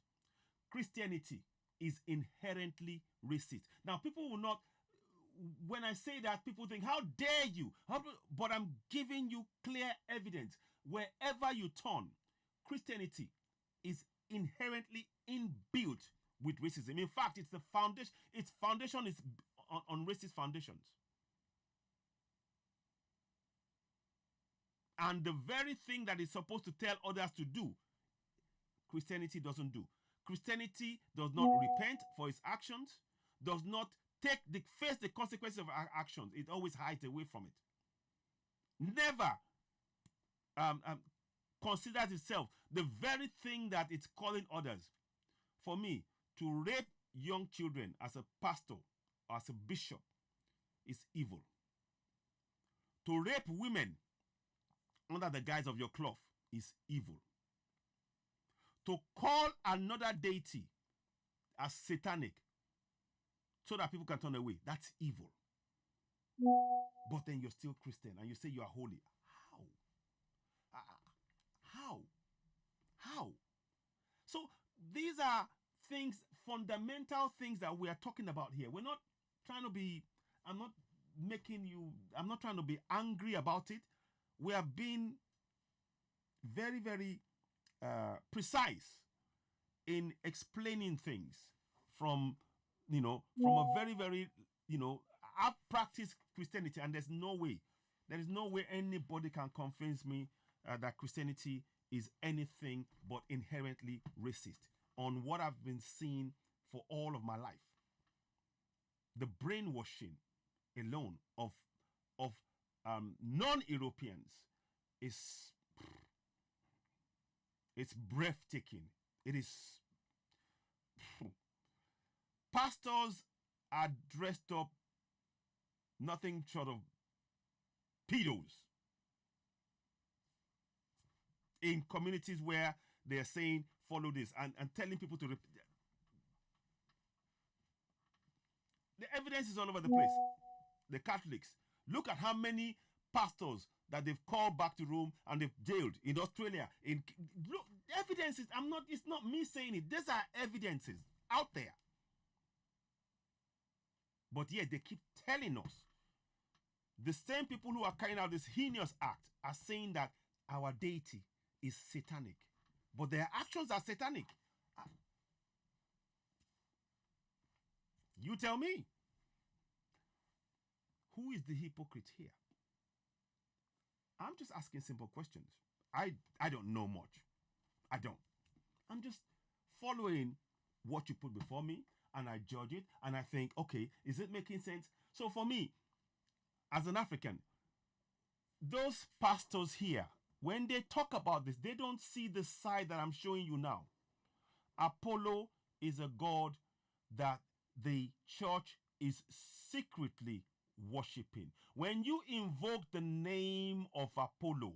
Christianity is inherently racist. Now, people will not, when I say that, people think, how dare you? But I'm giving you clear evidence. Wherever you turn, Christianity is inherently inbuilt with racism. In fact, it's the foundation. Its foundation is on racist foundations. And the very thing that is supposed to tell others to do, Christianity doesn't do. Christianity does not repent for its actions, does not face the consequences of our actions. It always hides away from it. Never considers itself the very thing that it's calling others. For me, to rape young children as a pastor or as a bishop is evil. To rape women under the guise of your cloth is evil. To call another deity as satanic so that people can turn away, that's evil. But then you're still Christian and you say you are holy. How? So these are things, fundamental things that we are talking about here. We're not trying to be, I'm not trying to be angry about it. We are being very, very precise in explaining things from a very, very, I've practiced Christianity, and there is no way anybody can convince me that Christianity is anything but inherently racist on what I've been seeing for all of my life. The brainwashing alone of non-Europeans it's breathtaking. It is. Pastors are dressed up nothing short of pedos in communities where they are saying follow this and telling people to repeat. The evidence is all over the place. The Catholics, look at how many pastors that they've called back to Rome and they've jailed in Australia. Look, evidences. It's not me saying it. These are evidences out there. But yet they keep telling us. The same people who are carrying out this heinous act are saying that our deity is satanic. But their actions are satanic. You tell me. Who is the hypocrite here? I'm just asking simple questions. I don't know much. I don't. I'm just following what you put before me, and I judge it, and I think, okay, is it making sense? So for me, as an African, those pastors here, when they talk about this, they don't see the side that I'm showing you now. Apollo is a god that the church is secretly worshipping. When you invoke the name of Apollo,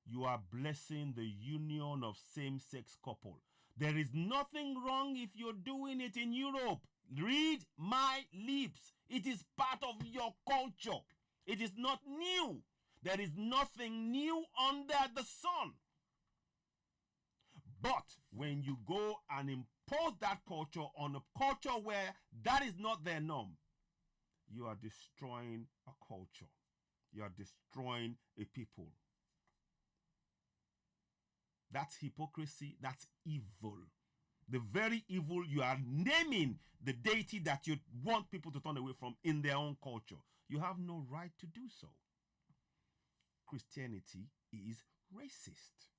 you are blessing the union of same-sex couple. There is nothing wrong if you're doing it in Europe. Read my lips. It is part of your culture. It is not new. There is nothing new under the sun. But when you go and impose that culture on a culture where that is not their norm, you are destroying a culture. You are destroying a people. That's hypocrisy. That's evil. The very evil you are naming the deity that you want people to turn away from in their own culture. You have no right to do so. Christianity is racist.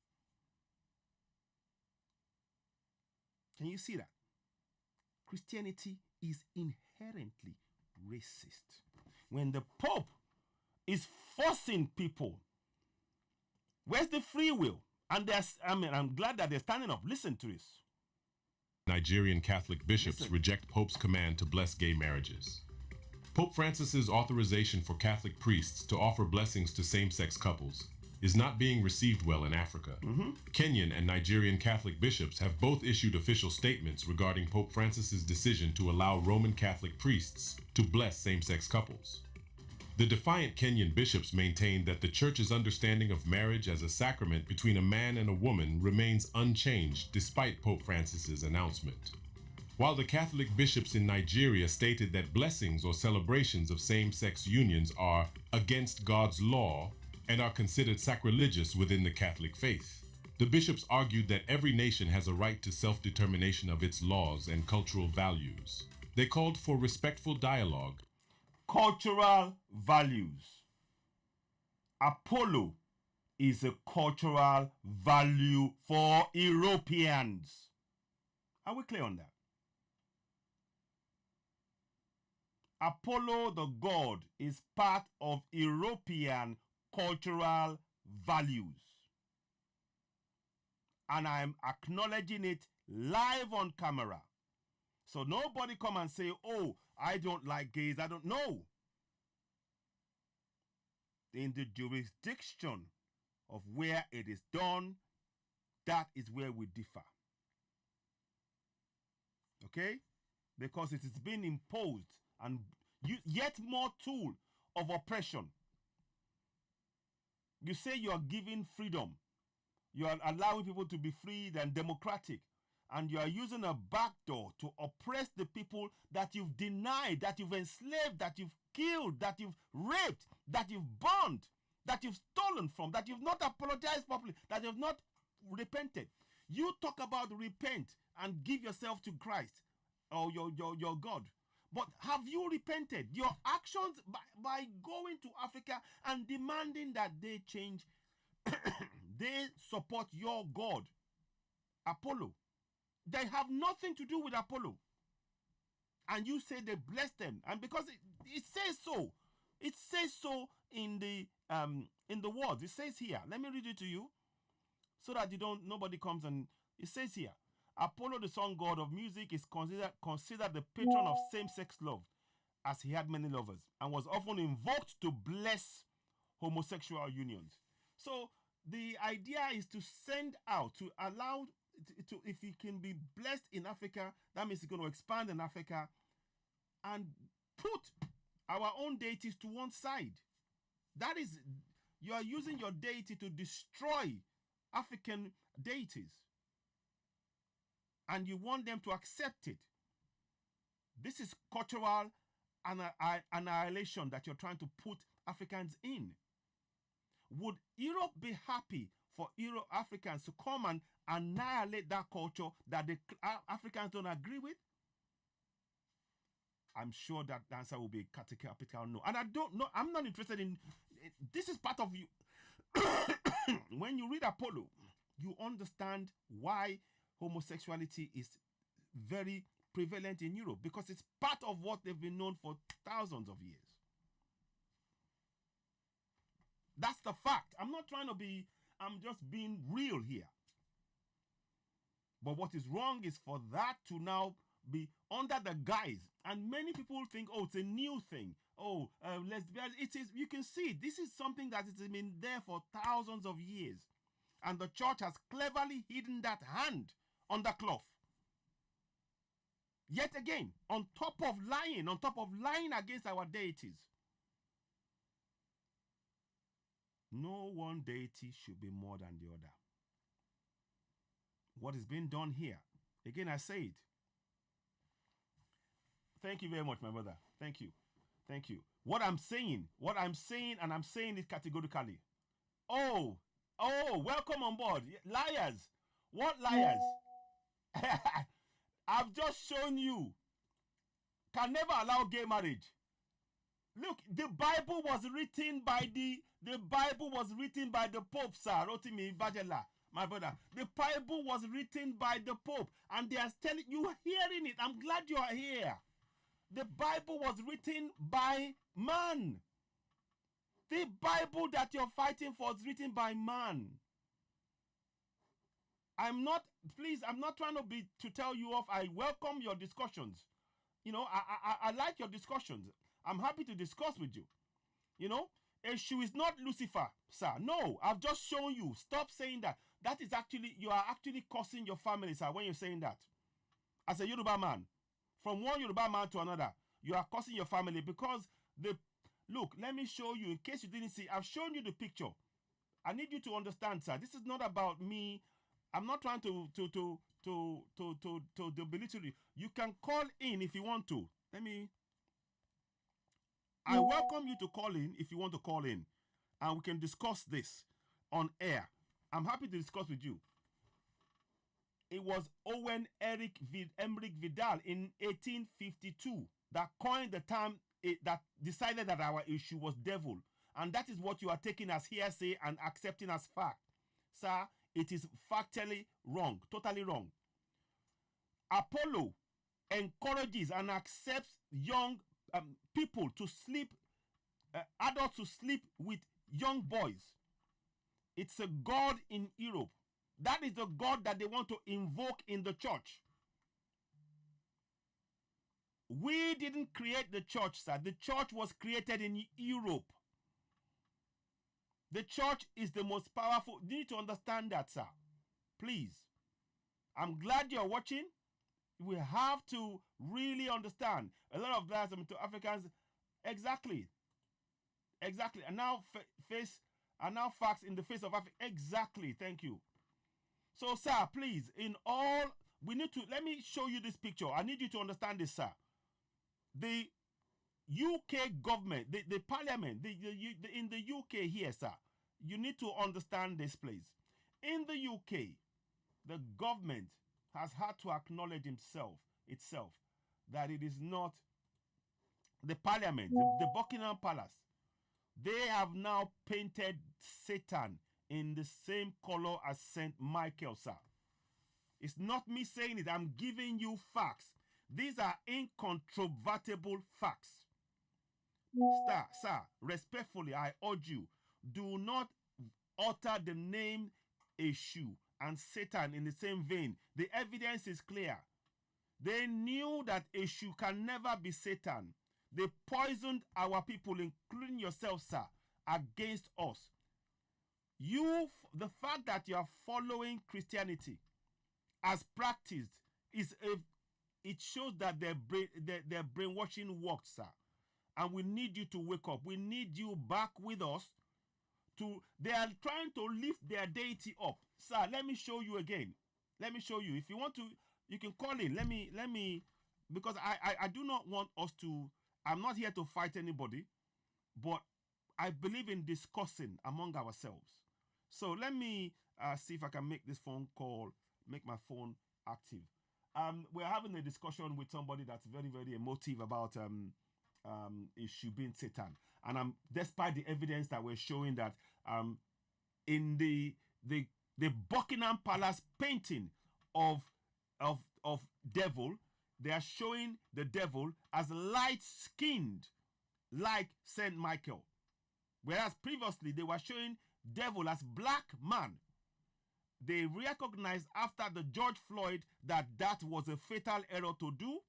Can you see that? Christianity is inherently racist. When the Pope is forcing people, where's the free will? And I'm glad that they're standing up. Listen to this.
Nigerian Catholic bishops reject Pope's command to bless gay marriages. Pope Francis's authorization for Catholic priests to offer blessings to same-sex couples is not being received well in Africa. Kenyan and Nigerian Catholic bishops have both issued official statements regarding Pope Francis's decision to allow Roman Catholic priests to bless same-sex couples. The defiant Kenyan bishops maintain that the Church's understanding of marriage as a sacrament between a man and a woman remains unchanged despite Pope Francis's announcement. While the Catholic bishops in Nigeria stated that blessings or celebrations of same-sex unions are against God's law and are considered sacrilegious within the Catholic faith, the bishops argued that every nation has a right to self-determination of its laws and cultural values. They called for respectful dialogue.
Cultural values. Apollo is a cultural value for Europeans. Are we clear on that? Apollo the god is part of European cultural values. And I'm acknowledging it live on camera. So nobody come and say, oh, I don't like gays. I don't know. In the jurisdiction of where it is done, that is where we differ. Okay? Because it is being imposed and yet more tool of oppression. You say you are giving freedom. You are allowing people to be free and democratic. And you are using a backdoor to oppress the people that you've denied, that you've enslaved, that you've killed, that you've raped, that you've burned, that you've stolen from, that you've not apologized properly, that you've not repented. You talk about repent and give yourself to Christ or your God. But have you repented? Your actions by going to Africa and demanding that they change, they support your God, Apollo. They have nothing to do with Apollo. And you say they bless them. And because it says so. It says so in the words. It says here. Let me read it to you. So that nobody comes and it says here. Apollo, the sun god of music, is considered the patron of same-sex love, as he had many lovers, and was often invoked to bless homosexual unions. So the idea is to send out, to allow, if he can be blessed in Africa, that means he's going to expand in Africa and put our own deities to one side. That is, you are using your deity to destroy African deities. And you want them to accept it. This is cultural annihilation that you're trying to put Africans in. Would Europe be happy for Africans to come and annihilate that culture that the Africans don't agree with? I'm sure that the answer will be categorical no. And I don't know, I'm not interested in, this is part of you. When you read Apollo, you understand why homosexuality is very prevalent in Europe, because it's part of what they've been known for thousands of years. That's the fact. I'm not trying to be, I'm just being real here. But what is wrong is for that to now be under the guise, and many people think, oh, it's a new thing. Oh, lesbian. It is. You can see this is something that has been there for thousands of years, and the church has cleverly hidden that hand under cloth. Yet again, on top of lying against our deities. No one deity should be more than the other. What is being done here? Again, I say it. Thank you very much, my brother. Thank you. Thank you. What I'm saying, and I'm saying it categorically. Oh, Oh, welcome on board. Liars. What liars? I've just shown you. Can never allow gay marriage. Look, the Bible was written by the Pope, sir. Rotimi Bajela, my brother. The Bible was written by the Pope, and they are telling you, hearing it. I'm glad you are here. The Bible was written by man. The Bible that you're fighting for is written by man. I'm not trying to tell you off. I welcome your discussions. You know, I like your discussions. I'm happy to discuss with you. You know, Eshu is not Lucifer, sir. No, I've just shown you. Stop saying that. That is actually, you are actually causing your family, sir, when you're saying that. As a Yoruba man, from one Yoruba man to another, you are causing your family because look, let me show you, in case you didn't see, I've shown you the picture. I need you to understand, sir. This is not about me. I'm not trying to belittle you. You can call in if you want to. I welcome you to call in if you want to call in, and we can discuss this on air. I'm happy to discuss with you. It was Owen Emmerich Vidal in 1852 that coined the term, that decided that our issue was devil. And that is what you are taking as hearsay and accepting as fact. Sir, it is factually wrong, totally wrong. Apollo encourages and accepts young people to sleep, adults to sleep with young boys. It's a god in Europe. That is the god that they want to invoke in the church. We didn't create the church, sir. The church was created in Europe. The church is the most powerful. You need to understand that, sir. Please. I'm glad you're watching. We have to really understand. A lot of guys, to Africans, exactly. And now facts in the face of Africa. Exactly. Thank you. So, sir, please, let me show you this picture. I need you to understand this, sir. The UK government, the parliament, in the UK here, sir, you need to understand this, please. In the UK, the government has had to acknowledge itself that it is not the parliament, the Buckingham Palace. They have now painted Satan in the same color as Saint Michael, sir. It's not me saying it. I'm giving you facts. These are incontrovertible facts. Sir, respectfully, I urge you, do not utter the name Eshu and Satan in the same vein. The evidence is clear. They knew that Eshu can never be Satan. They poisoned our people, including yourself, sir, against us. The fact that you are following Christianity as practiced it shows that their brainwashing worked, sir. And we need you to wake up. We need you back with us. They are trying to lift their deity up. Sir, let me show you again. Let me show you. If you want to, you can call in. Let me, because I do not want us to, I'm not here to fight anybody, but I believe in discussing among ourselves. So let me see if I can make this phone call, make my phone active. We're having a discussion with somebody that's very, very emotive about issue being Satan. And despite the evidence that we're showing that in the Buckingham Palace painting of devil, they are showing the devil as light-skinned, like Saint Michael. Whereas previously they were showing devil as black man. They recognized after the George Floyd that was a fatal error to do.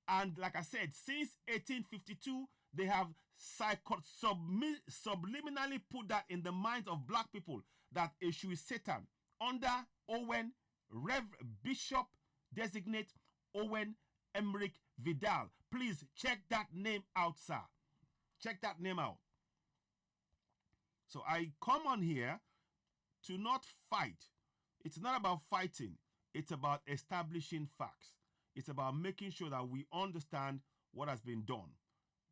And like I said, since 1852, they have subliminally put that in the minds of black people that Eshu is Satan. Under Owen, Bishop designate Owen Emmerich Vidal. Please check that name out, sir. Check that name out. So I come on here to not fight. It's not about fighting. It's about establishing facts. It's about making sure that we understand what has been done.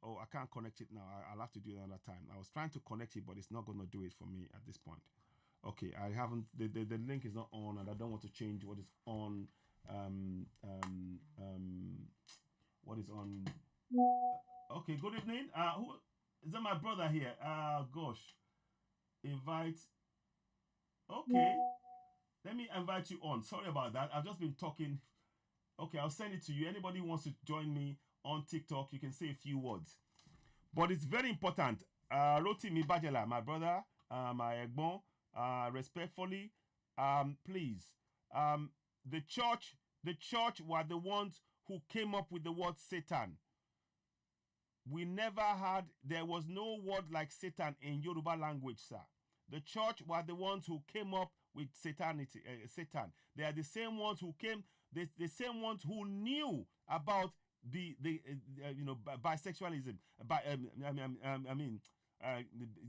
Oh, I can't connect it now. I'll have to do it another time. I was trying to connect it, but it's not going to do it for me at this point. Okay, I haven't. The link is not on, and I don't want to change what is on. What is on? Okay. Good evening. Who is that? My brother here. Gosh. Invite. Okay. Let me invite you on. Sorry about that. I've just been talking. Okay, I'll send it to you. Anybody who wants to join me on TikTok, you can say a few words. But it's very important. Rotimi Bajela, my brother, my egbon, respectfully, please, the church were the ones who came up with the word Satan. We never had, there was no word like Satan in Yoruba language, sir. The church were the ones who came up with Satan. They are the same ones who came, the same ones who knew about the bisexualism,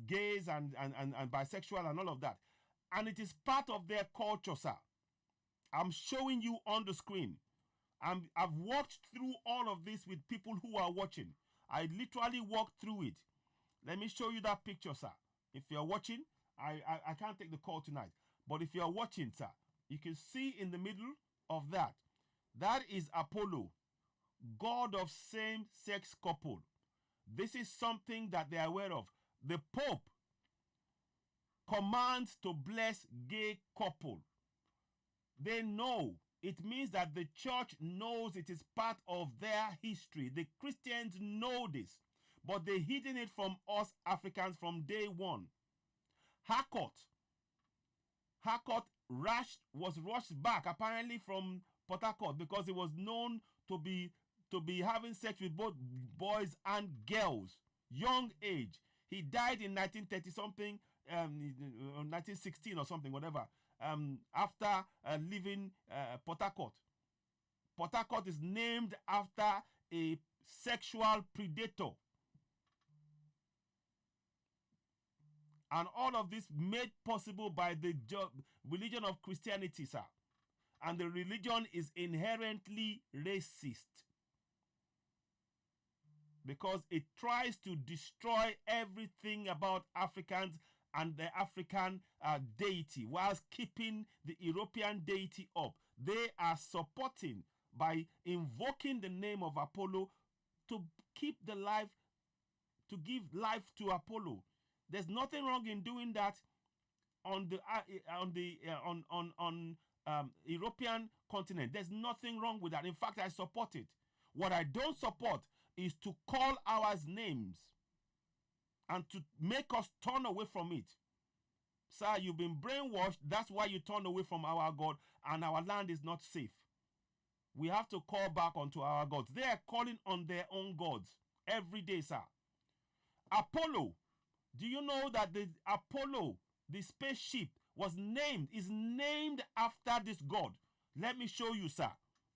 gays and bisexual and all of that. And it is part of their culture, sir. I'm showing you on the screen. I've walked through all of this with people who are watching. I literally walked through it. Let me show you that picture, sir. If you're watching, I can't take the call tonight. But if you're watching, sir, you can see in the middle of that. That is Apollo, god of same-sex couple. This is something that they are aware of. The Pope commands to bless gay couple. They know. It means that the church knows it is part of their history. The Christians know this, but they're hiding it from us Africans from day one. Harcourt was rushed back apparently from Port Harcourt because he was known to be having sex with both boys and girls, young age. He died in 1930 something, 1916 or something, whatever. After leaving Port Harcourt. Port Harcourt is named after a sexual predator. And all of this made possible by the religion of Christianity, sir. And the religion is inherently racist. Because it tries to destroy everything about Africans and the African deity whilst keeping the European deity up. They are supporting by invoking the name of Apollo to keep the life, to give life to Apollo. There's nothing wrong in doing that on the European continent. There's nothing wrong with that. In fact, I support it. What I don't support is to call ours names and to make us turn away from it. Sir, you've been brainwashed. That's why you turn away from our God, and our land is not safe. We have to call back onto our gods. They are calling on their own gods every day, sir. Apollo. Do you know that the Apollo, the spaceship, is named after this god? Let me show you, sir,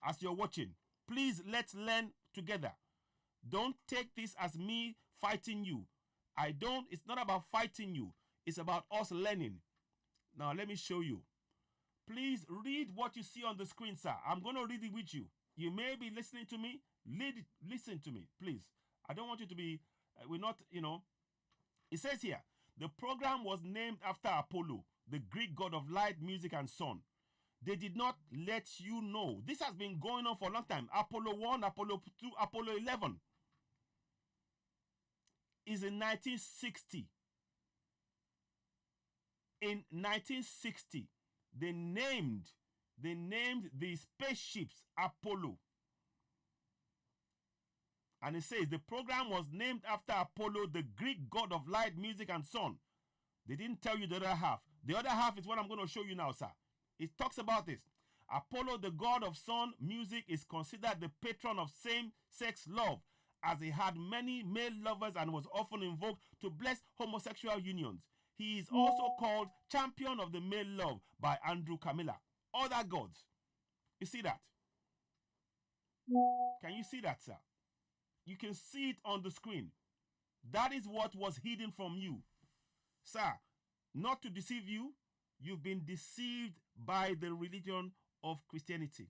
as you're watching. Please, let's learn together. Don't take this as me fighting you. It's not about fighting you. It's about us learning. Now, let me show you. Please read what you see on the screen, sir. I'm going to read it with you. You may be listening to me. Listen to me, please. I don't want you to be, we're not, It says here, the program was named after Apollo, the Greek god of light, music, and sun. They did not let you know. This has been going on for a long time. Apollo 1, Apollo 2, Apollo 11 is in 1960. In 1960, they named the spaceships Apollo. And it says the program was named after Apollo, the Greek god of light, music, and sun. They didn't tell you the other half. The other half is what I'm going to show you now, sir. It talks about this. Apollo, the god of sun, music, is considered the patron of same-sex love, as he had many male lovers and was often invoked to bless homosexual unions. He is also called champion of the male love by Andrew Camilla. Other gods. You see that? Can you see that, sir? You can see it on the screen. That is what was hidden from you. Sir, not to deceive you, you've been deceived by the religion of Christianity.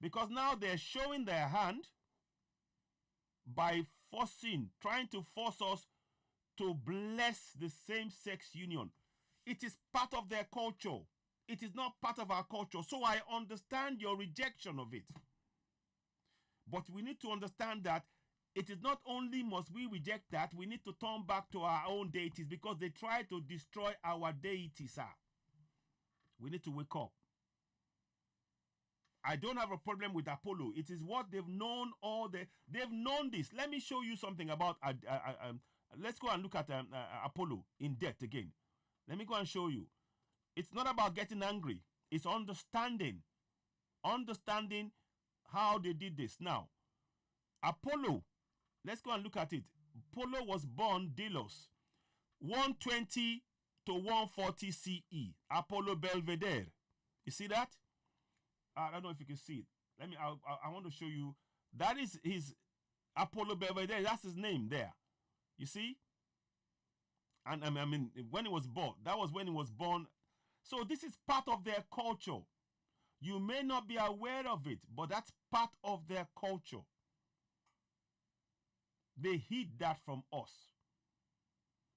Because now they're showing their hand by trying to force us to bless the same-sex union. It is part of their culture. It is not part of our culture. So I understand your rejection of it. But we need to understand that it is not only must we reject that, we need to turn back to our own deities because they try to destroy our deities, sir. We need to wake up. I don't have a problem with Apollo. It is what they've known they've known this. Let me show you something about let's go and look at Apollo in depth again. Let me go and show you. It's not about getting angry. It's understanding how they did this. Now, Apollo, let's go and look at it. Apollo was born Delos, 120 to 140 CE. Apollo Belvedere. You see that? I don't know if you can see it. I want to show you. That is his Apollo Belvedere. That's his name there. You see? And I mean, when he was born, that was when he was born. So this is part of their culture. You may not be aware of it, but that's part of their culture. They hid that from us.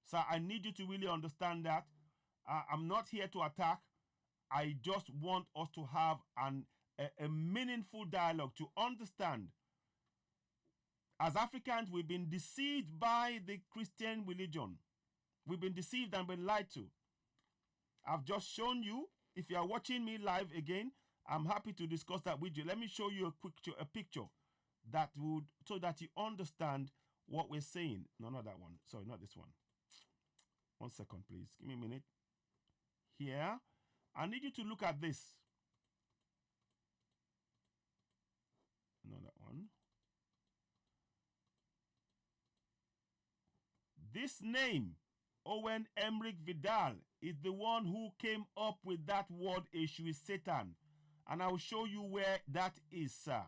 So I need you to really understand that. I'm not here to attack. I just want us to have a meaningful dialogue to understand. As Africans, we've been deceived by the Christian religion. We've been deceived and been lied to. I've just shown you. If you are watching me live again, I'm happy to discuss that with you. Let me show you a picture that would, so that you understand what we're saying. No, not that one. Sorry, not this one. 1 second, please. Give me a minute. Here, I need you to look at this. Not that one. This name, Owen Emmerich Vidal, is the one who came up with that word issue is Satan. And I will show you where that is, sir.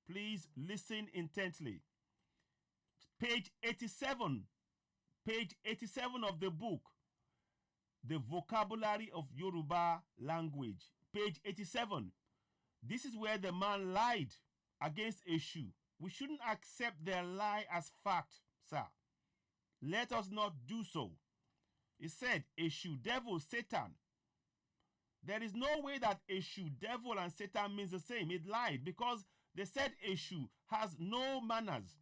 Please listen intently. Page 87. Page 87 of the book, The Vocabulary of Yoruba Language. Page 87. This is where the man lied against Eshu. We shouldn't accept their lie as fact, sir. Let us not do so. He said, Eshu, devil, Satan. There is no way that Eshu, devil, and Satan means the same. It lied because they said Eshu has no manners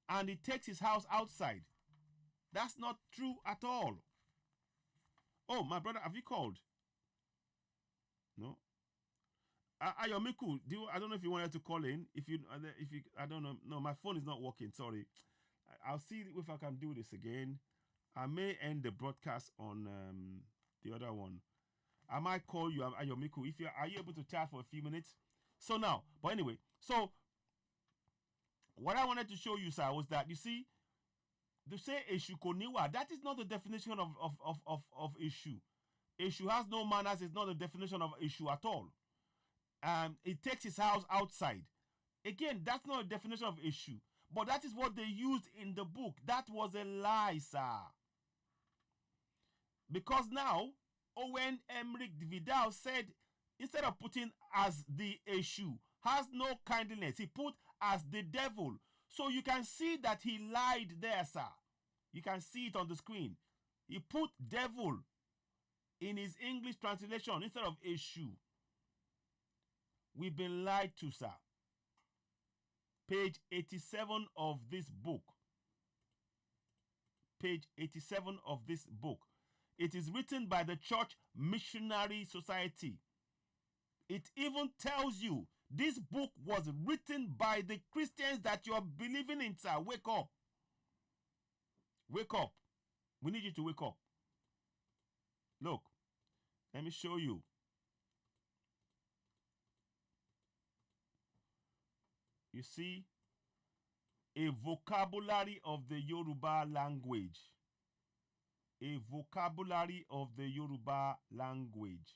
and he takes his house outside. That's not true at all. Oh, my brother, have you called? No. Ayomiku, I don't know if you wanted to call in. If you, I don't know. No, my phone is not working. Sorry. I'll see if I can do this again. I may end the broadcast on the other one. I might call you, Ayomiku. Are you able to chat for a few minutes? So now, but anyway, so what I wanted to show you, sir, was that you see, to say Eshu Koniwa, that is not the definition of Eshu. Eshu has no manners is not the definition of Eshu at all. It takes his house outside. Again, that's not a definition of Eshu. But that is what they used in the book. That was a lie, sir. Because now, Owen Emmerich Vidal said, instead of putting as the Eshu, has no kindliness, he put as the devil. So you can see that he lied there, sir. You can see it on the screen. He put devil in his English translation instead of Eshu. We've been lied to, sir. Page 87 of this book. Page 87 of this book. It is written by the Church Missionary Society. It even tells you this book was written by the Christians that you're believing in, sir. Wake up. Wake up. We need you to wake up. Look, let me show you. You see, a vocabulary of the Yoruba language. A vocabulary of the Yoruba language.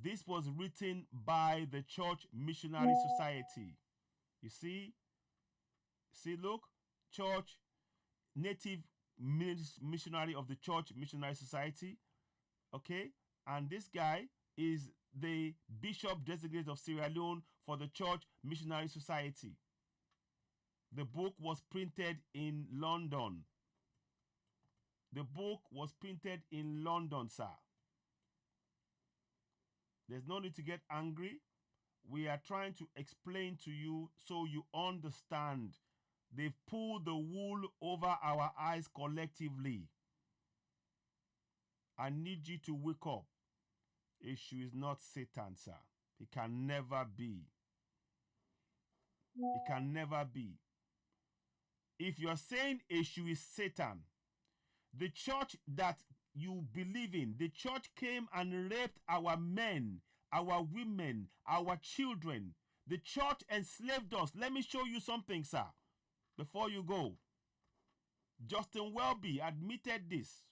This was written by the Church Missionary Society. You see? See, look. Church, native missionary of the Church Missionary Society. Okay? And this guy is the Bishop Designate of Sierra Leone for the Church Missionary Society. The book was printed in London. The book was printed in London, sir. There's no need to get angry. We are trying to explain to you so you understand. They've pulled the wool over our eyes collectively. I need you to wake up. Issue is not Satan, sir. It can never be. It can never be. If you're saying issue is Satan, the church that you believe in, the church came and raped our men, our women, our children. The church enslaved us. Let me show you something, sir, before you go. Justin Welby admitted this.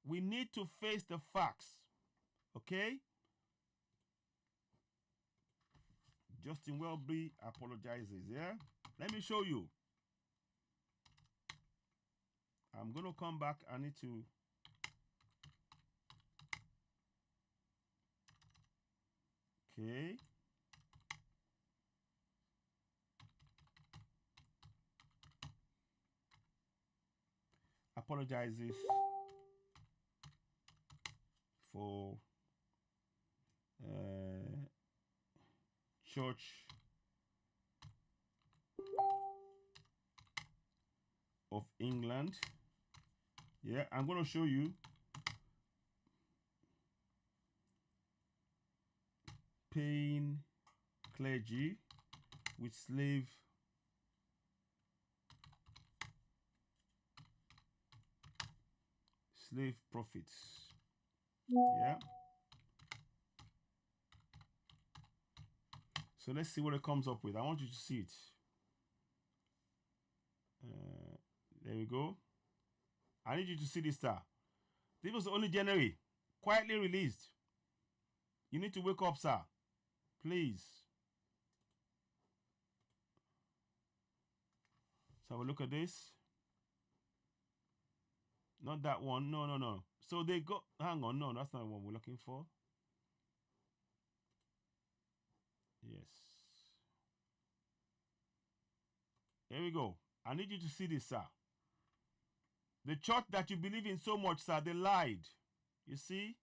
We need to face the facts. Okay? Justin Welby apologizes, yeah? Let me show you. I'm going to come back. I need to... Okay. Apologizes for Church of England. Yeah, I'm going to show you. Paying clergy with slave profits. Yeah. So let's see what it comes up with. I want you to see it. There we go. I need you to see this star. This was only January. Quietly released. You need to wake up, sir. Please. So have a look at this. Not that one. No, no, no. So they go... Hang on. No, that's not the one we're looking for. Yes. Here we go. I need you to see this, sir. The church that you believe in so much, sir, they lied. You see?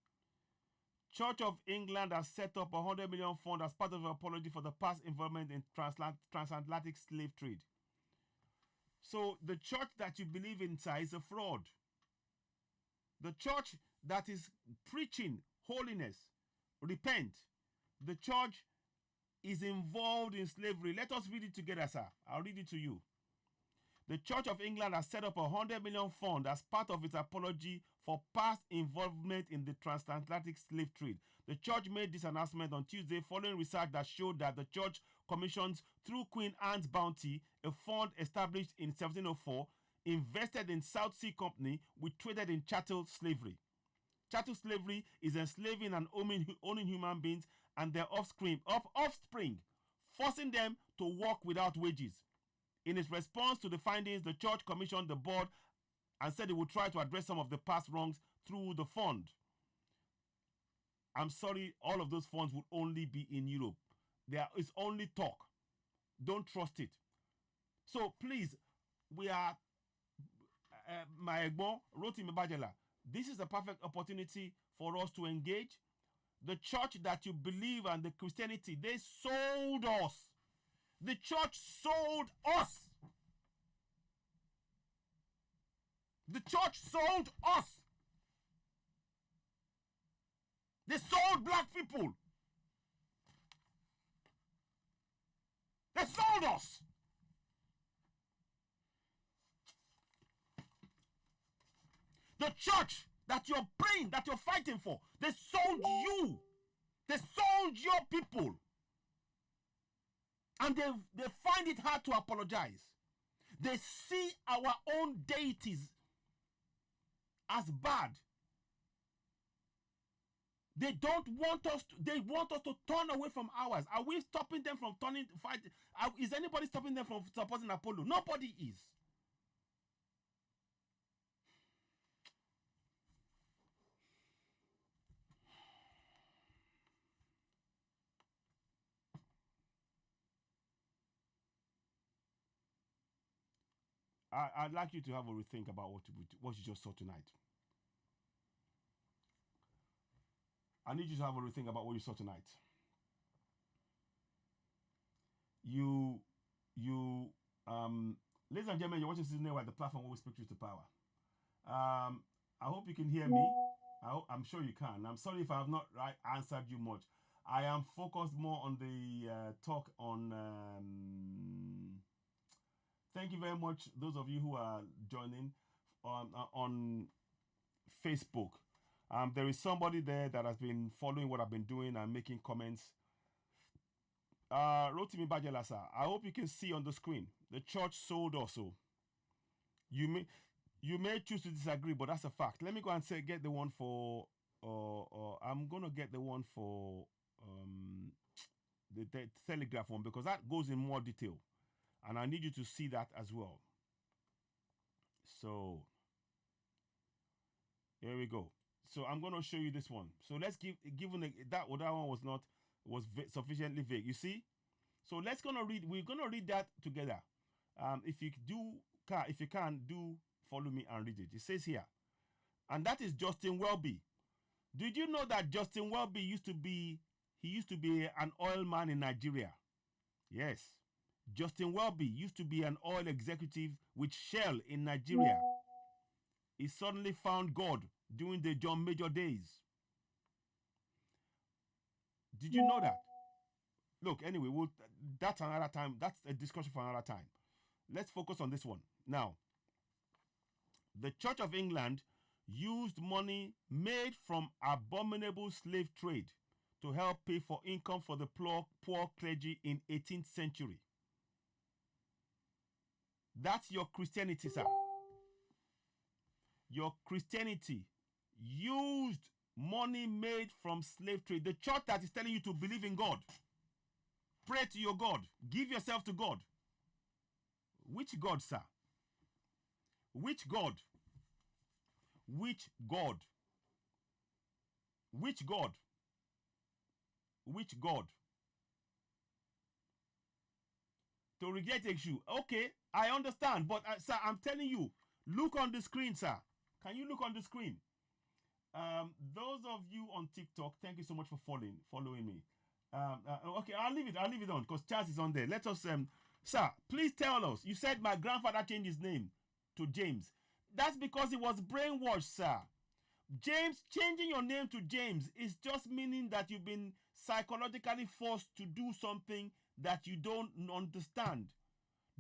Church of England has set up a 100 million fund as part of an apology for the past involvement in transatlantic slave trade. So the church that you believe in, sir, is a fraud. The church that is preaching holiness, repent, the church is involved in slavery. Let us read it together, sir. I'll read it to you. The Church of England has set up a 100 million fund as part of its apology for past involvement in the transatlantic slave trade. The church made this announcement on Tuesday following research that showed that the church commissions through Queen Anne's Bounty, a fund established in 1704, invested in South Sea Company, which traded in chattel slavery. Chattel slavery is enslaving and owning human beings and their offspring, forcing them to work without wages. In its response to the findings, the church commissioned the board and said it would try to address some of the past wrongs through the fund. I'm sorry, all of those funds would only be in Europe. There is only talk. Don't trust it. So please, we are, my Egbo, Rotimi Bajela, this is a perfect opportunity for us to engage. The church that you believe and the Christianity, they sold us. The church sold us. The church sold us. They sold black people. They sold us. The church that you're praying, that you're fighting for, they sold you. They sold your people. And they find it hard to apologize. They see our own deities as bad. They don't want us to, they want us to turn away from ours. Are we stopping them from fighting? Is anybody stopping them from supporting Apollo? Nobody is. I'd like you to have a rethink about what you just saw tonight. I need you to have a rethink about what you saw tonight. Ladies and gentlemen, you're watching Season A, the platform where we speak truth to power. I hope you can hear me. I'm sure you can. I'm sorry if I have not answered you much. I am focused more on the talk on. Thank you very much, those of you who are joining on Facebook. There is somebody there that has been following what I've been doing and making comments. Rotimi Bajelasa, I hope you can see on the screen. The church sold also. You may choose to disagree, but that's a fact. Let me go and get the one for. I'm gonna get the one for the Telegraph one, because that goes in more detail, and I need you to see that as well. So here we go. So I'm gonna show you this one. So let's given that one was sufficiently vague. You see. So we're gonna read that together. If you can follow me and read it. It says here, and that is Justin Welby. Did you know that Justin Welby used to be an oil man in Nigeria? Yes. Justin Welby used to be an oil executive with Shell in Nigeria. He suddenly found God during the John Major days. Did you know that? Look, anyway, that's another time. That's a discussion for another time. Let's focus on this one. Now, the Church of England used money made from abominable slave trade to help pay for income for the poor clergy in 18th century. That's your Christianity, sir. Your Christianity used money made from slave trade. The church that is telling you to believe in God, pray to your God, give yourself to God. Which God, sir? Which God? Which God? Which God? Which God? To reject a issue. Okay, I understand, but sir, I'm telling you, look on the screen, sir. Can you look on the screen? Those of you on TikTok, thank you so much for following me. Okay, I'll leave it on because Charles is on there. Let us, sir, please tell us. You said my grandfather changed his name to James. That's because he was brainwashed, sir. James, changing your name to James is just meaning that you've been psychologically forced to do something that you don't understand.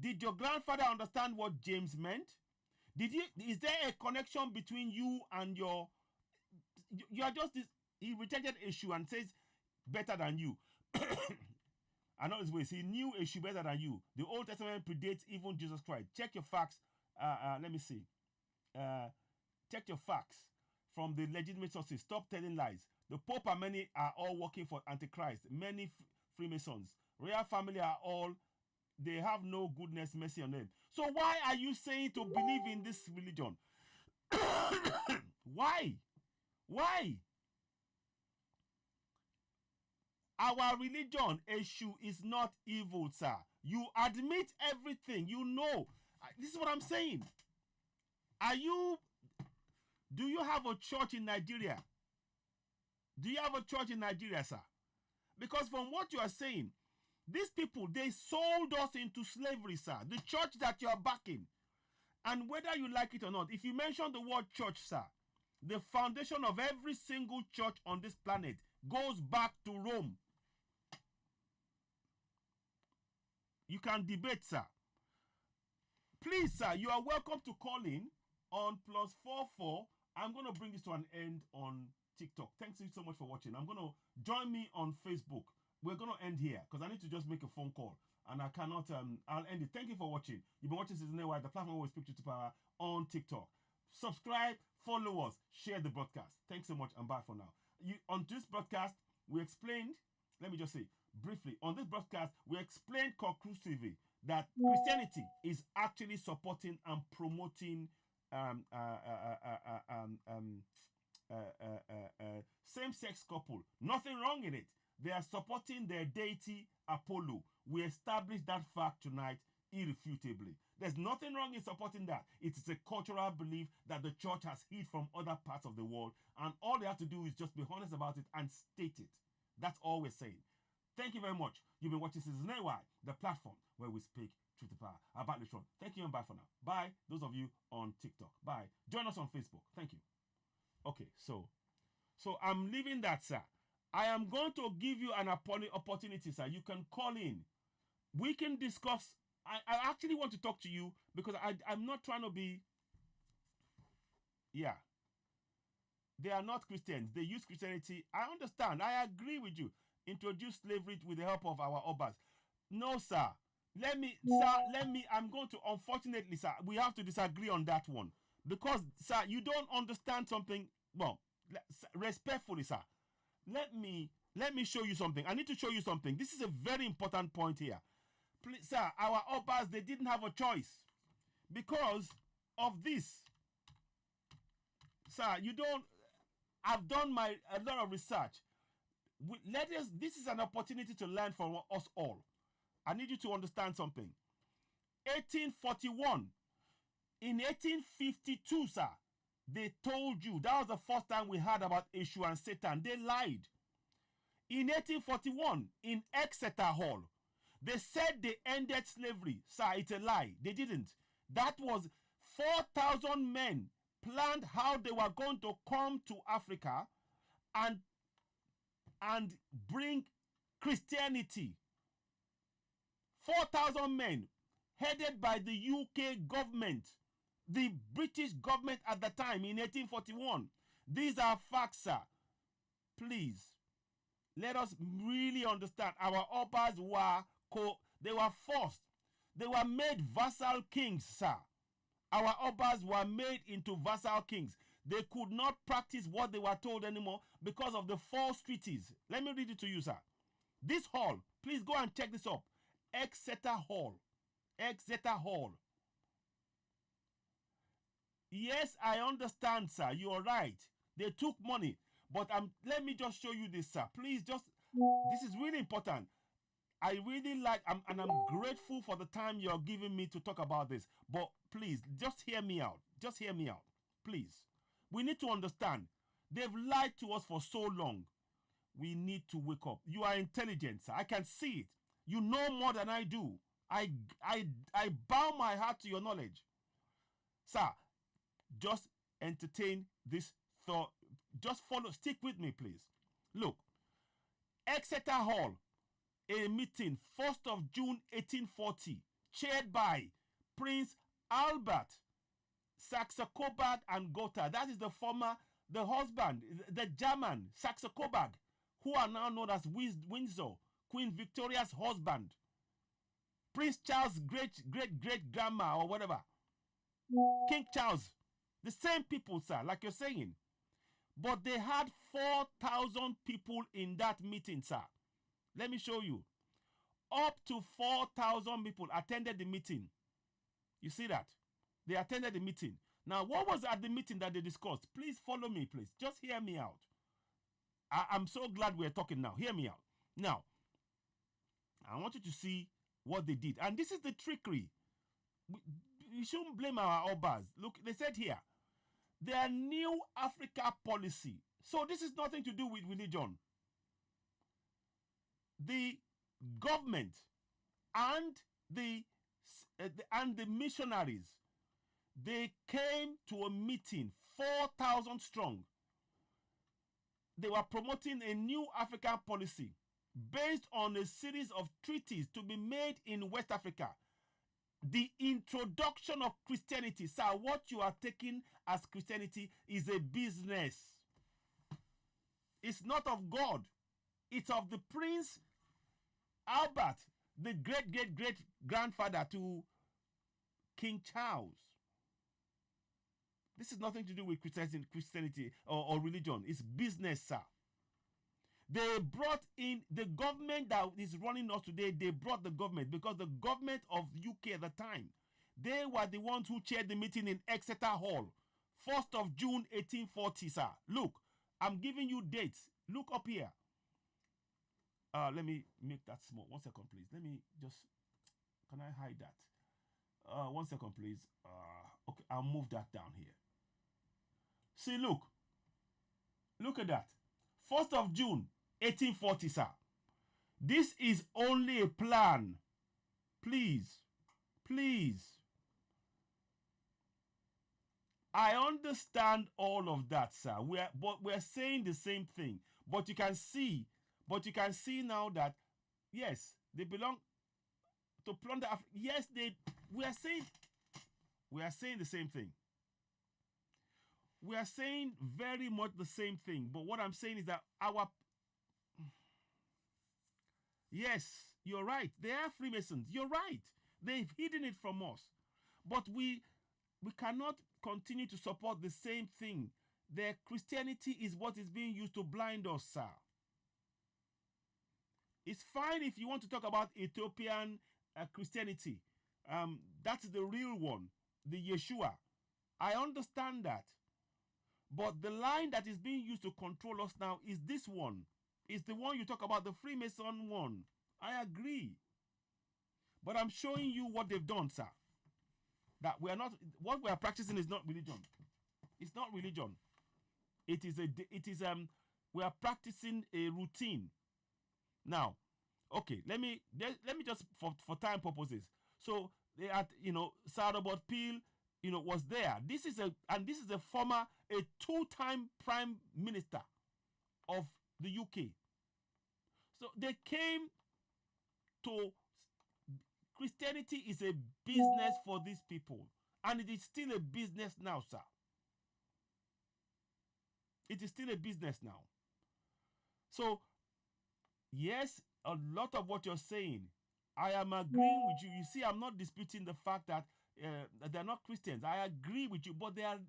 Did your grandfather understand what James meant? Is there a connection between you and you are just this? He rejected Eshu and says better than you. I know his ways. He knew Eshu better than you. The Old Testament predates even Jesus Christ. Check your facts. Let me see. Check your facts from the legitimate sources. Stop telling lies. The Pope and many are all working for Antichrist. Many Freemasons. Royal family are all, they have no goodness, mercy on them. So why are you saying to believe in this religion? Why? Why? Our religion, Eshu, is not evil, sir. You admit everything. You know. This is what I'm saying. Do you have a church in Nigeria? Do you have a church in Nigeria, sir? Because from what you are saying, these people, they sold us into slavery, sir. The church that you are backing. And whether you like it or not, if you mention the word church, sir, the foundation of every single church on this planet goes back to Rome. You can debate, sir. Please, sir, you are welcome to call in on +44. I'm going to bring this to an end on TikTok. Thanks so much for watching. I'm going to join me on Facebook. We're going to end here because I need to just make a phone call. And I cannot, I'll end it. Thank you for watching. You've been watching Season A, the platform where we speak truth to power on TikTok. Subscribe, follow us, share the broadcast. Thanks so much and bye for now. On this broadcast, we explained, let me just say briefly, on this broadcast, we explained conclusively that Christianity is actually supporting and promoting same-sex couple. Nothing wrong in it. They are supporting their deity Apollo. We established that fact tonight. irrefutably. There's nothing wrong in supporting that. It is a cultural belief that the church has hid from other parts of the world, and all they have to do is just be honest about it and state it. That's all we're saying. Thank you very much. You've been watching Citizen AY, the platform where we speak truth to power about Lutron. Thank you and bye for now. Bye, those of you on TikTok. Bye. Join us on Facebook. Thank you. Okay, so I'm leaving that, sir. I am going to give you an opportunity, sir. You can call in. We can discuss. I actually want to talk to you because I'm not trying to be. Yeah. They are not Christians. They use Christianity. I understand. I agree with you. Introduce slavery with the help of our Obas. No, sir. I'm going to, unfortunately, sir, we have to disagree on that one. Because, sir, you don't understand something. Well, respectfully, sir. Let me show you something. I need to show you something. This is a very important point here. Please, sir, our Obas, they didn't have a choice. Because of this. Sir, you don't. I've done a lot of research. This is an opportunity to learn from us all. I need you to understand something. 1841. In 1852, sir, they told you, that was the first time we heard about Eshu and Satan. They lied. In 1841, in Exeter Hall, they said they ended slavery. Sir, it's a lie. They didn't. That was 4,000 men planned how they were going to come to Africa and bring Christianity. 4,000 men headed by the UK government, the British government at the time in 1841. These are facts, sir. Please, let us really understand. Our Obas they were forced. They were made vassal kings, sir. Our Obas were made into vassal kings. They could not practice what they were told anymore because of the false treaties. Let me read it to you, sir. This hall, please go and check this up. Exeter Hall. Exeter Hall. Yes, I understand, sir. You are right. They took money. But let me just show you this, sir. Please this is really important. I really like, and I'm grateful for the time you're giving me to talk about this. But please, just hear me out. Just hear me out. Please. We need to understand. They've lied to us for so long. We need to wake up. You are intelligent, sir. I can see it. You know more than I do. I bow my heart to your knowledge. Sir, just entertain this thought. Just follow. Stick with me, please. Look. Exeter Hall. A meeting, 1st of June 1840, chaired by Prince Albert, Saxe-Coburg and Gotha. That is the husband, the German, Saxe-Coburg, who are now known as Windsor, Queen Victoria's husband. Prince Charles' great-great-grandma or whatever. King Charles. The same people, sir, like you're saying. But they had 4,000 people in that meeting, sir. Let me show you. Up to 4,000 people attended the meeting. You see that? They attended the meeting. Now, what was at the meeting that they discussed? Please follow me, please. Just hear me out. I'm so glad we're talking now. Hear me out. Now, I want you to see what they did. And this is the trickery. We shouldn't blame our Obas. Look, they said here, their new Africa policy. So this is nothing to do with religion. The government and the missionaries, they came to a meeting, 4,000 strong. They were promoting a new African policy based on a series of treaties to be made in West Africa. The introduction of Christianity. Sir, what you are taking as Christianity is a business. It's not of God. It's of the Prince Albert, the great-great-great-grandfather to King Charles. This is nothing to do with Christianity or religion. It's business, sir. They brought in the government that is running us today. They brought the government because the government of UK at the time, they were the ones who chaired the meeting in Exeter Hall, 1st of June 1840, sir. Look, I'm giving you dates. Look up here. Let me make that small. 1 second, please. Let me just, can I hide that? 1 second, please. Okay, I'll move that down here. See, look at that. 1st of June, 1840, sir. This is only a plan. Please. I understand all of that, sir. We're saying the same thing. But you can see now that, yes, they belong to plunder. Yes, we are saying the same thing. We are saying very much the same thing. But what I'm saying is that yes, you're right. They are Freemasons. You're right. They've hidden it from us. But we cannot continue to support the same thing. Their Christianity is what is being used to blind us, sir. It's fine if you want to talk about Ethiopian Christianity. That's the real one, the Yeshua. I understand that. But the line that is being used to control us now is this one. It's the one you talk about, the Freemason one. I agree. But I'm showing you what they've done, sir. That we are practicing is not religion. It's not religion. We are practicing a routine. Now, okay, let me just for time purposes. So they had, Sarabot Peel, was there. This is a two-time prime minister of the UK. So they came to Christianity is a business for these people, and it is still a business now, sir. It is still a business now. So, yes, a lot of what you're saying, I am agreeing with you. You see, I'm not disputing the fact that they're not Christians. I agree with you, but they are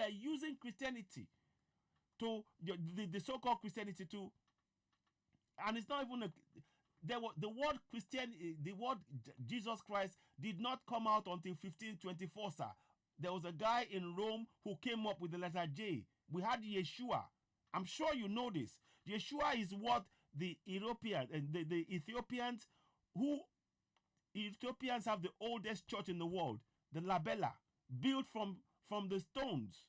using Christianity to the so-called Christianity to, and it's not even the word Christian, the word Jesus Christ did not come out until 1524, sir. There was a guy in Rome who came up with the letter J. We had Yeshua. I'm sure you know this. Yeshua is what the Europeans and the Ethiopians have the oldest church in the world, the Labella, built from the stones.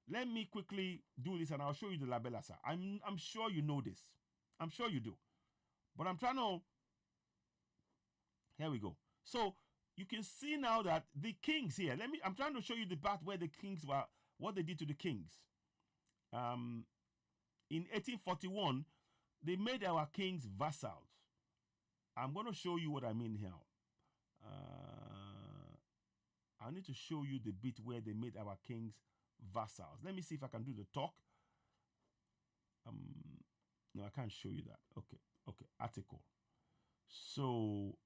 Let me quickly do this and I'll show you the Labella, sir. I'm sure you know this. I'm sure you do. But I'm trying to... Here we go. So you can see now that the kings here, I'm trying to show you the part where the kings were, what they did to the kings. In 1841, they made our kings vassals. I'm going to show you what I mean here. I need to show you the bit where they made our kings vassals. Let me see if I can do the talk. No, I can't show you that. Okay, article. So,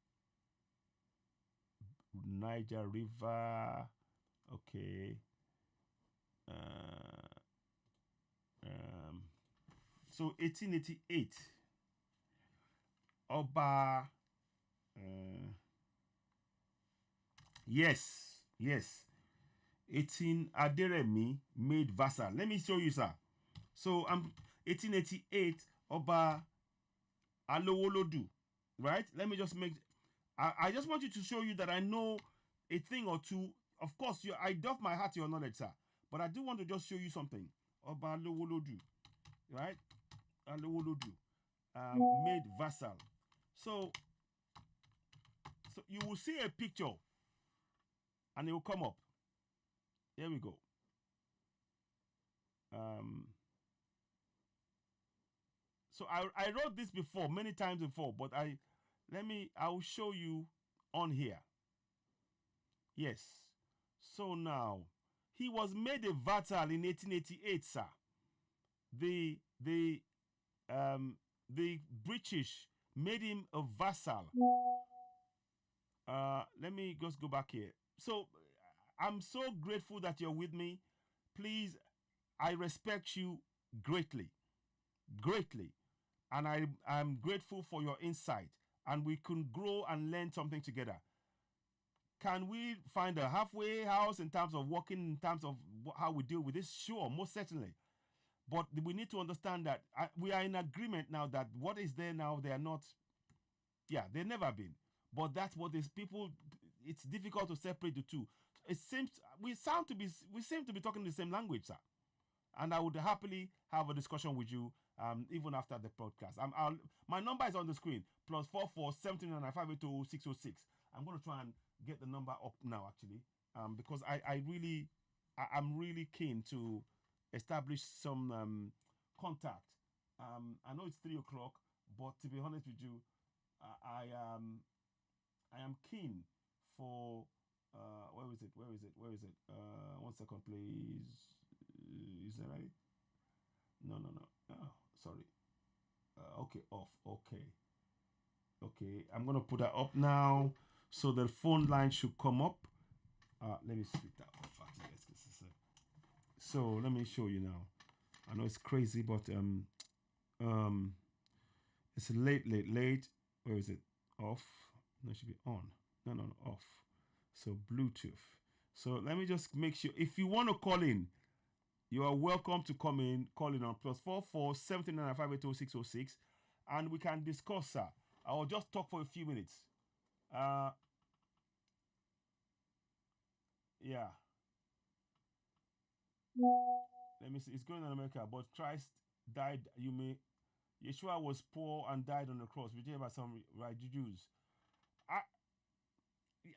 Niger River, okay. So 1888, Oba, yes, 18 Aderemi made vassal. Let me show you, sir. So 1888, Oba Alowolodu, right? Let me just make, I just want you to show you that I know a thing or two. Of course, I doff my hat to your knowledge, sir. But I do want to just show you something. Oba Alowolodu, right? Alowolodu made vassal. So you will see a picture and it will come up. Here we go. So I wrote this before, many times before, but I will show you on here. Yes. So now, he was made a vassal in 1888, sir. The British made him a vassal. Let me just go back here. So I'm so grateful that you're with me. Please, I respect you greatly. And I'm grateful for your insight. And we can grow and learn something together. Can we find a halfway house in terms of working, in terms of how we deal with this? Sure, most certainly. But we need to understand that we are in agreement now that what is there now, they are not Yeah, they've never been. But that's what these people. It's difficult to separate the two. It seems we seem to be talking the same language, sir. And I would happily have a discussion with you, even after the podcast. My number is on the screen: +44 79 582 606. I'm going to try and get the number up now, actually, because I'm really keen to establish some contact. I know it's 3 o'clock, but to be honest with you, I am keen for. Where is it? 1 second, please. Is that right? No. Oh, sorry. Okay, off. Okay. I'm gonna put that up now, so the phone line should come up. Let me switch that off. Actually, so let me show you now. I know it's crazy, but it's late. Where is it? Off. No, it should be on. No, off. So Bluetooth. So let me just make sure. If you want to call in, you are welcome to call in on +44 79 582 606, and we can discuss, sir. I will just talk for a few minutes. Yeah. Let me see. It's going on America, but Christ died. Yeshua was poor and died on the cross, rejected by some Jews.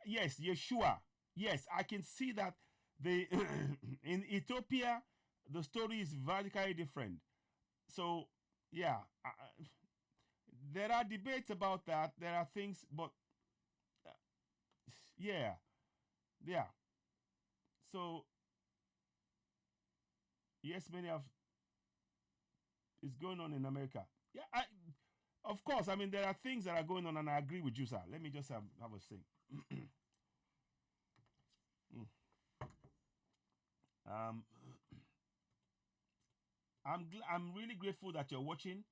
Yes, Yeshua. Yes, I can see that in Ethiopia, the story is radically different. So, yeah, there are debates about that. There are things, but yeah. So, yes, many have. It's going on in America. Yeah, of course. I mean, there are things that are going on, and I agree with you, sir. Let me just have a thing. I'm really grateful that you're watching,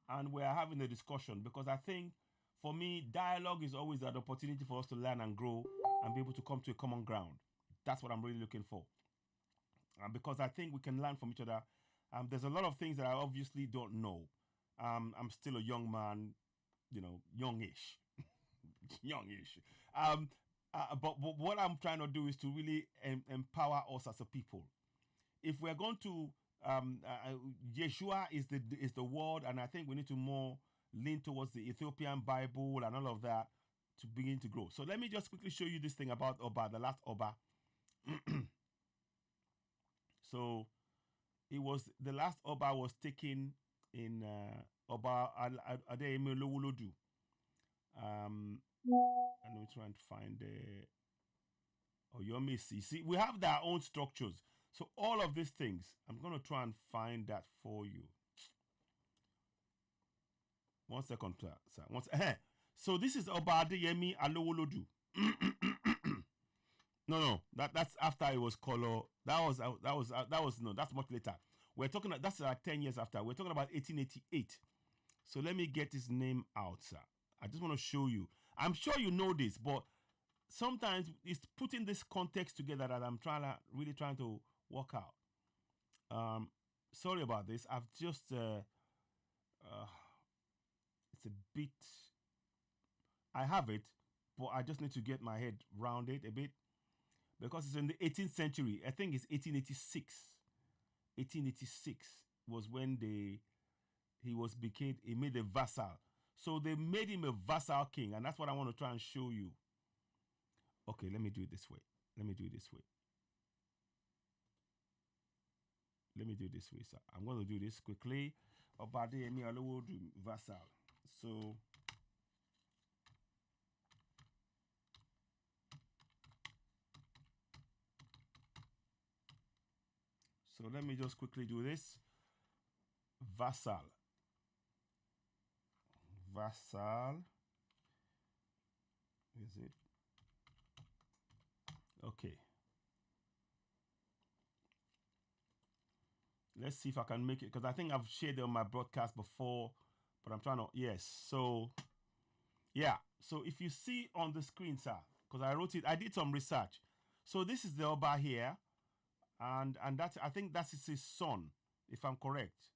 and we're having a discussion, because I think, for me, dialogue is always an opportunity for us to learn and grow and be able to come to a common ground. That's what I'm really looking for, because I think we can learn from each other. There's a lot of things that I obviously don't know. I'm still a young man, youngish. But what I'm trying to do is to really empower us as a people. If we're going to, Yeshua is the word, and I think we need to more lean towards the Ethiopian Bible and all of that to begin to grow. So let me just quickly show you this thing about Oba, the last Oba. So the last Oba was taken in Oba Adeyemi Olowolodu. And let me try and find the Oyomesi. See, we have their own structures. So all of these things, I'm going to try and find that for you. 1 second, sir. So this is Oba Adeyemi Olowolodu. No, that's after it was color. That's much later. We're talking about, that's like 10 years after. We're talking about 1888. So let me get his name out, sir. I just want to show you. I'm sure you know this, but sometimes it's putting this context together that I'm really trying to work out. Sorry about this. I've just it's a bit. I have it, but I just need to get my head around it a bit, because it's in the 18th century. I think it's 1886. 1886 was when he made a vassal. So they made him a vassal king, and that's what I want to try and show you. Okay, let me do it this way. Sir. I'm going to do this quickly. Oba Adeyemi Olowolodu, vassal. So let me just quickly do this. Vassal. Is it? Okay. Let's see if I can make it, because I think I've shared it on my broadcast before, but I'm trying to, yes. So, yeah. So if you see on the screen, sir, because I wrote it, I did some research. So this is the Oba here, and that's, I think that's his son, if I'm correct.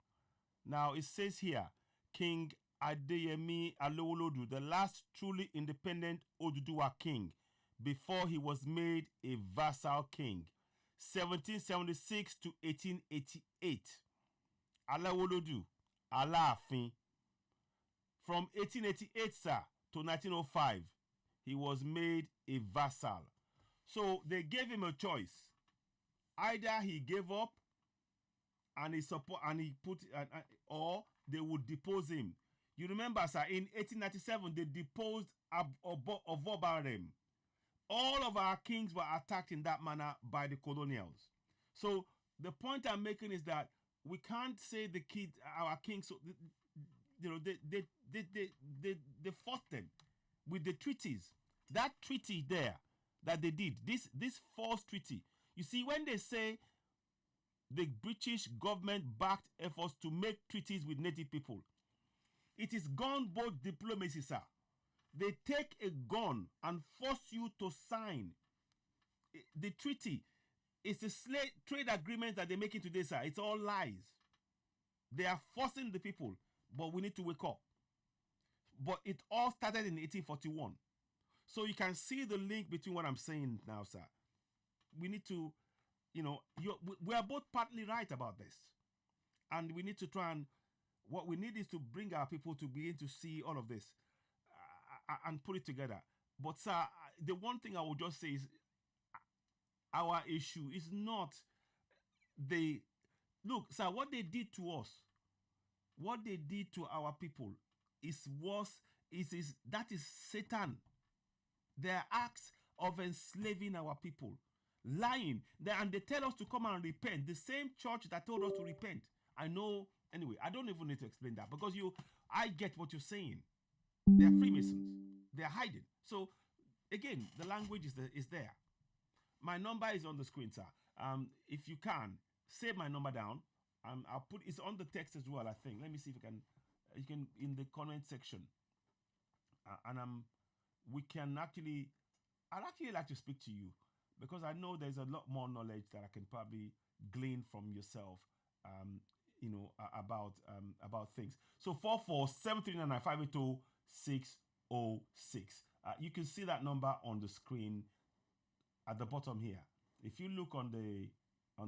Now it says here, King Adeyemi Alowolodu, the last truly independent Oduduwa king, before he was made a vassal king. 1776 to 1888. Alawolodu, Aláàfin. From 1888, sir, to 1905, he was made a vassal. So they gave him a choice. Either he gave up and he put, or they would depose him. You remember, sir, in 1897 they deposed Ovobarem. All of our kings were attacked in that manner by the colonials. So the point I'm making is that we can't say our kings, you know, they fought them with the treaties. That treaty there that they did, this false treaty. You see, when they say the British government backed efforts to make treaties with native people, it is gunboat diplomacy, sir. They take a gun and force you to sign the treaty. It's a trade agreement that they're making today, sir. It's all lies. They are forcing the people, but we need to wake up. But it all started in 1841. So you can see the link between what I'm saying now, sir. We need to, you know, we are both partly right about this. And we need to try and, what we need is to bring our people to begin to see all of this and put it together. But, sir, the one thing I will just say is our issue is not look, sir, what they did to us, what they did to our people is worse. That is Satan. Their acts of enslaving our people, lying, and they tell us to come and repent. The same church that told us to repent. I know. Anyway, I don't even need to explain that because I get what you're saying. They're Freemasons. They're hiding. So again, the language is there. My number is on the screen, sir. If you can save my number down, I'll put it's on the text as well. I think. Let me see if you can in the comment section, we can actually. I'd actually like to speak to you because I know there's a lot more knowledge that I can probably glean from yourself. You know, about things. So 44739580606. You can see that number on the screen at the bottom here. If you look on the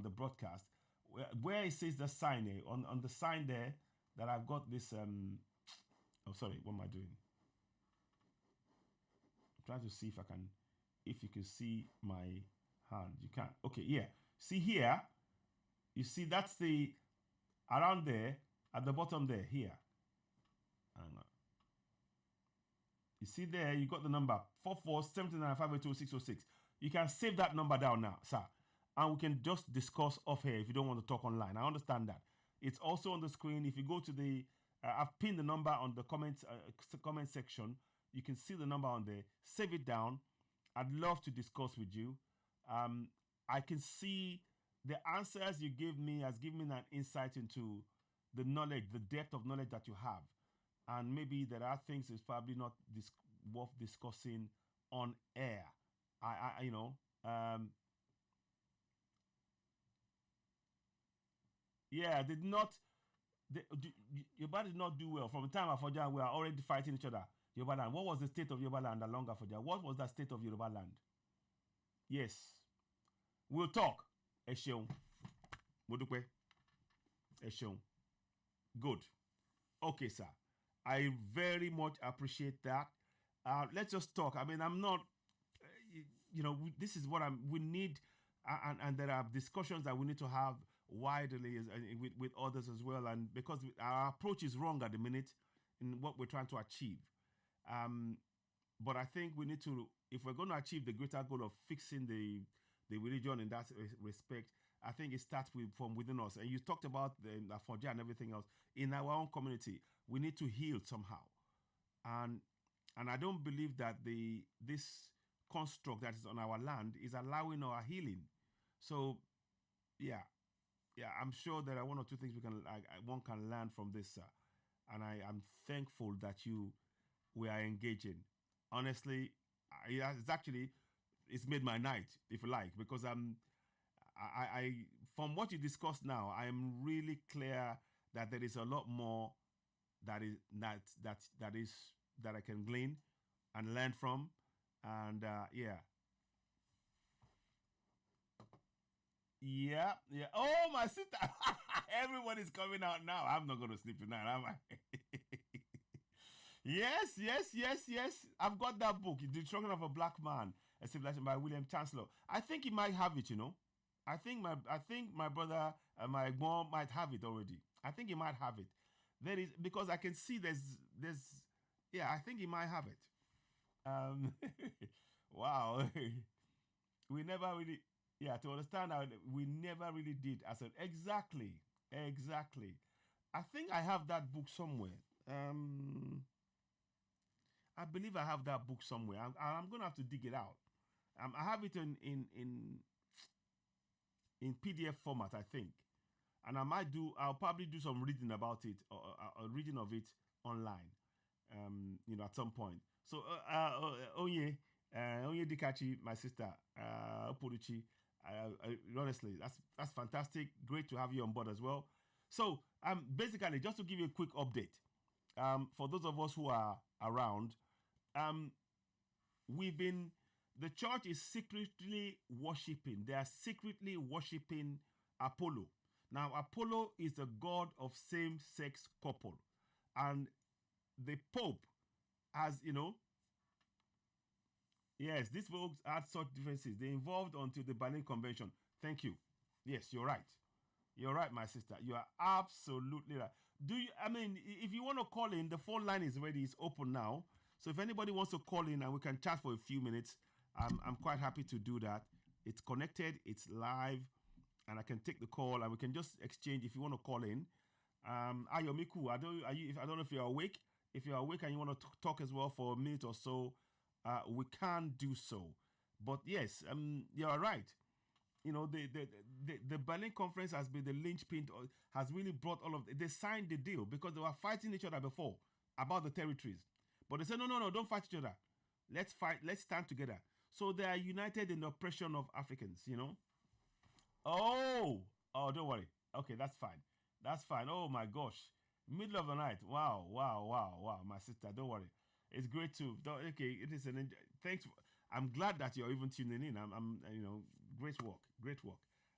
broadcast, where it says the sign on the sign there, that I've got this. Oh, sorry, what am I doing? I'm trying to see if you can see my hand. You can't. Okay, yeah. See here. You see that's the. Around there, at the bottom there, here. Hang on. You see there, you got the number 44795820606. You can save that number down now, sir. And we can just discuss off here if you don't want to talk online. I understand that. It's also on the screen. If you go to the, I've pinned the number on the comment section. You can see the number on there. Save it down. I'd love to discuss with you. I can see the answers you gave me has given me an insight into the knowledge, the depth of knowledge that you have. And maybe there are things that's probably not worth discussing on air. Yeah, Yoruba did not do well. From the time Afoja, we are already fighting each other. Yoruba land. What was the state of Yoruba land along Afoja? What was the state of Yoruba land? Yes. We'll talk. Ẹ ṣeun. Mo dúpẹ́. Ẹ ṣeun. Good. Okay, sir. I very much appreciate that. Let's just talk. I mean, I'm not, this is what we need, and there are discussions that we need to have widely with others as well, and because our approach is wrong at the minute in what we're trying to achieve. But I think we need to, if we're going to achieve the greater goal of fixing the religion in that respect, I think it starts from within us. And you talked about the Afonja and everything else. In our own community, we need to heal somehow. And I don't believe that this construct that is on our land is allowing our healing. So, yeah, I'm sure there are one or two things one can learn from this, sir. And I am thankful that we are engaging. Honestly, it's made my night, if you like, because from what you discussed now, I am really clear that there is a lot more that I can glean and learn from, and yeah. Oh, my sister! Everyone is coming out now. I'm not going to sleep tonight, am I? Yes. I've got that book, The Destruction of a Black Man, A Civilization by William Chancellor. I think he might have it, you know. I think my brother and my mom might have it already. I think he might have it. There is, because I can see there's yeah, I think he might have it. Wow. We never really, yeah, to understand how we never really did. I said, exactly. I think I have that book somewhere. I believe I have that book somewhere. I'm going to have to dig it out. I have it in PDF format, I think. And I'll probably do some reading about it, or reading of it online, at some point. So, Onye Dikachi, my sister, Oporuchi, honestly, that's fantastic. Great to have you on board as well. So, basically, just to give you a quick update, for those of us who are around, the church is secretly worshiping. They are secretly worshiping Apollo. Now, Apollo is the god of same-sex couple, and the Pope has, yes, these folks had such differences. They evolved until the Berlin Convention. Thank you. Yes, you're right. You're right, my sister. You are absolutely right. If you want to call in, the phone line is ready. It's open now. So if anybody wants to call in and we can chat for a few minutes, I'm quite happy to do that. It's connected. It's live. And I can take the call and we can just exchange if you want to call in. Ayomiku, I don't know if you're awake. If you're awake and you want to talk as well for a minute or so, we can do so. But yes, you're right. The Berlin Conference has been the linchpin, has really brought all of they signed the deal because they were fighting each other before about the territories. But they said, no, don't fight each other. Let's fight, let's stand together. So they are united in the oppression of Africans, Oh, don't worry. Okay, that's fine. Oh my gosh. Middle of the night. Wow. My sister, don't worry. It's great too. Okay, it is thanks. I'm glad that you're even tuning in. I'm great work.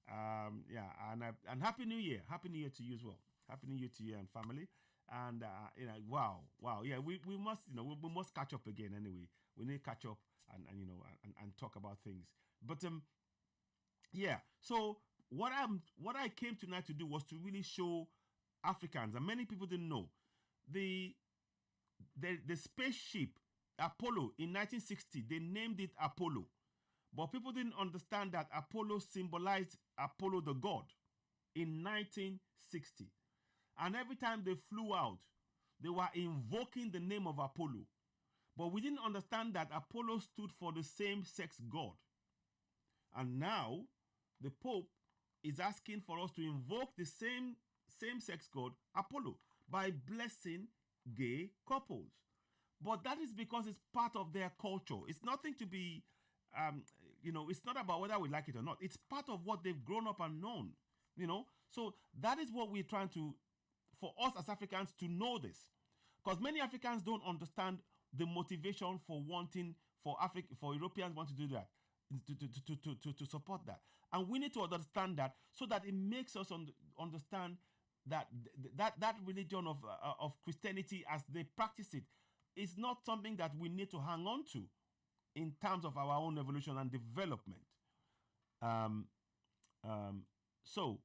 And Happy New Year. Happy New Year to you as well. Happy New Year to you and family. And wow. Yeah, we must, we must catch up again anyway. We need to catch up and talk about things. But yeah. So what I came tonight to do was to really show Africans, and many people didn't know, the spaceship Apollo in 1960, they named it Apollo. But people didn't understand that Apollo symbolized Apollo the god in 1960. And every time they flew out, they were invoking the name of Apollo. But we didn't understand that Apollo stood for the same-sex god. And now, the Pope is asking for us to invoke the same-sex god, Apollo, by blessing gay couples. But that is because it's part of their culture. It's nothing to be, it's not about whether we like it or not. It's part of what they've grown up and known, So that is what we're trying to, for us as Africans to know this. Because many Africans don't understand the motivation for wanting, for Europeans want to do that, to support that. And we need to understand that so that it makes us understand that religion of Christianity as they practice it is not something that we need to hang on to in terms of our own evolution and development. So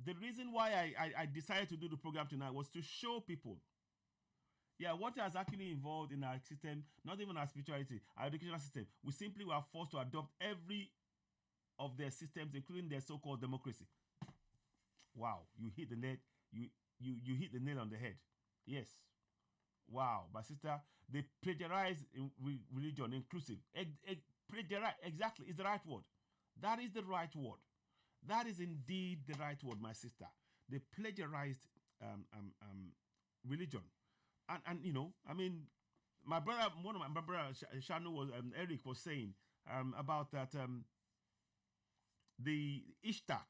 the reason why I decided to do the program tonight was to show people, what has actually involved in our system, not even our spirituality, our educational system. We simply were forced to adopt every of their systems, including their so-called democracy. Wow, you hit the nail. You hit the nail on the head. Yes. Wow, my sister, they plagiarize religion, inclusive. Plagiarize, exactly, is the right word. That is the right word. That is indeed the right word, my sister. They plagiarized religion. And my brother, one of my brother, Shanu was, Eric was saying about that, the Ishtar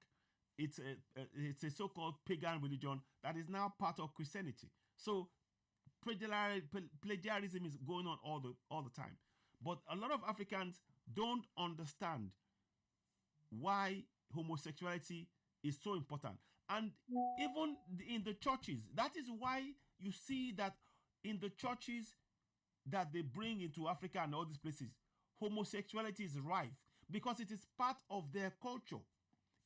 it's a so-called pagan religion that is now part of Christianity. So plagiarism is going on all the time. But a lot of Africans don't understand why homosexuality is so important. And even in the churches, that is why you see that in the churches that they bring into Africa and all these places, homosexuality is rife because it is part of their culture.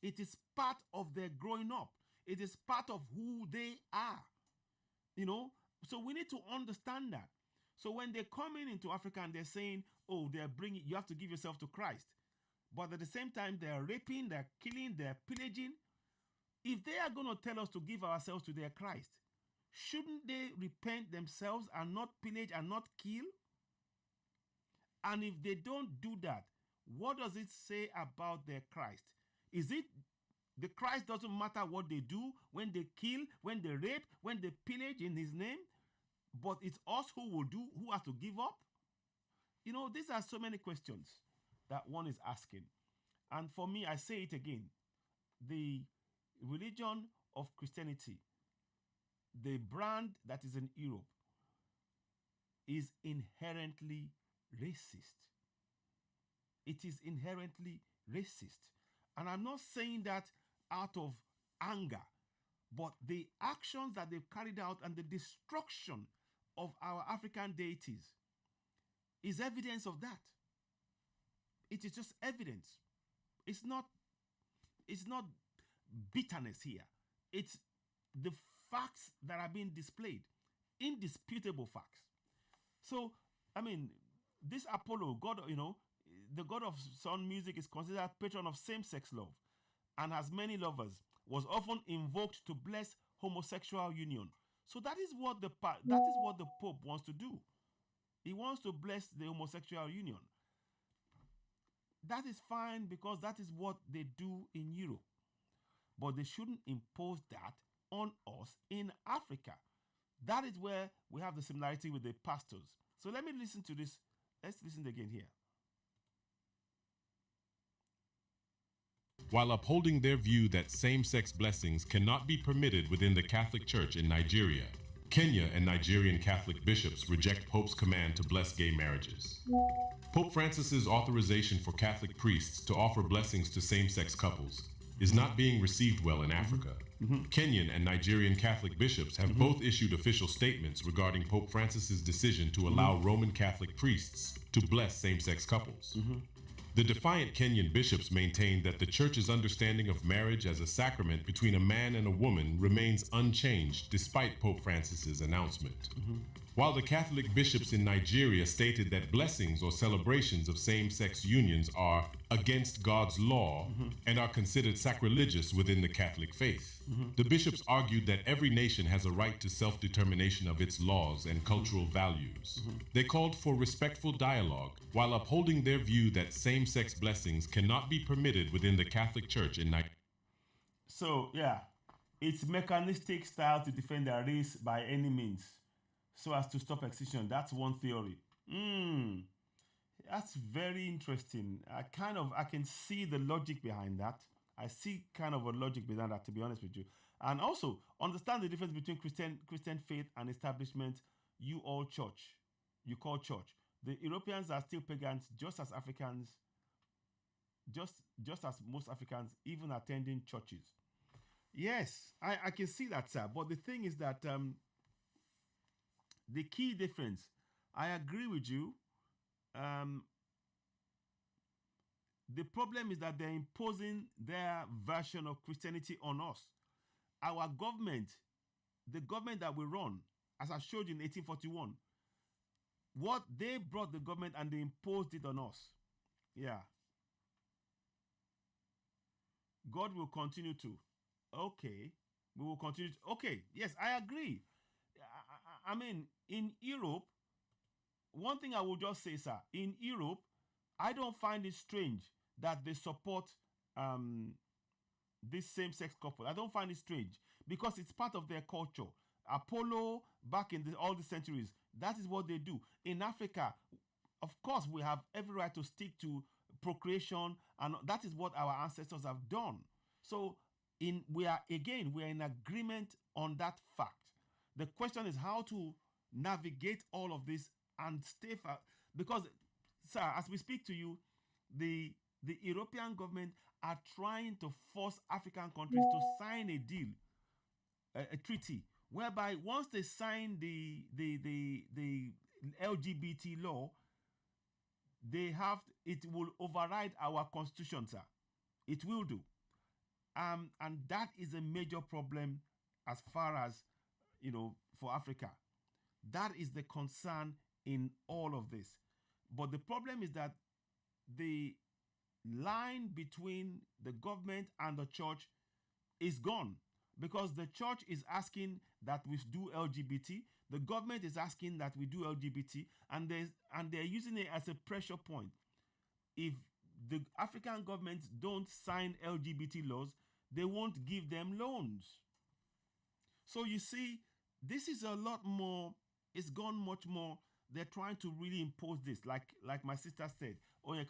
It is part of their growing up. It is part of who they are. So we need to understand that. So when they come into Africa and they're saying, oh, you have to give yourself to Christ. But at the same time, they're raping, they're killing, they're pillaging. If they are going to tell us to give ourselves to their Christ, shouldn't they repent themselves and not pillage and not kill? And if they don't do that, what does it say about their Christ? Is it the Christ doesn't matter what they do, when they kill, when they rape, when they pillage in his name, but it's us who has to give up? These are so many questions that one is asking. And for me, I say it again, the religion of Christianity, the brand that is in Europe, is inherently racist. It is inherently racist. And I'm not saying that out of anger, but the actions that they've carried out and the destruction of our African deities is evidence of that. It is just evidence. It's not bitterness here. It's the facts that are being displayed, indisputable facts. So, this Apollo, God, the god of sun music, is considered patron of same-sex love and has many lovers, was often invoked to bless homosexual union. So that is what the Pope wants to do. He wants to bless the homosexual union. That is fine because that is what they do in Europe. But they shouldn't impose that on us in Africa. That is where we have the similarity with the pastors. So let me listen to this. Let's listen again here.
While upholding their view that same-sex blessings cannot be permitted within the Catholic Church in Nigeria, Kenya and Nigerian Catholic bishops reject Pope's command to bless gay marriages. Pope Francis's authorization for Catholic priests to offer blessings to same-sex couples is not being received well in Africa. Kenyan and Nigerian Catholic bishops have both issued official statements regarding Pope Francis's decision to allow Roman Catholic priests to bless same-sex couples. The defiant Kenyan bishops maintain that the Church's understanding of marriage as a sacrament between a man and a woman remains unchanged despite Pope Francis's announcement. While the Catholic bishops in Nigeria stated that blessings or celebrations of same-sex unions are against God's law and are considered sacrilegious within the Catholic faith, the bishops argued that every nation has a right to self-determination of its laws and cultural values. They called for respectful dialogue while upholding their view that same-sex blessings cannot be permitted within the Catholic Church in Nigeria.
So, yeah, it's mechanistic style to defend their race by any means, so as to stop extinction. That's one theory. That's very interesting. I can see the logic behind that. I see kind of a logic behind that, to be honest with you. And also, understand the difference between Christian faith and establishment you call church. The Europeans are still pagans, just as Africans, just as most Africans, even attending churches. Yes, I can see that, sir. But the thing is that the key difference, I agree with you. The problem is that they're imposing their version of Christianity on us. Our government, the government that we run, as I showed you in 1841, what they brought the government and they imposed it on us. Yeah. God will continue to. Okay. We will continue to. Okay. Yes, I agree. I mean, in Europe, one thing I will just say, sir, in Europe, I don't find it strange that they support this same-sex couple. I don't find it strange because it's part of their culture. Apollo, back in all the centuries, that is what they do. In Africa, of course, we have every right to stick to procreation, and that is what our ancestors have done. So we are in agreement on that fact. The question is how to navigate all of this and stay far, because, sir, as we speak to you, the European government are trying to force African countries to sign a deal, a treaty, whereby once they sign the LGBT law, it will override our constitution, sir. It will do. And that is a major problem as far as, for Africa. That is the concern in all of this. But the problem is that the line between the government and the church is gone, because the church is asking that we do LGBT, the government is asking that we do LGBT, and they're using it as a pressure point. If the African governments don't sign LGBT laws, they won't give them loans. So you see, this is a lot more, it's gone much more. They're trying to really impose this, like my sister said, Onye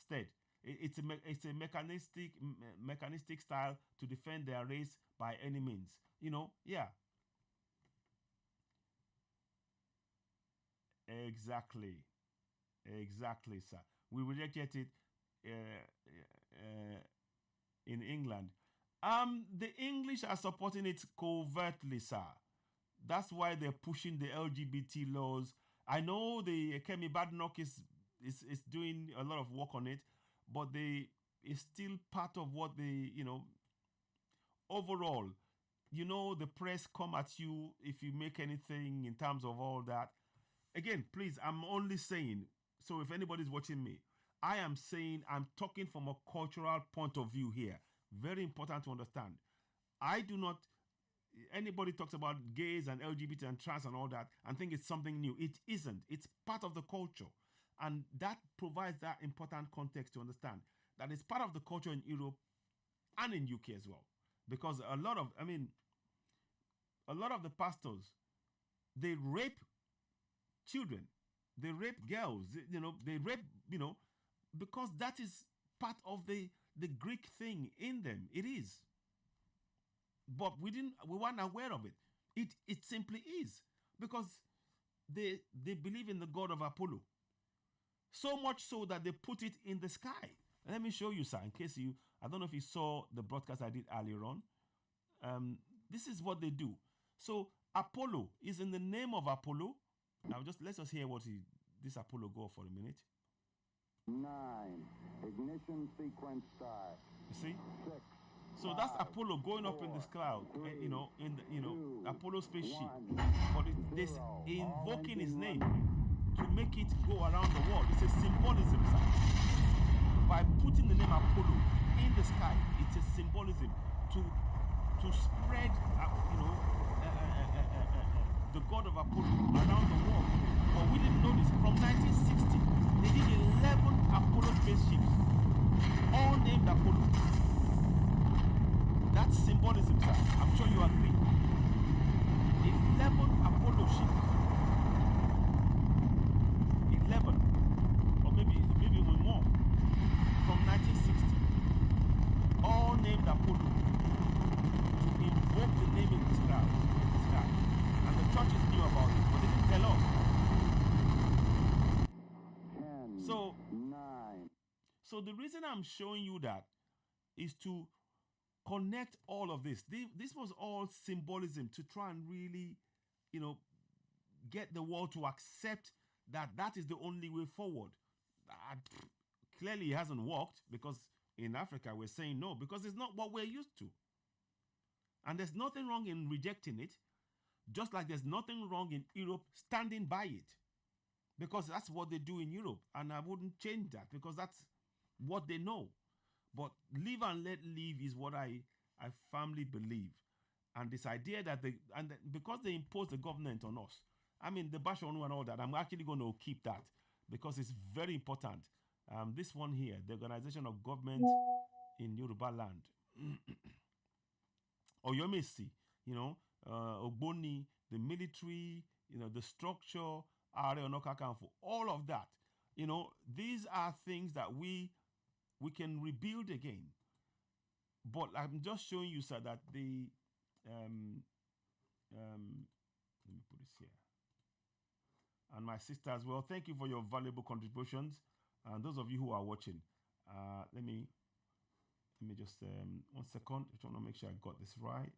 said, it's a mechanistic style to defend their race by any means. Yeah. Exactly, sir. We rejected it in England. The English are supporting it covertly, sir. That's why they're pushing the LGBT laws. I know the Kemi Badenoch is doing a lot of work on it, but it's still part of what overall, the press come at you if you make anything in terms of all that. Again, please, I'm only saying, so if anybody's watching me, I'm talking from a cultural point of view here. Very important to understand. Anybody talks about gays and LGBT and trans and all that and think it's something new. It isn't. It's part of the culture. And that provides that important context to understand that it's part of the culture in Europe and in UK as well. Because a lot of the pastors, they rape children. They rape girls. They rape, because that is part of the Greek thing in them. It is. But we weren't aware of it. It simply is. Because they believe in the god of Apollo. So much so that they put it in the sky. Let me show you, sir, in case I don't know if you saw the broadcast I did earlier on. This is what they do. So Apollo is in the name of Apollo. Now let's just hear what this Apollo go for a minute.
9. Ignition sequence start.
You see?
6.
So that's Apollo going up in this cloud, Apollo spaceship. But this invoking his name to make it go around the world. It's a symbolism, sir. By putting the name Apollo in the sky, it's a symbolism to spread, the god of Apollo around the world. But we didn't know this. From 1960, they did 11 Apollo spaceships, all named Apollo. That's symbolism, sir. I'm sure you agree. 11 Apollo ships. 11. Or maybe even more. From 1960. All named Apollo. To invoke the name in the sky. And the churches knew about it, but they didn't tell us.
10.
So,
9.
So the reason I'm showing you that is to connect all of this. This was all symbolism to try and really, get the world to accept that is the only way forward. Clearly it hasn't worked, because in Africa we're saying no, because it's not what we're used to. And there's nothing wrong in rejecting it, just like there's nothing wrong in Europe standing by it, because that's what they do in Europe, and I wouldn't change that, because that's what they know. But live and let live is what I firmly believe. And this idea that because they impose the government on us, the Bashonu and all that, I'm actually going to keep that, because it's very important. This one here, the Organization of Government in Yoruba Land. Oyomesi, Ogboni, the military, the structure, Are Onokakanfo, all of that. These are things that we we can rebuild again. But I'm just showing you, sir, that the let me put this here. And my sister as well. Thank you for your valuable contributions. And those of you who are watching, let me just 1 second. I want to make sure I got this right.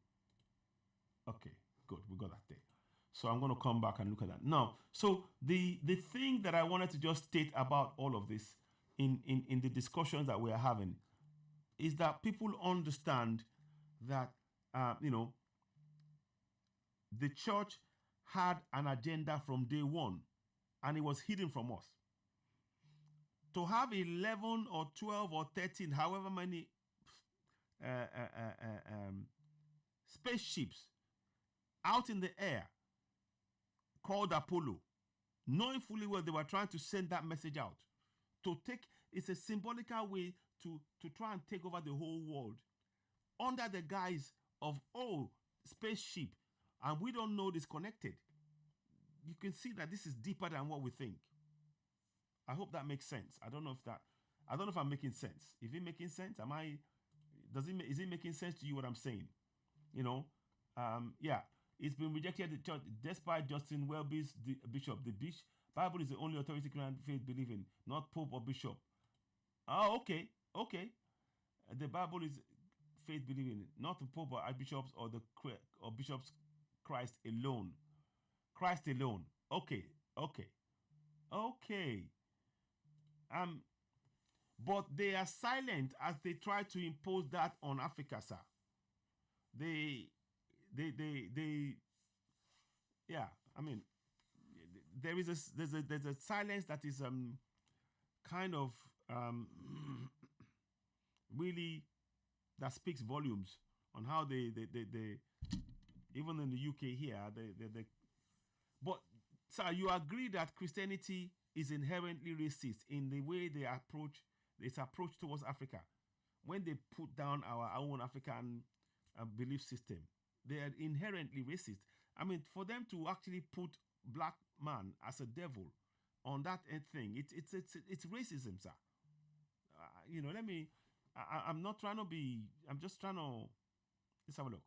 Okay, good. We got that there. So I'm going to come back and look at that. Now, so the thing that I wanted to just state about all of this in the discussions that we are having is that people understand that, the church had an agenda from day one, and it was hidden from us. To have 11 or 12 or 13, however many spaceships out in the air called Apollo, knowing fully well they were trying to send that message out, it's a symbolical way to try and take over the whole world under the guise of, spaceship, and we don't know this connected. You can see that this is deeper than what we think. I hope that makes sense. I don't know if I'm making sense. Is it making sense? Is it making sense to you what I'm saying? Yeah, it's been rejected the church despite Justin Welby's bishop. The Bible is the only authority Christian faith believing, not Pope or bishop. Oh, okay. The Bible is faith believing, not the Pope or archbishops or bishops. Christ alone. Christ alone. Okay. But they are silent as they try to impose that on Africa, sir. Yeah. I mean, there's a silence that is kind of really, that speaks volumes on how they even in the UK here, but sir, you agree that Christianity is inherently racist in the way they approach its approach towards Africa. When they put down our own African belief system, they are inherently racist. I mean, for them to actually put black man as a devil on that thing, it's racism, sir. I'm not trying to be. I'm just trying to. Let's have a look.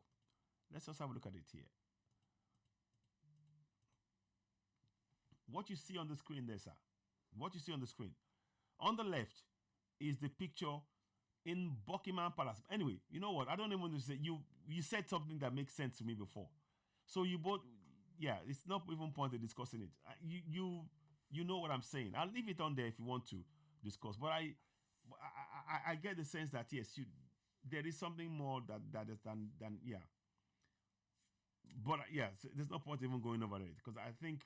Let's just have a look at it here. What you see on the screen there, sir. What you see on the screen. On the left is the picture in Buckingham Palace. Anyway, you know what? I don't even want to say, you said something that makes sense to me before. So you both, yeah, it's not even point of discussing it. You know what I'm saying. I'll leave it on there if you want to discuss. But I get the sense that, yes, there is something more that is than yeah. But yeah, so there's no point even going over it, because I think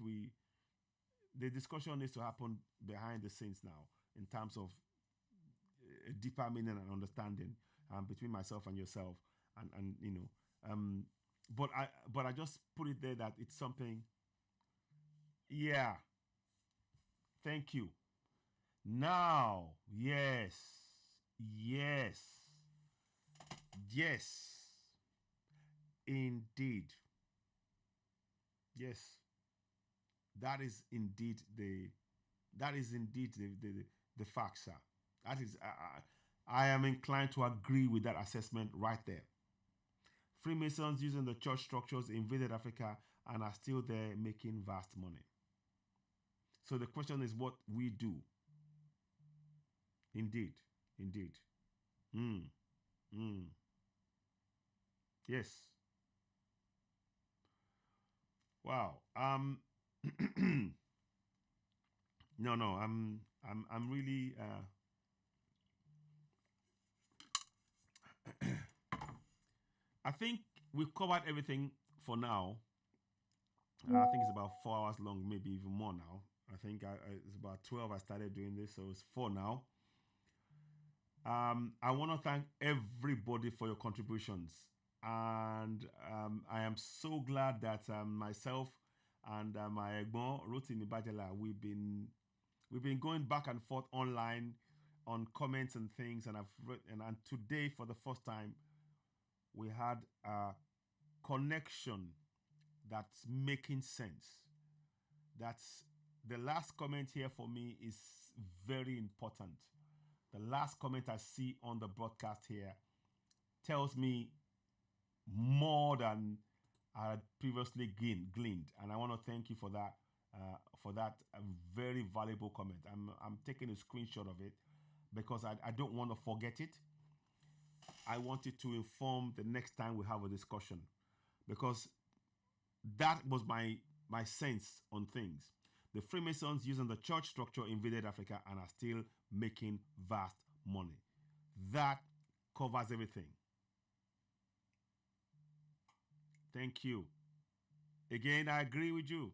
the discussion needs to happen behind the scenes now in terms of a deeper meaning and understanding between myself and yourself, and but I just put it there that it's something. Yeah. Thank you. Now, yes, indeed. Yes, that is indeed the fact, sir. That is, I am inclined to agree with that assessment right there. Freemasons using the church structures invaded Africa and are still there making vast money. So the question is what we do. Indeed. Yes. Wow. No. I'm really. I think we've covered everything for now. I think it's about 4 hours long, maybe even more now. I think it's about 12 I started doing this, so it's 4 now. I want to thank everybody for your contributions. And I am so glad that myself and my Egbon, Rotimi Bajala, we've been going back and forth online on comments and things. And and today, for the first time, we had a connection that's making sense. That's the last comment here for me is very important. The last comment I see on the broadcast here tells me more than I had previously gleaned, and I want to thank you for that. Very valuable comment. I'm taking a screenshot of it because I don't want to forget it. I want it to inform the next time we have a discussion, because that was my sense on things. The Freemasons, using the church structure, invaded Africa and are still making vast money. That covers everything. Thank you. Again, I agree with you.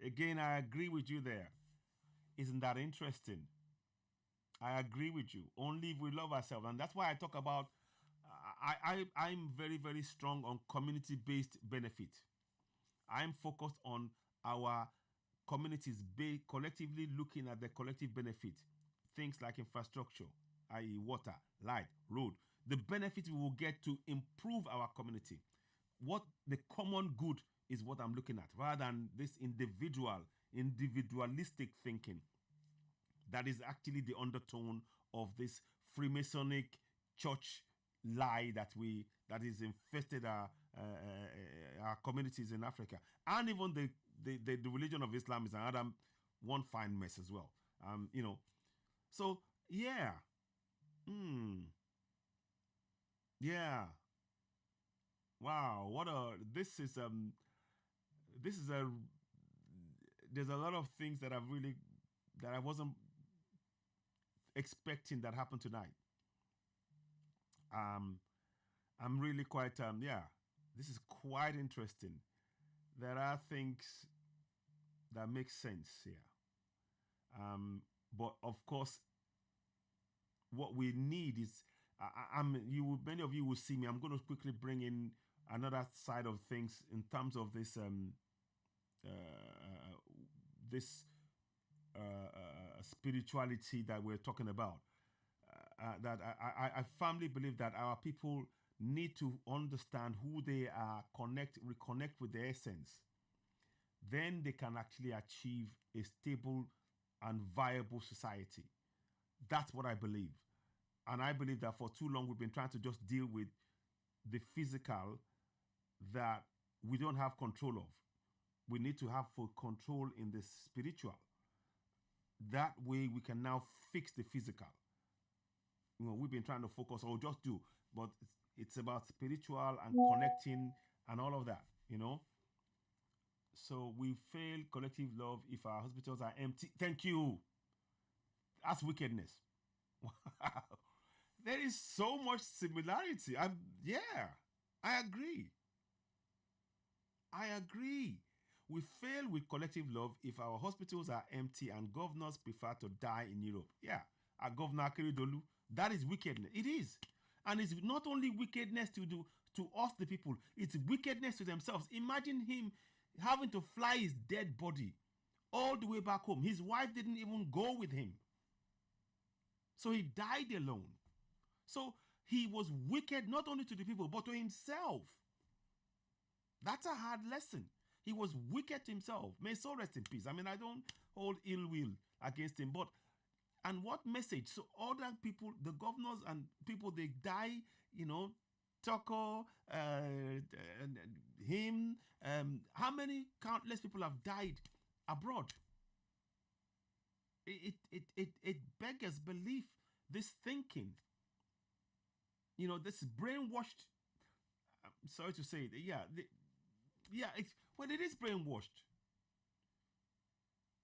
Again, I agree with you there. Isn't that interesting? I agree with you. Only if we love ourselves. And that's why I talk about, I'm very, very strong on community-based benefit. I'm focused on our communities collectively looking at the collective benefit. Things like infrastructure, i.e. water, light, road. The benefit we will get to improve our community. What the common good is what I'm looking at, rather than this individualistic thinking. That is actually the undertone of this Freemasonic church lie that is infested our communities in Africa, and even the religion of Islam is another one fine mess as well. So yeah, yeah. Wow, there's a lot of things that I wasn't expecting that happened tonight. I'm really quite this is quite interesting. There are things that make sense here. But of course, what we need is many of you will see me. I'm going to quickly bring in another side of things in terms of this spirituality that we're talking about. That I firmly believe that our people need to understand who they are, reconnect with their essence. Then they can actually achieve a stable and viable society. That's what I believe. And I believe that for too long we've been trying to just deal with the physical that we don't have control of. We need to have full control in the spiritual. That way we can now fix the physical. We've been trying to focus, but it's about spiritual and connecting and all of that, So we fail collective love if our hospitals are empty. Thank you. That's wickedness. Wow. There is so much similarity. I agree. We fail with collective love if our hospitals are empty and governors prefer to die in Europe. Yeah, our Governor Akeredolu, that is wickedness. It is. And it's not only wickedness to us, the people, it's wickedness to themselves. Imagine him having to fly his dead body all the way back home. His wife didn't even go with him. So he died alone. So he was wicked not only to the people, but to himself. That's a hard lesson. He was wicked to himself. May his soul rest in peace. I mean, I don't hold ill will against him, and what message? So other people, the governors and people, they die, Toko, him, how many countless people have died abroad? It beggars belief, this thinking. This brainwashed, I'm sorry to say it, it is brainwashed.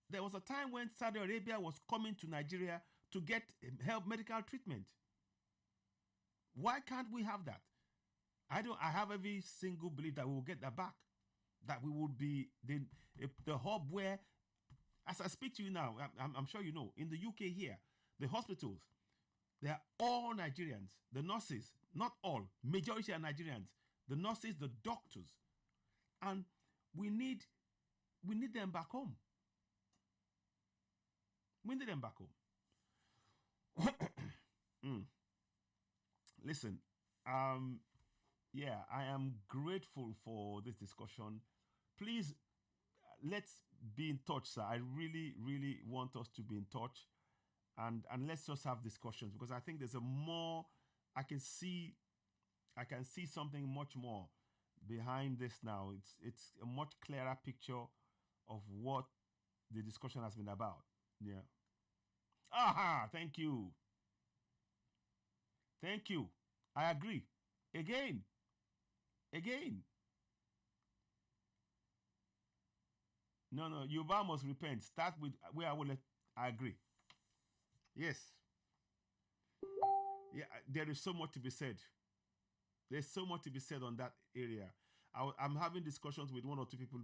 There was a time when Saudi Arabia was coming to Nigeria to get medical treatment. Why can't we have that? I have every single belief that we will get that back. That we will be the hub where, as I speak to you now, I'm sure you know, in the UK here, the hospitals, they are all Nigerians. The nurses, not all, majority are Nigerians. The nurses, the doctors. And we need them back home. We need them back home. Listen, I am grateful for this discussion. Please, let's be in touch, sir. I really, really want us to be in touch. and let's just have discussions, because I think there's a more I can see something much more behind this now. It's a much clearer picture of what the discussion has been about. Yeah. Aha, thank you. Thank you. I agree. Again. No, Yoruba must repent. Start with where I agree. Yes. Yeah, there is so much to be said. There's so much to be said on that area. I'm having discussions with one or two people,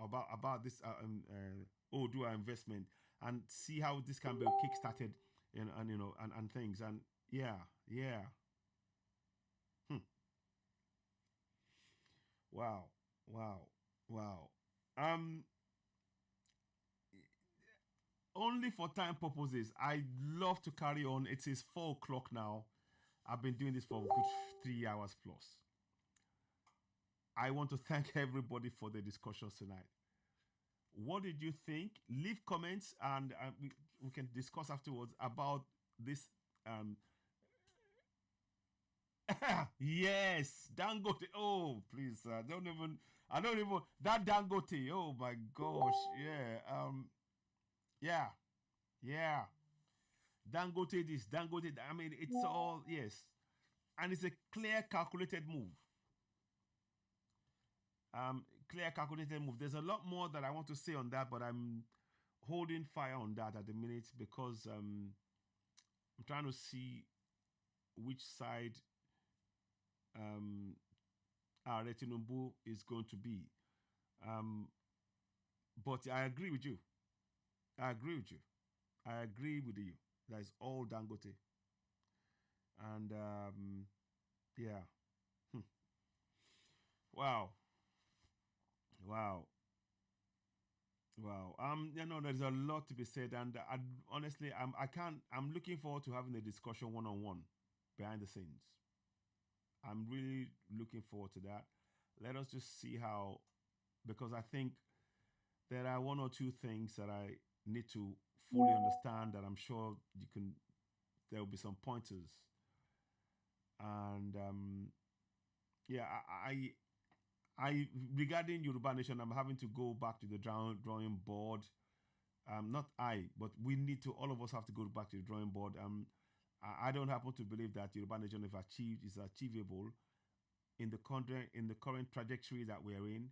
about this Odua investment, and see how this can be kickstarted, and things, and yeah. Wow. Only for time purposes, I love to carry on. It is 4 o'clock now. I've been doing this for a good 3 hours plus. I want to thank everybody for the discussions tonight. What did you think? Leave comments, and we can discuss afterwards about this. Yes, Dangote. Oh, please, I don't even. That Dangote. Oh my gosh, yeah. Dangote this, Dangote that. I mean, it's all, yes, and it's a clear, calculated move. Clear, calculated move. There's a lot more that I want to say on that, but I'm holding fire on that at the minute, because I'm trying to see which side our Tinubu is going to be. But I agree with you. I agree with you. That is all Dangote. And yeah. Wow. There's a lot to be said, and honestly, I'm looking forward to having a discussion one-on-one behind the scenes. I'm really looking forward to that. Let us just see how, because I think there are one or two things that I need to fully understand, that I'm sure there will be some pointers. And I regarding Yoruba Nation, I'm having to go back to the drawing board. Not I, but we need to. All of us have to go back to the drawing board. I don't happen to believe that Yoruba Nation is achievable in the current trajectory that we're in.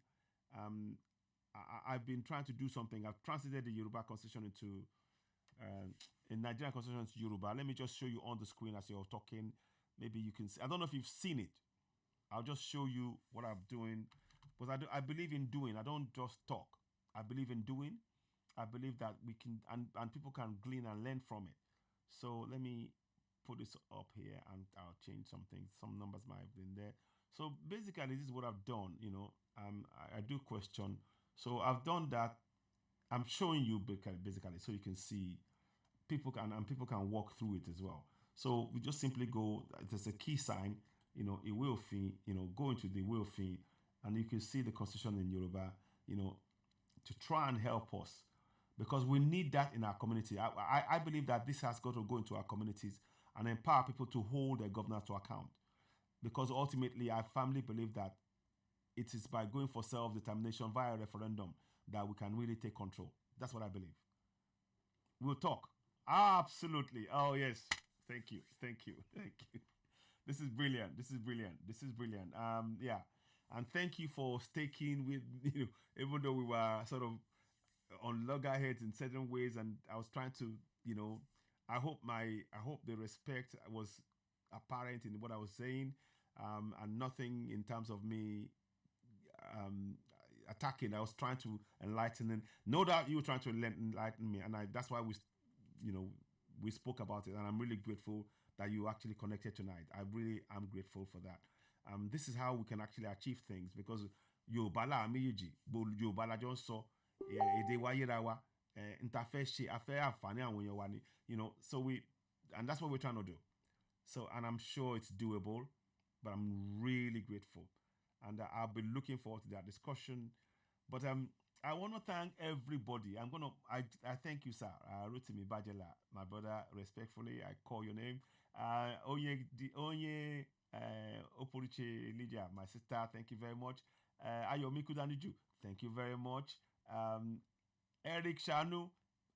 I've been trying to do something. I've translated the Yoruba Constitution into in Nigerian Constitution to Yoruba. Let me just show you on the screen as you're talking. Maybe you can see. I don't know if you've seen it. I'll just show you what I'm doing, because I believe in doing. I don't just talk. I believe in doing. I believe that we can, and people can glean and learn from it. So let me put this up here, and I'll change something. Some numbers might have been there. So basically, this is what I've done. I do question. So I've done that. I'm showing you basically, so you can see people can walk through it as well. So we just simply go. There's a key sign. A will fee, go into the will fee, and you can see the constitution in Yoruba, to try and help us, because we need that in our community. I believe that this has got to go into our communities and empower people to hold their governors to account, because ultimately I firmly believe that it is by going for self-determination via referendum that we can really take control. That's what I believe. We'll talk. Absolutely. Oh yes. Thank you. This is brilliant. Yeah. And thank you for sticking with, even though we were sort of on loggerheads in certain ways, and I was trying to, I hope the respect was apparent in what I was saying, and nothing in terms of me attacking. I was trying to enlighten, and no doubt you were trying to enlighten me, and that's why we spoke about it, and I'm really grateful that you actually connected tonight. I really am grateful for that. This is how we can actually achieve things, because Yorùbá la méjèèjì, Yorùbá la jọ ń sọ, èdè wa yéra wa, ntafẹ́ ṣe afẹ́ àǹfààní àwọn èèyàn wa ni, and that's what we're trying to do. So, and I'm sure it's doable, but I'm really grateful, and I'll be looking forward to that discussion. But I want to thank everybody. I thank you, sir. Rotimi Bajela, my brother, respectfully, I call your name. Onye Oporiche Lydia, my sister, thank you very much. Ayomiku Daniju, thank you very much. Eric Shanu,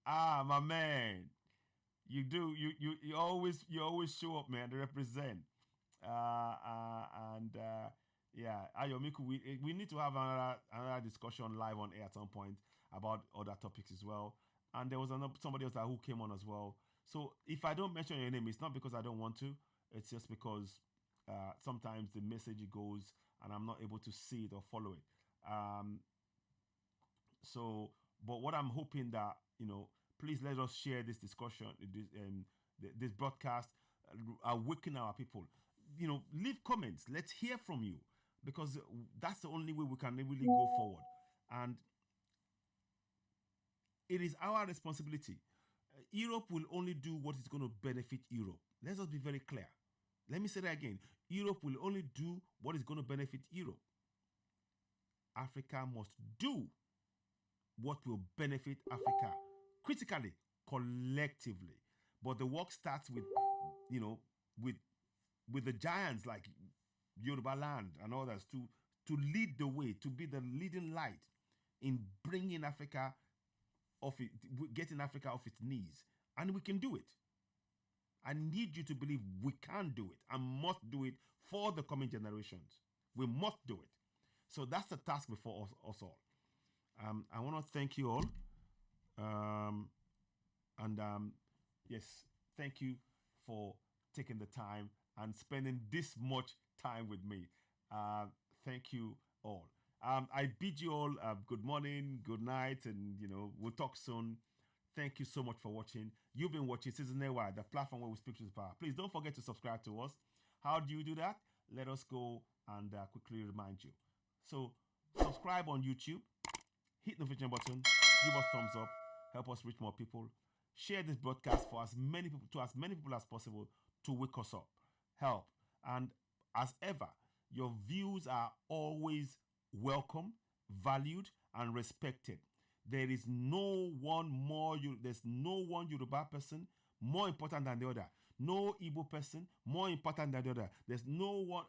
my man. You always show up, man, to represent. Yeah, Ayomiku, we need to have another discussion live on air at some point about other topics as well. And there was somebody else who came on as well. So if I don't mention your name, it's not because I don't want to. It's just because sometimes the message goes and I'm not able to see it or follow it. But what I'm hoping that, please let us share this discussion, this broadcast, awaken our people. Leave comments. Let's hear from you, because that's the only way we can really go forward. And it is our responsibility. Europe will only do what is going to benefit Europe. Let's just be very clear. Let me say that again. Europe will only do what is going to benefit Europe. Africa must do what will benefit Africa critically, collectively. But the work starts with the giants like Yoruba land and others to lead the way, to be the leading light in bringing Africa getting Africa off its knees. And we can do it. I need you to believe we can do it and must do it for the coming generations. We must do it. So that's the task before us all. I want to thank you all. Yes, thank you for taking the time and spending this much time with me. Thank you all. I bid you all good morning, good night, and we'll talk soon. Thank you so much for watching. You've been watching Citizen AY, the platform where we speak truth to power. Please don't forget to subscribe to us. How do you do that? Let us go and quickly remind you. So subscribe on YouTube, hit the notification button, give us thumbs up, help us reach more people. Share this broadcast for as many people as possible to wake us up, help. And as ever, your views are always welcome, valued, and respected. There is no one Yoruba person more important than the other. No Igbo person more important than the other. There's no one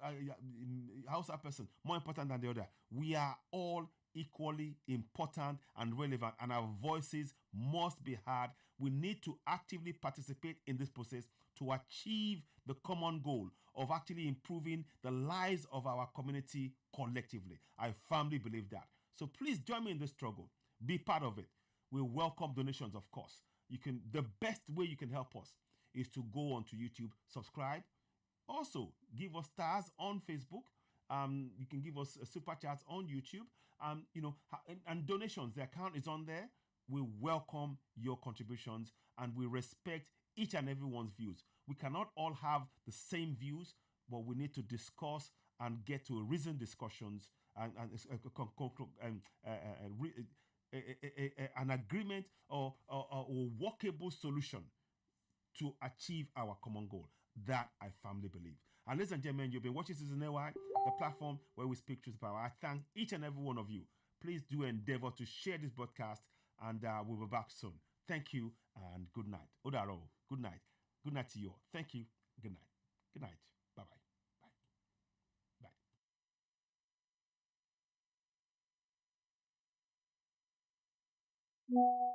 Hausa person more important than the other. We are all equally important and relevant, and our voices must be heard. We need to actively participate in this process to achieve the common goal of actually improving the lives of our community collectively. I firmly believe that. So please join me in this struggle. Be part of it. We welcome donations, of course. The best way you can help us is to go onto YouTube, subscribe. Also, give us stars on Facebook. You can give us super chats on YouTube. And donations, the account is on there. We welcome your contributions and we respect each and everyone's views. We cannot all have the same views, but we need to discuss and get to reasoned discussions and an agreement or workable solution to achieve our common goal. That I firmly believe. And ladies and gentlemen, you've been watching Citizen AY, the platform where we speak truth to power. I thank each and every one of you. Please do endeavor to share this broadcast, and we'll be back soon. Thank you and good night. Odaro, good night. Good night to you all. Thank you. Good night. Good night. Bye-bye. Bye. Bye.